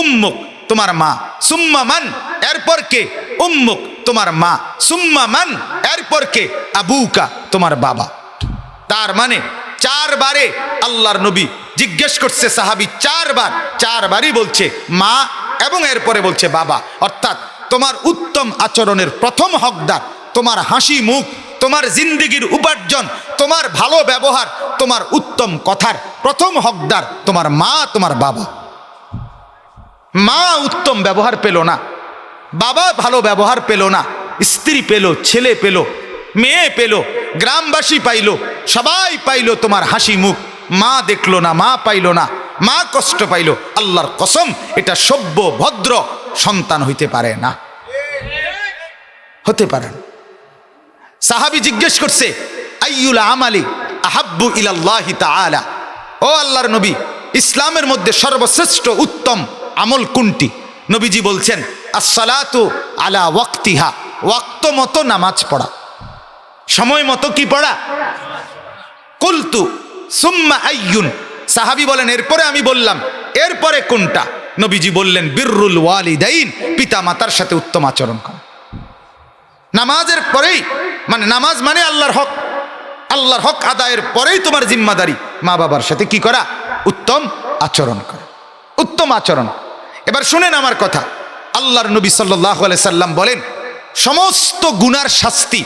উম্মুক, তোমার মা। সুম্মা মান, এরপর কে? উম্মুক, তোমার মা। সুম্মা মান, এরপর কে? আবুকা, তোমার বাবা। তার মানে চারবারে আল্লাহর নবী জিজ্ঞেস করছে, সাহাবী চারবারই বলছে মা এবং এরপরে বলছে বাবা। অর্থাৎ তোমার উত্তম আচরণের প্রথম হকদার, তোমার হাসি মুখ, তোমার জিন্দিগির উপার্জন, তোমার ভালো ব্যবহার, তোমার উত্তম কথার প্রথম হকদার তোমার মা, তোমার বাবা। মা উত্তম ব্যবহার পেল না, বাবা ভালো ব্যবহার পেল না, স্ত্রী পেল, ছেলে পেল, মেয়ে পেল, গ্রামবাসী পাইল, সবাই পাইল তোমার হাসি মুখ, মা দেখলো না, মা পাইল না, মা কষ্ট পাইল। আল্লাহর কসম, এটা সভ্য ভদ্র সন্তান হইতে পারে না, হতে পারে না। সাহাবী জিজ্ঞেস করছে, আইয়ুল আমালি আহাব্বু ইলাল্লাহি তাআলা, ও আল্লাহর নবী, ইসলামের মধ্যে সর্বশ্রেষ্ঠ উত্তম আমল কোনটি? নবীজি বলছেন, আসসালাতু আলা ওয়াক্তিহা, ওয়াক্ত মতো নামাজ পড়া, সময় মতো কি পড়া? কুলতু সুম্মা আইয়ুন, সাহাবী বলেন এরপরে আমি বললাম এরপরে কোনটা? নবীজি বললেন বিররুল ওয়ালিদাইন, পিতা মাতার সাথে উত্তম আচরণ করা। নামাজের পরেই, মানে নামাজ মানে আল্লাহর হক, আল্লাহর হক আদায়ের পরেই তোমার জিম্মাদারি মা বাবার সাথে কি করা? উত্তম আচরণ করা, উত্তম আচরণ। এবার শুনেন আমার কথা, আল্লাহর নবী সাল্লাল্লাহু আলাইহি সাল্লাম বলেন সমস্ত গুনার শাস্তি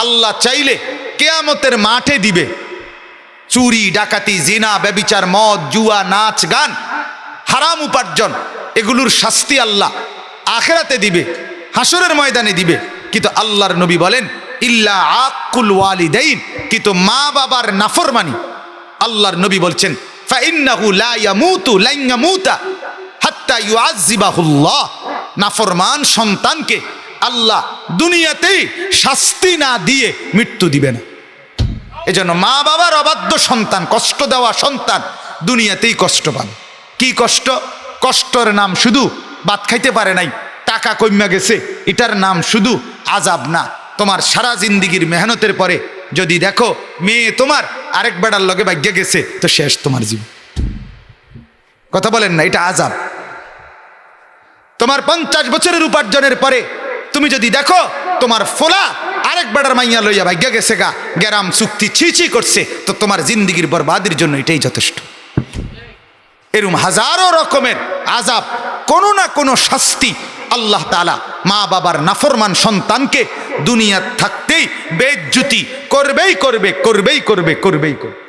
আল্লাহ চাইলে কিয়ামতের মাঠে দিবে। চুরি, ডাকাতি, জিনা, ব্যভিচার, মদ, জুয়া, নাচ, গান, হারাম উপার্জন, এগুলোর শাস্তি আল্লাহ আখিরাতে দিবে, হাসরের ময়দানে দিবে। কিন্তু আল্লাহর নবী বলেন ইল্লা আকুল ওয়ালিদাইন, কিন্তু মা বাবার নাফরমানি, আল্লাহর নবী বলছেন ফাইন্নাহু লা ইয়ামুতু লান ইয়ামুতা হাত্তা ইউআযযিবাহুল্লাহ, নাফরমান সন্তানকে আল্লাহ দুনিয়াতেই শাস্তি না দিয়ে মৃত্যু দিবে না। এজন্য মা বাবার অবাধ্য সন্তান, কষ্ট দেওয়া সন্তান দুনিয়াতেই কষ্ট পাবে। কি কষ্ট? কষ্টর নাম শুধু ভাত খাইতে পারে নাই, টাকা কইমা গেছে, এটার নাম শুধু আযাব না। তোমার সারা জিন্দিগির মেহনতের পরে যদি দেখো মেয়ে তোমার আরেক বেড়ার লগে ভাগ্যে গেছে, তো শেষ তোমার জীবন। কথা বলেন না, এটা আযাব। তোমার 50 বছরের উপার্জনের পরে তুমি যদি দেখো তোমার ফোলা আরেক বেড়ার মাইয়া লইয়া ভাগ্যে গেছে গা, গ্যারাম চুক্তি ছি করছে, তো তোমার জিন্দিগির বরবাদের জন্য এটাই যথেষ্ট। এরকম হাজারো রকমের আযাব, কোনো না কোনো শাস্তি আল্লাহ তাআলা মা বাবার নাফরমান সন্তানকে দুনিয়া থাকতেই বেইজ্জতি করবেই করবে, করবেই করবে, করবেই করবে।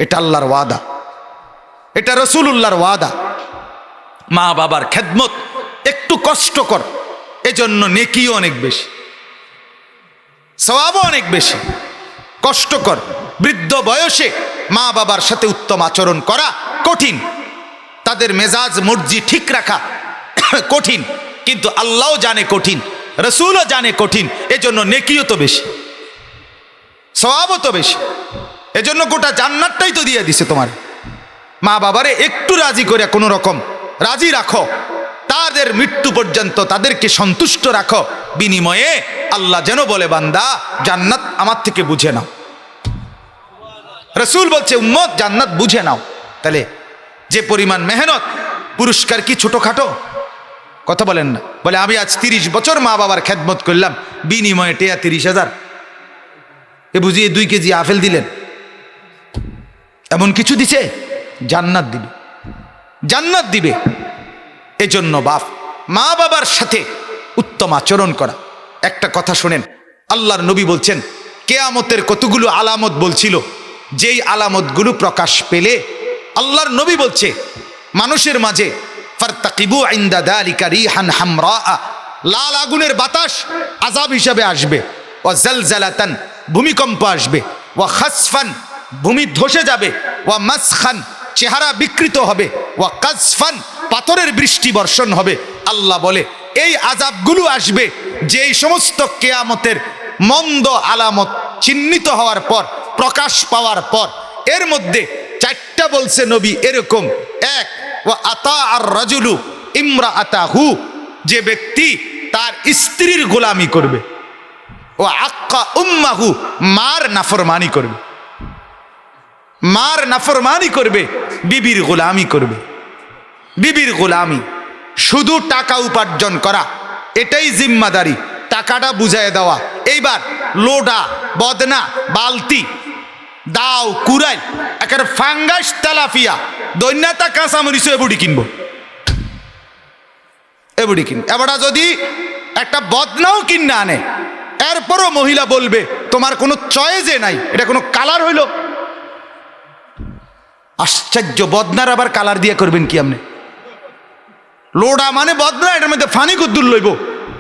এটা আল্লাহর ওয়াদা, এটা রাসূলুল্লাহর ওয়াদা। মা বাবার খেদমত একটু কষ্টকর, এজন্য নেকিও অনেক বেশি, সওয়াবও অনেক বেশি। কষ্টকর, বৃদ্ধ বয়সে মা বাবার সাথে উত্তম আচরণ করা কঠিন, তাদের মেজাজ মর্জি ঠিক রাখা কঠিন, কিন্তু আল্লাহও জানে কঠিন, রাসূলও জানে কঠিন, এজন্য নেকিও তো বেশি, সওয়াবও তো বেশি। এজন্য গোটা জান্নাতটাই তো দিয়ে দিছে তোমার। মা বাবারে একটু রাজি করে কোনো রকম রাজি রাখো, তাদের মৃত্যু পর্যন্ত তাদেরকে সন্তুষ্ট রাখো, বিনিময়ে আল্লাহ যেন বলে বান্দা জান্নাত আমার থেকে বুঝে নাও। রাসূল বলছে উম্মত জান্নাত বুঝে নাও। তাহলে যে পরিমাণ মেহনত, পুরস্কার কি ছোটখাটো? কথা বলেন না। বলে আমি আজ 30 বছর মা বাবার খেদমত করলাম, বিনিময়ে টেয়া 30,000, এ বুঝিয়ে 2 কেজি আপেল দিলেন, এমন কিছু দিছে? জান্নাত দিবে, জান্নাত দিবে। এজন্য বাপ মা বাবার সাথে উত্তম আচরণ করা। একটা কথা শোনেন, আল্লাহর নবী বলছেন কিয়ামতের কতগুলো আলামত বলছিল, যেই আলামতগুলো প্রকাশ পেলে আল্লাহর নবী বলছে মানুষের মাঝে ফারতাকিবু ইনদা যালিকা রিহান হামরা, লাল আগুনের বাতাস আযাব হিসাবে আসবে, ওয়া জালজালাতান ভূমিকম্প আসবে, ওয়া খাসফান ভূমি ধসে যাবে, ওয়া মাসখান চেহারা বিকৃত হবে, ওয়া কাজফান পাথরের বৃষ্টি বর্ষণ হবে। আল্লাহ বলে এই আযাবগুলো আসবে যেই সমস্ত কিয়ামতের মন্দ আলামত চিহ্নিত হওয়ার পর, প্রকাশ পাওয়ার পর। এর মধ্যে 4টা বলছে নবী এরকম। 1, ওয়া আতা আর রাজুলু ইমরাআতাহু, যে ব্যক্তি তার স্ত্রীর গোলামি করবে, ও আক্কা উম্মাহু, মার নাফরমানি করবে, মার নাফরমানি করবে, বিবির গোলামি করবে। বিবির গোলামি, শুধু টাকা উপার্জন করা এটাই জিম্মাদারি, টাকাটা বুঝায় দেওয়া। এইবার লোডা, বদনা, বালতি, দাও, কুড়াই, একের ফাঙ্গাস, তেলাপিয়া, দৈন্যতা, কাঁচামরিচ এবুড়ি কিনবো, এবুড়ি কিনবো। এবারটা যদি একটা বদনাও কিনে আনে, এরপরও মহিলা বলবে তোমার কোনো চয়েজে নাই, এটা কোনো কালার হইল? আশ্চর্য, বদনার আবার কালার দিয়ে করবেন কি আপনি? লোডা মানে বদনা, এটার মধ্যে ফানি কুদ্দুর লইব,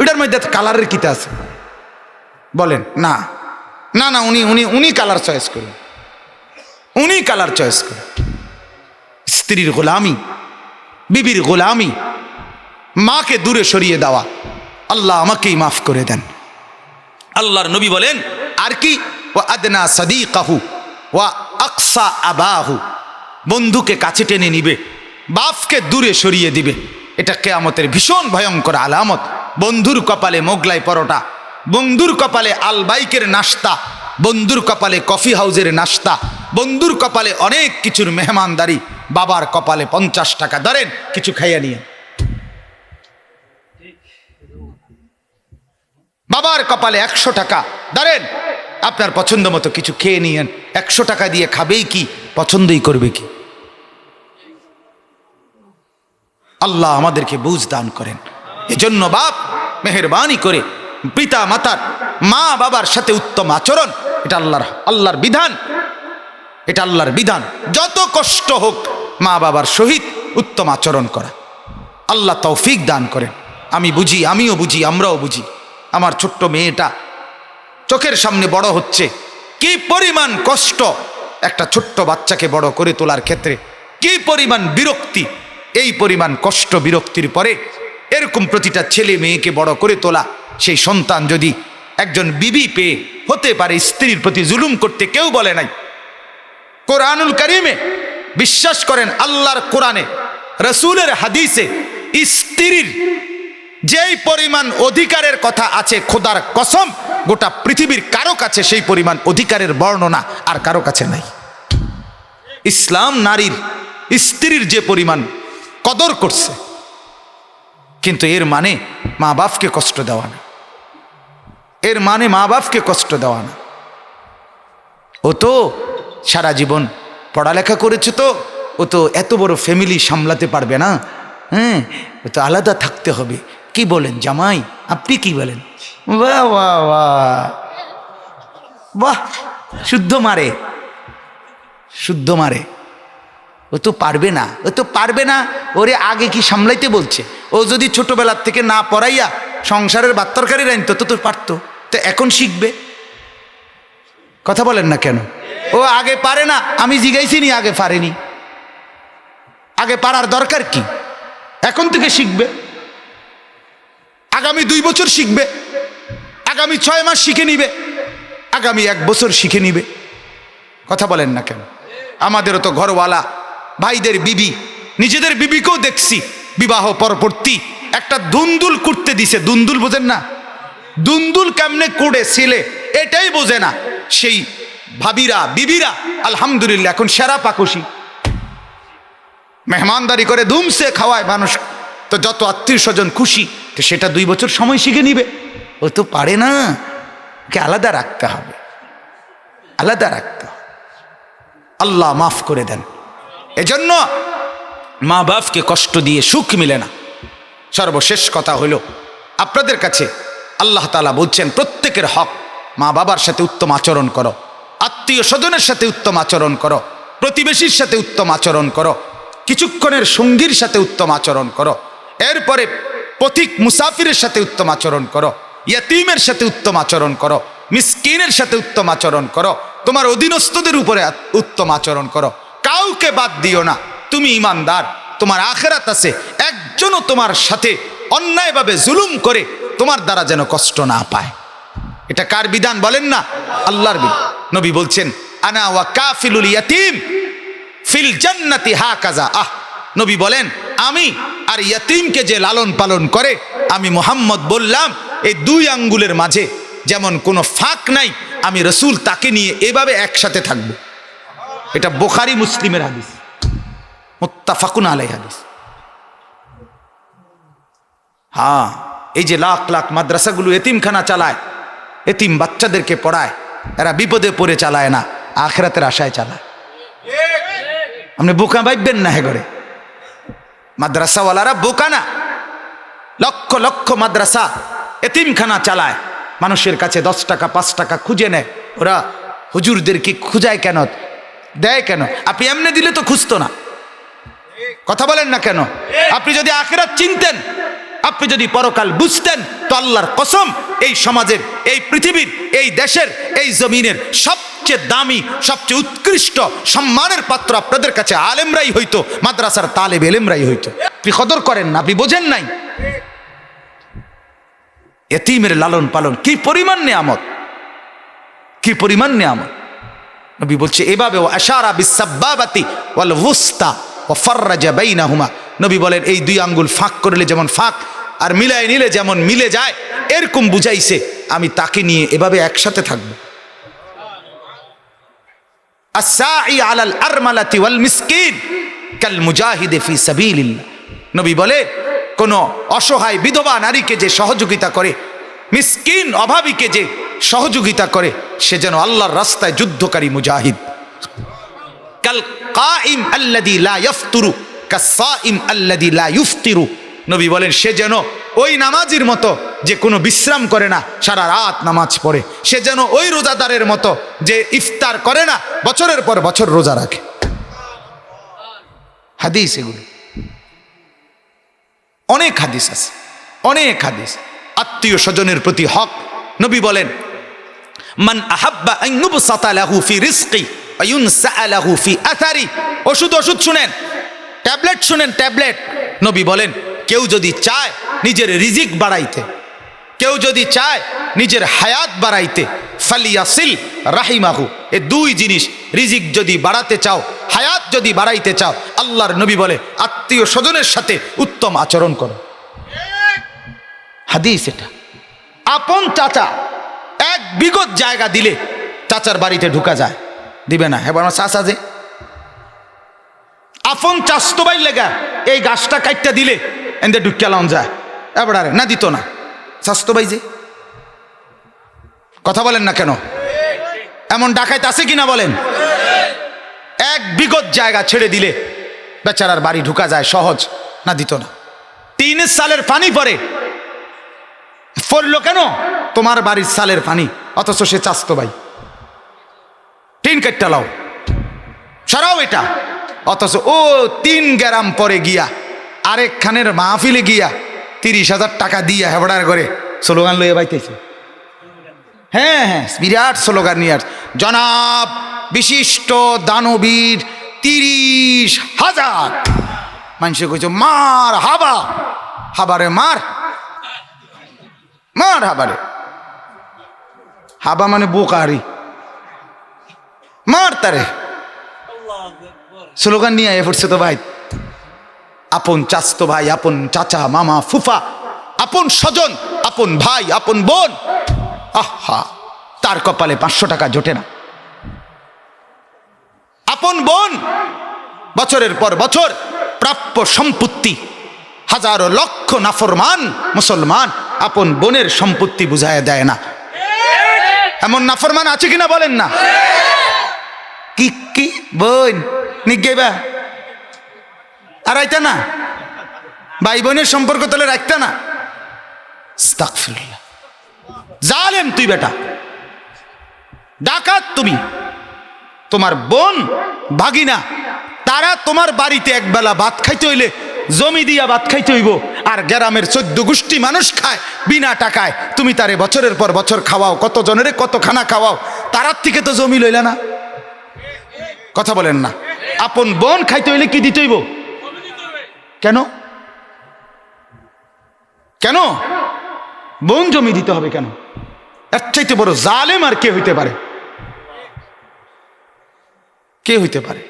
এটার মধ্যে কালারের কিতা আছে বলেন? না না না, উনি কালার চয়েস করেন, উনি কালার চয়েস করেন। স্ত্রীর গোলামি, বিবির গোলামি, মাকে দূরে সরিয়ে দেওয়া। আল্লাহ আমাকেই মাফ করে দেন। আল্লাহর নবী বলেন আর কি, ওয়া আদনা সাদিকাহু ওয়া আকসা আবাহু, বন্ধুকে কাছে টেনে নিবে, বাপকে দূরে সরিয়ে দিবে। এটা কিয়ামতের ভীষণ ভয়ঙ্কর আলামত। বন্ধুর কপালে মোগলাই পরোটা, বন্ধুর কপালে আল বাইকের নাস্তা, বন্ধুর কপালে কফি হাউজের নাস্তা, বন্ধুর কপালে অনেক কিছুর মেহমানদারি, বাবার কপালে 50 টাকা ধরেন কিছু খাইয়া নিয়ে, বাবার কপালে 100 টাকা ধরেন আপনার পছন্দ মতো কিছু খেয়ে নিয়েন। 100 টাকা দিয়ে খাবেই কি, পছন্দই করবে কি? আল্লাহ আমাদেরকে বুঝ দান করেন। এজন্য বাপ মেহেরবানি করে পিতা মাতার, মা বাবার সাথে উত্তম আচরণ, এটা আল্লাহর বিধান, এটা আল্লাহর বিধান। যত কষ্ট হোক মা বাবার সহিত উত্তম আচরণ করা। আল্লাহ তৌফিক দান করেন। আমি বুঝি, আমিও বুঝি, আমরাও বুঝি। আমার ছোট্ট মেয়েটা চোখের সামনে বড় হচ্ছে, কি পরিমাণ কষ্ট একটা ছোট্ট বাচ্চাকে বড় করে তোলার ক্ষেত্রে, কি পরিমাণ বিরক্তি। এই পরিমাণ কষ্ট বিরক্তির পরে এরকম প্রতিটা ছেলে মেয়েকে বড় করে তোলা, সেই সন্তান যদি একজন বিবি পেয়ে হতে পারে স্ত্রীর প্রতি জুলুম করতে কেউ বলে নাই। কোরআনুল কারিমে বিশ্বাস করেন, আল্লাহর কোরআনে, রসুলের হাদিসে স্ত্রীর যেই পরিমাণ অধিকারের কথা আছে, খোদার কসম গোটা পৃথিবীর কারো কাছে সেই পরিমাণ অধিকারের বর্ণনা আর কারো কাছে নাই। ইসলাম নারীর, স্ত্রীর যে পরিমাণ কদর করছে, কিন্তু এর মানে মা বাপকে কষ্ট দেওয়া না, এর মানে মা বাপকে কষ্ট দেওয়া না। ও তো সারা জীবন পড়ালেখা করেছে, তো ও তো এত বড় ফ্যামিলি সামলাতে পারবে না, হ্যাঁ, ও তো আলাদা থাকতে হবে। কি বলেন জামাই, আপনি কি বলেন? বাহ বাহ বাহ বাহ, শুদ্ধ মারে, শুদ্ধ মারে। ও তো পারবে না, ও তো পারবে না। ওরে আগে কি সামলাইতে বলছে? ও যদি ছোটবেলার থেকে না পড়াইয়া সংসারের ভাত তরকারি রাঁধতো তো পারতো, তো এখন শিখবে। কথা বলেন না কেন? ও আগে পারে না, আমি জিজ্ঞাইছি নি, আগে পারেনি। আগে পারার দরকার কি? এখন থেকে শিখবে, আগামী 2 বছর শিখবে, আগামী 6 মাস শিখে নিবে, আগামী 1 বছর শিখে নিবে। কথা বলেন না কেন? আমাদেরও তো ঘরওয়ালা ভাইদের বিবি, নিজেদের বিবিকেও দেখছি বিবাহ পরবর্তী একটা দুন্দুল করতে দিছে। দুন্দুল বোঝেন না? দুন্দুল কেমনে করে ছিলে এটাই বোঝে না সেই ভাবিরা, বিবিরা আলহামদুলিল্লাহ এখন সেরা পাকুশি, মেহমানদারি করে ধুমসে খাওয়ায় মানুষ। তো যত আত্মীয় স্বজন খুশি, তো সেটা 2 বছর সময় শিখে নিবে। ও তো পারে না, কে আলাদা রাখতে হবে, আলাদা রাখতে হবে। আল্লাহ মাফ করে দেন। এজন্য মা বাপকে কষ্ট দিয়ে সুখ মিলে না। সর্বশেষ কথা হলো, আপনাদের কাছে আল্লাহ তাআলা বলছেন প্রত্যেকের হক, মা বাবার সাথে উত্তম আচরণ করো, আত্মীয় স্বজনের সাথে উত্তম আচরণ করো, প্রতিবেশীর সাথে উত্তম আচরণ করো, কিছুক্ষণের সঙ্গীর সাথে উত্তম আচরণ করো, এরপরে পথিক মুসাফিরের সাথে উত্তম আচরণ করো, ইয়াতীমের সাথে উত্তম আচরণ করো, মিসকিনের সাথে উত্তম আচরণ করো, তোমার অধীনস্থদের উপরে উত্তম আচরণ করো, কাউকে বাদ দিও না। তুমি ইমানদার, তোমার আখিরাত আছে। একজনও তোমার সাথে অন্যায়ভাবে জুলুম করে তোমার দ্বারা যেন কষ্ট না পায়। এটা কার বিধান বলেন না? আল্লাহর বিধান। নবী বলছেন, আনা ওয়া কাফিলুল ইয়াতীম ফিল জান্নাতি হাকাযা। নবী বলেন, আমি আর ইয়াতীমকে যে লালন পালন করে, আমি মুহাম্মদ বললাম এই 2 আঙ্গুলের মাঝে যেমন কোনো ফাঁক নাই, আমি রাসূল তাকে নিয়ে এভাবে একসাথে থাকব। এটা বুখারী মুসলিমের হাদিস, মুত্তাফাকুন আলাইহি হাদিস। হ্যাঁ, এই যে লাখ লাখ মাদ্রাসাগুলো এতিমখানা চালায়, এতিম বাচ্চাদেরকে পড়ায়, এরা বিপদে পড়ে চালায় না, আখিরাতের আশায় চালায়। আপনি বোকা ভাববেন না, হে করে মাদ্রাসাওয়ালারা বোকা না। লক্ষ লক্ষ মাদ্রাসা এতিমখানা চালায়, মানুষের কাছে 10 টাকা 5 টাকা খুঁজে নেয়। ওরা হুজুরদেরকে খুঁজায় কেন, দেয় কেন? আপনি এমনি দিলে তো খুঁজতো না। কথা বলেন না কেন? আপনি যদি আখিরাত চিনতেন, আপনি যদি পরকাল বুঝতেন, তো আল্লাহর কসম এই সমাজের, এই পৃথিবীর, এই দেশের, এই জমিনের সবচেয়ে দামি, সবচেয়ে উৎকৃষ্ট সম্মানের পাত্র আপনাদের কাছে আলেমরাই হইতো, মাদ্রাসার তালেব এলেমরাই হইতো। আপনি কদর করেন না, আপনি বোঝেন নাই। এতিমের লালন পালন কি পরিমাণ নেয়ামত, কি পরিমাণ নেয়ামত। নবী বলছে এভাবে, ও আশারা বিসাব্বাবাতি ওয়াল ওয়ুস্তা ওয়া ফাররাজা বাইনাহুমা। নবী বলেন এই 2 আঙ্গুল ফাঁক করলে যেমন ফাঁক, আর মিলাই নিলে যেমন মিলে যায়, এরকম বুঝাইছে আমি তাকে নিয়ে এভাবে একসাথে থাকব। আস-সাঈ আলাল আরমালাতি ওয়াল মিসকিন কাল মুজাহিদি ফি সাবিলিল্লাহ। নবী বলে, কোন অসহায় বিধবা নারীকে যে সহযোগিতা করে, মিসকিন অভাবীকে যে সহযোগিতা করে, সে যেন আল্লাহর রাস্তায় যুদ্ধকারী মুজাহিদ। কাল কাইম আল্লাযী লা ইফতুরু কাস-সাইম আল্লাযী লা ইফতিরু। নবী বলেন, সে যেন ওই নামাজির মতো যে কোনো বিশ্রাম করে না, সারা রাত নামাজ পড়ে। সে যেন ওই রোজাদারের মতো যে ইফতার করে না, বছরের পর বছর রোজা রাখে। হাদিস এগুলো অনেক হাদিস আছে, অনেক হাদিস। আত্মীয় স্বজনের প্রতি হক। নবী বলেন, মান আহাব্বা আন ইউবসাতা লাহু ফি রিজকি ওয়া ইউনসা লাহু ফি আথারি। ওষুধ শুনেন, ট্যাবলেট শুনেন, ট্যাবলেট। নবী বলেন, কেউ যদি চায় নিজের রিজিক বাড়াইতে, কেউ যদি চায় নিজের হায়াত বাড়াইতে, ফালিয়াসিল রাহিমাহু। এই দুই জিনিস, রিজিক যদি বাড়াতে চাও, হায়াত যদি বাড়াইতে চাও, আল্লাহর নবী বলে আত্মীয় স্বজনের সাথে উত্তম আচরণ করো। হাদিস এটা। আপন চাচা এক বিগত জায়গা দিলে চাচার বাড়িতে ঢুকা যায়, দিবে না? এবার আমার চাচা যে আপন চাস্তো ভাই লেগা এই গাছটা কাটটা দিলে এতে ঢুকিয়া লাউন যায়, এবার না দিত না। চাস্তো ভাই যে, কথা বলেন না কেন? এমন ডাকাইত আছে কিনা বলেন? এক বিগত জায়গা ছেড়ে দিলে বেচারার বাড়ি ঢুকা যায় সহজ, না দিত না। 3 সালের পানি পড়লো কেন? তোমার বাড়ির সালের পানি, অথচ সে চাস্তো ভাই। 3 কাটটা লাও, সারাও এটা। অথচ ও 3 গ্রাম পরে গিয়া আরেকখানের মাহফিলে গিয়া 30,000 টাকা দিয়া হেবড়ার করে স্লোগান লইয়া বাইতেছে। হ্যাঁ হ্যাঁ, বিরাট স্লোগান নিয়ে জনাব বিশিষ্ট দানবীর 30,000। মানুষে কইছে মার হাবা, হাবারে মার, মার হাবারে। হাবা মানে বোকারি, মার তারে। স্লোগান নিয়ে পড়ছে তো ভাই। আপন চাচতো ভাই, আপন চাচা, মামা, ফুফা, আপন স্বজন, আপন ভাই, আপন বোন, আহা, তার কপালে 500 টাকা জোটে না। আপন বোন বছরের পর বছর প্রাপ্য সম্পত্তি, হাজারো লক্ষ নাফরমান মুসলমান আপন বোনের সম্পত্তি বুঝায় দেয় না। এমন নাফরমান আছে কিনা বলেন না? কি কি বোন নিগেবা আর আইতা না, ভাই বোনের সম্পর্ক তাহলে রাখতা না। আস্তাগফিরুল্লাহ। জালেম তুই বেটা, ডাকাত তুমি। তোমার বোন ভাগিনা তারা তোমার বাড়িতে একবেলা ভাত খাইতে হইলে জমি দিয়া ভাত খাইতে হইব, আর গ্রামের 14 গোষ্ঠী মানুষ খায় বিনা টাকায়। তুমি তারে বছরের পর বছর খাওয়াও, কত জনের কত খানা খাওয়াও, তারার থেকে তো জমি লইলা না। কথা বলেন না? আপন বোন খাইতে হইলে কি দিতে হইব? কেন কেন বোন জমি দিতে হবে কেন? এর চাইতে বড় জালেম আর কে হইতে পারে? কে হইতে পারে?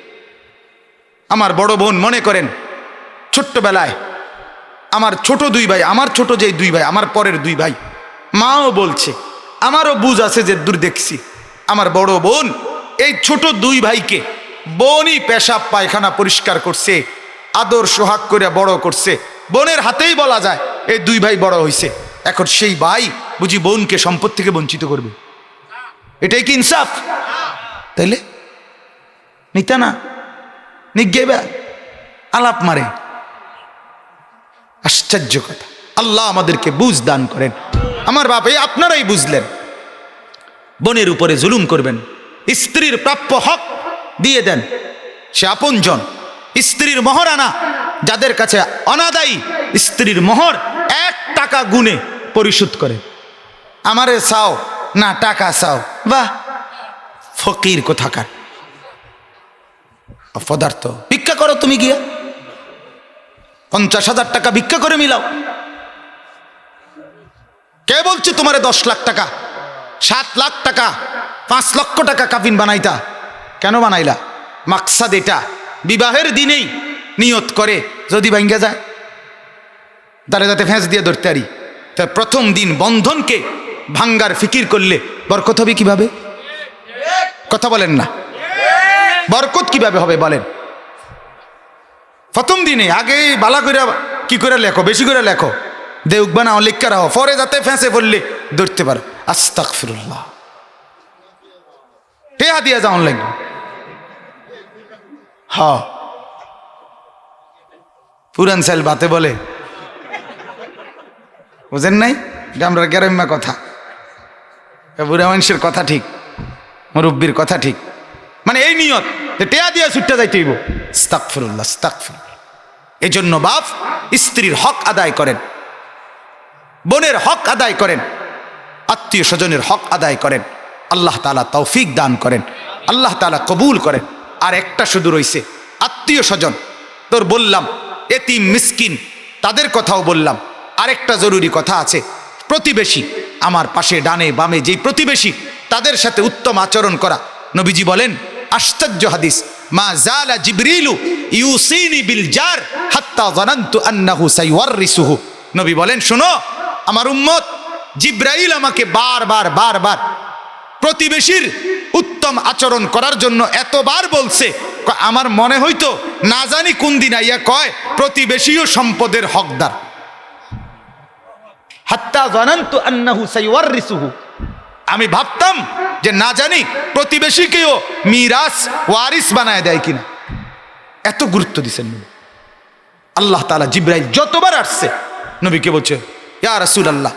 আমার বড় বোন, মনে করেন ছোট্টবেলায় আমার ছোট 2 ভাই, আমার ছোট যে 2 ভাই, আমার পরের 2 ভাই, মাও বলছে, আমারও বুঝ আছে যে দূর দেখছি, আমার বড় বোন এই ছোট 2 ভাইকে বোনই পেশাব পায়খানা পরিষ্কার করছে, আদর সোহাগ করে বড় করছে। বোনের হাতেই বলা যায় এই 2 ভাই বড় হইছে। এখন সেই ভাই বুঝি বোনকে সম্পদ থেকে বঞ্চিত করবে? এটাই কি ইনসাফ? তাইলে নিতা না, নিগেবা আলাপ মারে। আশ্চর্য কথা। আল্লাহ আমাদেরকে বুঝ দান করেন। আমার বাপ, এই আপনারাই বুঝলেন, বোনের উপরে জুলুম করবেন, স্ত্রীর প্রাপ্য হক দিয়ে দেন। সে আপনজন, স্ত্রীর মহরানা যাদের কাছে অনাদায়ী, স্ত্রীর মোহর 1 টাকা গুনে পরিশোধ করে। আমারে চাও না টাকা চাও, বাহ ফকির কোথাকার পদার্থ। ভিক্ষা করো তুমি গিয়া, 50,000 টাকা ভিক্ষা করে মিলাও। কে বলছে তোমারে 10 লাখ টাকা, 7 লাখ টাকা, 5 লক্ষ টাকা কাফিন বানাইতা? কেন বানাইলা? মাকসাদ এটা, বিবাহের দিনেই নিয়ত করে যদি ভাঙ্গা যায় তাহলে যাতে ফেঁস দিয়ে ধরতে পারি। তাই প্রথম দিন বন্ধনকে ভাঙ্গার ফিকির করলে বরকত হবে কিভাবে? কথা বলেন না? বরকত কিভাবে হবে বলেন? প্রথম দিনে আগে বালা করে কি করে লেখো, বেশি করে লেখো, দেউকবা না লিখা রাখো, পরে যাতে ফেঁসে পড়লে ধরতে পারো। আস্তাগফিরুল্লাহ, টেহা দিয়া যাওয়ান লাগবে। হ্যাঁ, পুরান সাইল বাতে বলে, বুঝেন নাই? এটা আমরা গ্রাম্য কথা, বুড়া মানুষের কথা ঠিক, মুরব্বীর কথা ঠিক, মানে এই নিয়ত যে টেয়া দিয়া ছুটতে যাইতে হইব। আস্তাগফিরুল্লাহ, আস্তাগফিরুল্লাহ। এই জন্য বাপ স্ত্রীর হক আদায় করেন, বোনের হক আদায় করেন, আত্মীয় স্বজনের হক আদায় করেন। আল্লাহ তাআলা তৌফিক দান করেন, আল্লাহ তাআলা কবুল করেন। আর একটা শুধু রইছে আত্মীয় স্বজন, তোর বললাম এতিম মিসকিন তাদের কথাও বললাম। আরেকটা জরুরি কথা আছে, প্রতিবেশী, আমার পাশে ডানে বামে যেই প্রতিবেশী, তাদের সাথে উত্তম আচরণ করা। নবীজি বলেন, আশ্চর্য হাদিস, মা জালা জিবরিলু ইউসিনি বিল জার হাত্তা যানানতু আন্নাহু সাইওয়ারিসুহু। নবী বলেন, শোনো আমার উম্মত, জিবরাইল আমাকে বারবার বারবার প্রতিবেশীর উত্তম আচরণ করার জন্য এতবার বলছে, আমার মনে হইতো না জানি কোন দিন আইয়া কয় প্রতিবেশীও সম্পদের হকদার। হাত্তা যানানতু আন্নাহু সাইওয়ারিসুহু, আমি ভাবতাম যে না জানি প্রতিবেশীকেও মিরাস ওয়ারিস বানায় দেয় কিনা। এত গুরুত্ব দিচ্ছেন নবী। আল্লাহ তাআলা জিবরাইল যতবার আসছে নবীকে বলছে, ইয়া রাসূলুল্লাহ,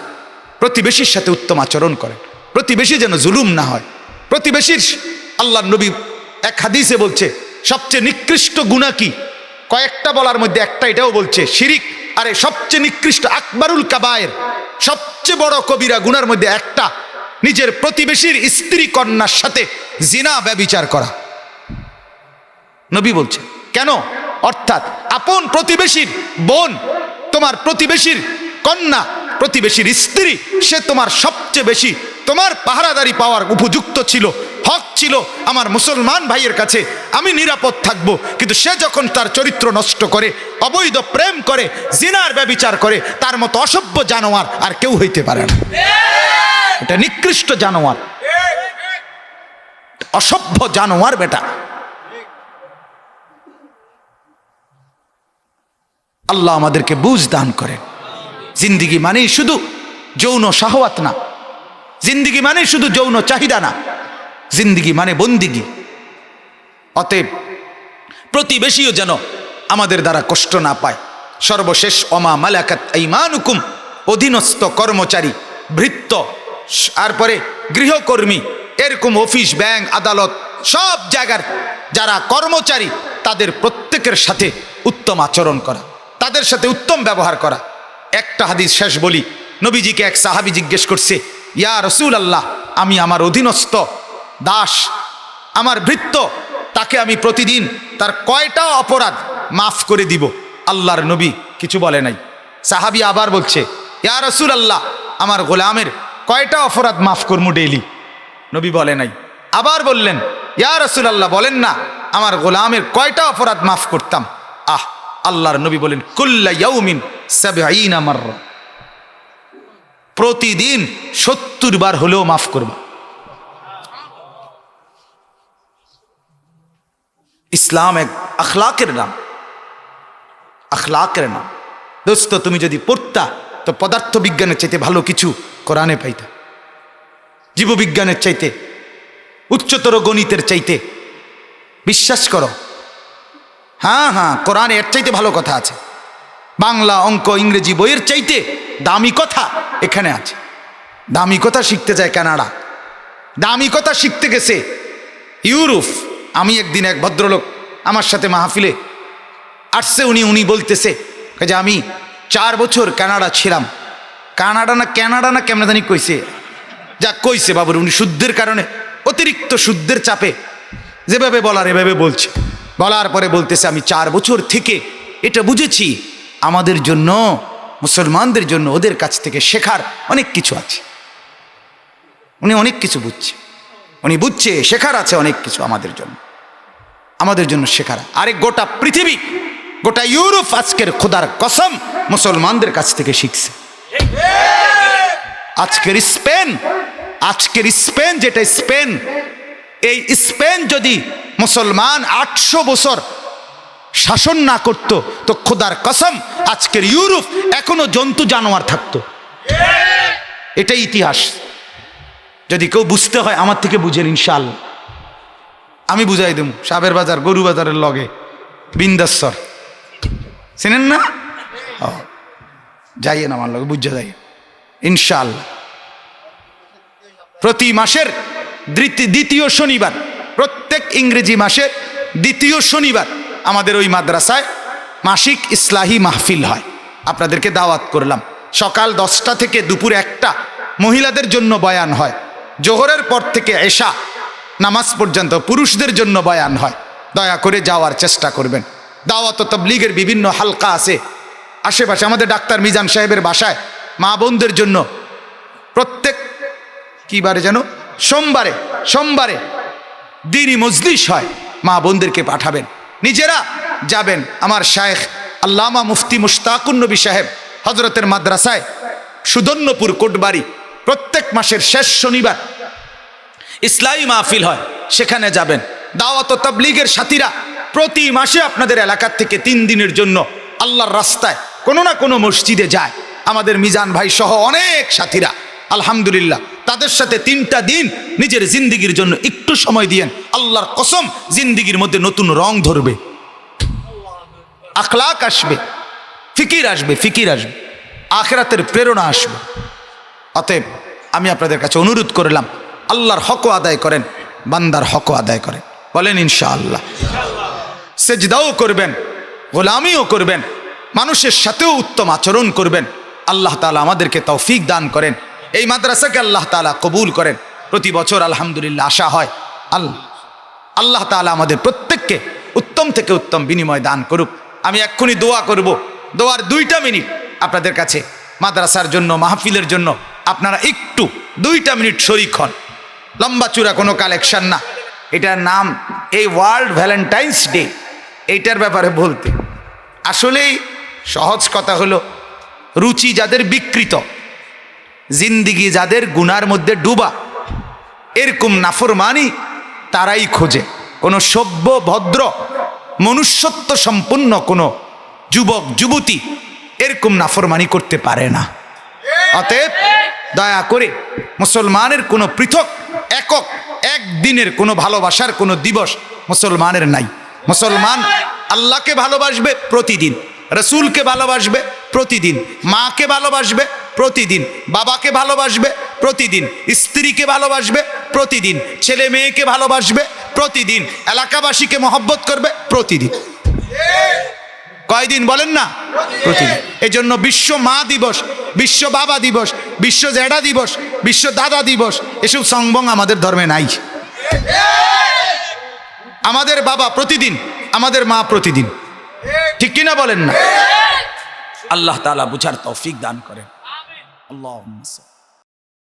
প্রতিবেশীর সাথে উত্তম আচরণ করেন, প্রতিবেশী যেন জুলুম না হয়। প্রতিবেশীর, আল্লাহর নবী এক হাদিসে বলছে সবচেয়ে নিকৃষ্ট গুনাহ কি, কয়েকটা বলার মধ্যে একটা এটাও বলছে শিরিক। আরে সবচেয়ে নিকৃষ্ট আকবারুল কাবায়ের, সবচেয়ে বড় কবিরা গুনার মধ্যে একটা নিজের প্রতিবেশীর স্ত্রী কন্যার সাথে জিনা ব্যভিচার করা। নবী বলছে কেন? অর্থাৎ আপন প্রতিবেশীর বোন, তোমার প্রতিবেশীর কন্যা, প্রতিবেশীর স্ত্রী, সে তোমার সবচেয়ে বেশি তোমার পাহারাদারি পাওয়ার উপযুক্ত ছিল, হক ছিল আমার মুসলমান ভাইয়ের কাছে আমি নিরাপদ থাকবো। কিন্তু সে যখন তার চরিত্র নষ্ট করে, অবৈধ প্রেম করে, জিনার ব্যভিচার করে, তার মতো অসভ্য জানোয়ার আর কেউ হইতে পারে না। এটা নিকৃষ্ট জানোয়ার, অসভ্য জানোয়ার বেটা। আল্লাহ আমাদেরকে বুঝ দান করেন। জিন্দিগি মানে শুধু যৌন শাহওয়াত না, জিন্দিগি মানে শুধু যৌন চাহিদা না, জিন্দিগি মানে বন্দিগি। অতএব প্রতিবেশীও যেন আমাদের দ্বারা কষ্ট না পায়। সর্বশেষ, ওমা মালাকাত আইমানুকুম, অধীনস্থ কর্মচারী, ভৃত্য, তারপরে গৃহকর্মী, এরকম অফিস, ব্যাংক, আদালত, সব জায়গার যারা কর্মচারী, তাদের প্রত্যেকের সাথে উত্তম আচরণ করা, তাদের সাথে উত্তম ব্যবহার করা। একটা হাদিস শেষ বলি, নবীজিকে এক সাহাবী জিজ্ঞেস করছে, ইয়া রাসূলুল্লাহ, আমি আমার অধীনস্থ দাস, আমার ভৃত্য, তাকে আমি প্রতিদিন তার কয়টা অপরাধ মাফ করে দিব? আল্লাহর নবী কিছু বলে নাই। সাহাবী আবার বলছে, ইয়া রাসূলুল্লাহ, আমার গোলামের কয়টা অপরাধ মাফ করবো ডেইলি? নবী বলে নাই। আবার বললেন, ইয়া রাসূলুল্লাহ, বলেন না আমার গোলামের কয়টা অপরাধ মাফ করতাম? আল্লাহর নবী বলেন, কুল্লা ইয়াউমিন ৭০ মাররা, প্রতিদিন ৭০ বার হলেও মাফ করবা। ইসলাম এক আখলাকের নাম, আখলাকের নাম। দোস্ত, তুমি যদি পড়তা তো পদার্থ বিজ্ঞানের চাইতে ভালো কিছু কোরআনে পাইতা, জীববিজ্ঞানের চাইতে, উচ্চতর গণিতের চাইতে। বিশ্বাস করো, হ্যাঁ হ্যাঁ, কোরআনে এর চাইতে ভালো কথা আছে। বাংলা, অঙ্ক, ইংরেজি বইয়ের চাইতে দামি কথা এখানে আছে। দামি কথা শিখতে যায় কানাডা, দামি কথা শিখতে গেছে ইউরোপ। আমি একদিন, এক ভদ্রলোক আমার সাথে মাহফিলে আসছে, উনি বলতেছে যে আমি 4 বছর কানাডা ছিলাম। কানাডা না কেমন জানি কইছে, যা কইছে বাবুর, উনি সুদের কারণে, অতিরিক্ত সুদের চাপে যেভাবে বলার এভাবে বলছে। বলার পরে বলতেছে, আমি 4 বছর থেকে এটা বুঝেছি, আমাদের জন্য, মুসলমানদের জন্য ওদের কাছ থেকে শেখার অনেক কিছু আছে। উনি অনেক কিছু বুঝছে, উনি বুঝছে শেখার আছে অনেক কিছু আমাদের জন্য শেখার। আরে গোটা পৃথিবী, গোটা ইউরোপ আজকের খোদার কসম মুসলমানদের কাছ থেকে শিখছে। আজকের স্পেন, যেটা স্পেন, এই স্পেন যদি মুসলমান 800 বছর শাসন না করত তো খোদার কসম আজকের ইউরোপ এখনো জন্তু জানোয়ার থাকতো। এটাই ইতিহাস। যদি কেউ বুঝতে হয় আমার থেকে বুঝেন ইনশাআল্লাহ, আমি বুঝাই দেব। সাবের বাজার গরু বাজারের লগে বিন্দাশ্বর চেনেন না? যাইয়েন আমার লগে বুঝা যাই ইনশাআল্লাহ। প্রতি মাসের দ্বিতীয় শনিবার, প্রত্যেক ইংরেজি মাসের দ্বিতীয় শনিবার আমাদের ওই মাদ্রাসায় মাসিক ইসলাহি মাহফিল হয়। আপনাদেরকে দাওয়াত করলাম। সকাল 10টা থেকে দুপুর 1টা মহিলাদের জন্য বয়ান হয়। জোহরের পর থেকে এশা নামাজ পর্যন্ত পুরুষদের জন্য বয়ান হয়। দয়া করে যাওয়ার চেষ্টা করবেন। দাওয়াত ও তাবলীগের বিভিন্ন হালকা আছে আশেপাশে। আমাদের ডাক্তার মিজান সাহেবের বাসায় মা বোনদের জন্য প্রত্যেক কি বারে যেন সোমবারে দ্বীনি মজলিস হয়। মা বোনদেরকে পাঠাবেন, নিজেরা যাবেন। আমার শায়েখ আল্লামা মুফতি মুশতাকুন নবী সাহেব হজরতের মাদ্রাসায় সুদন্যপুর কোটবাড়ি প্রত্যেক মাসের শেষ শনিবার ইসলামী মাহফিল হয়, সেখানে যাবেন। দাওয়াত ও তাবলীগের সাথীরা প্রতি মাসে আপনাদের এলাকার থেকে 3 দিনের জন্য আল্লাহর রাস্তায় কোনো না কোনো মসজিদে যায়। আমাদের মিজান ভাই সহ অনেক সাথীরা আলহামদুলিল্লাহ, তাদের সাথে 3টা দিন নিজের জিন্দিগির জন্য একটু সময় দিয়েন। আল্লাহর কসম জিন্দিগির মধ্যে নতুন রং ধরবে, আখলাক আসবে, ফিকির আসবে, আখিরাতের প্রেরণা আসবে। অতএব আমি আপনাদের কাছে অনুরোধ করলাম, আল্লাহর হকও আদায় করেন, বান্দার হকও আদায় করেন। বলেন ইনশাআল্লাহ। সেজদাও করবেন, গোলামিও করবেন, মানুষের সাথেও উত্তম আচরণ করবেন। আল্লাহ তাআলা আমাদেরকে তৌফিক দান করেন। এই মাদ্রাসাকে আল্লাহ তাআলা কবুল করেন। প্রতি বছর আলহামদুলিল্লাহ আশা হয় আল্লাহ তাআলা আমাদের প্রত্যেককে উত্তম থেকে উত্তম বিনিময় দান করুক। আমি এক্ষুনি দোয়া করব। দোয়ার 2টা মিনিট আপনাদের কাছে মাদ্রাসার জন্য, মাহফিলের জন্য আপনারা একটু 2টা মিনিট শরীক হন। লম্বা চূড়া কোনো কালেকশন না। এটার নাম এই ওয়ার্ল্ড ভ্যালেন্টাইন্স ডে। এইটার ব্যাপারে বলতে আসলেই সহজ কথা হলো, রুচি যাদের বিকৃত, জিন্দিগি যাদের গুনার মধ্যে ডুবা, এরকম নাফরমানি তারাই খোঁজে। কোনো সভ্য ভদ্র মনুষ্যত্ব সম্পন্ন কোনো যুবক যুবতী এরকম নাফরমানি করতে পারে না। অতএব দয়া করে মুসলমানের কোনো পৃথক একক একদিনের কোনো ভালোবাসার কোনো দিবস মুসলমানের নাই। মুসলমান আল্লাহকে ভালোবাসবে প্রতিদিন, রসুলকে ভালোবাসবে প্রতিদিন, মাকে ভালোবাসবে প্রতিদিন, বাবাকে ভালোবাসবে প্রতিদিন, স্ত্রীকে ভালোবাসবে প্রতিদিন, ছেলে মেয়েকে ভালোবাসবে প্রতিদিন, এলাকাবাসীকে মহব্বত করবে প্রতিদিন। কয়দিন বলেন না? প্রতিদিন। এই জন্য বিশ্ব মা দিবস, বিশ্ব বাবা দিবস, বিশ্ব জ্যাঠা দিবস, বিশ্ব দাদা দিবস, এসব সংবং আমাদের ধর্মে নাই। আমাদের বাবা প্রতিদিন, আমাদের মা প্রতিদিন, ঠিক কিনা বলেন না? আল্লাহ তাআলা বুঝার তৌফিক দান করেন। আল্লাহুম্মা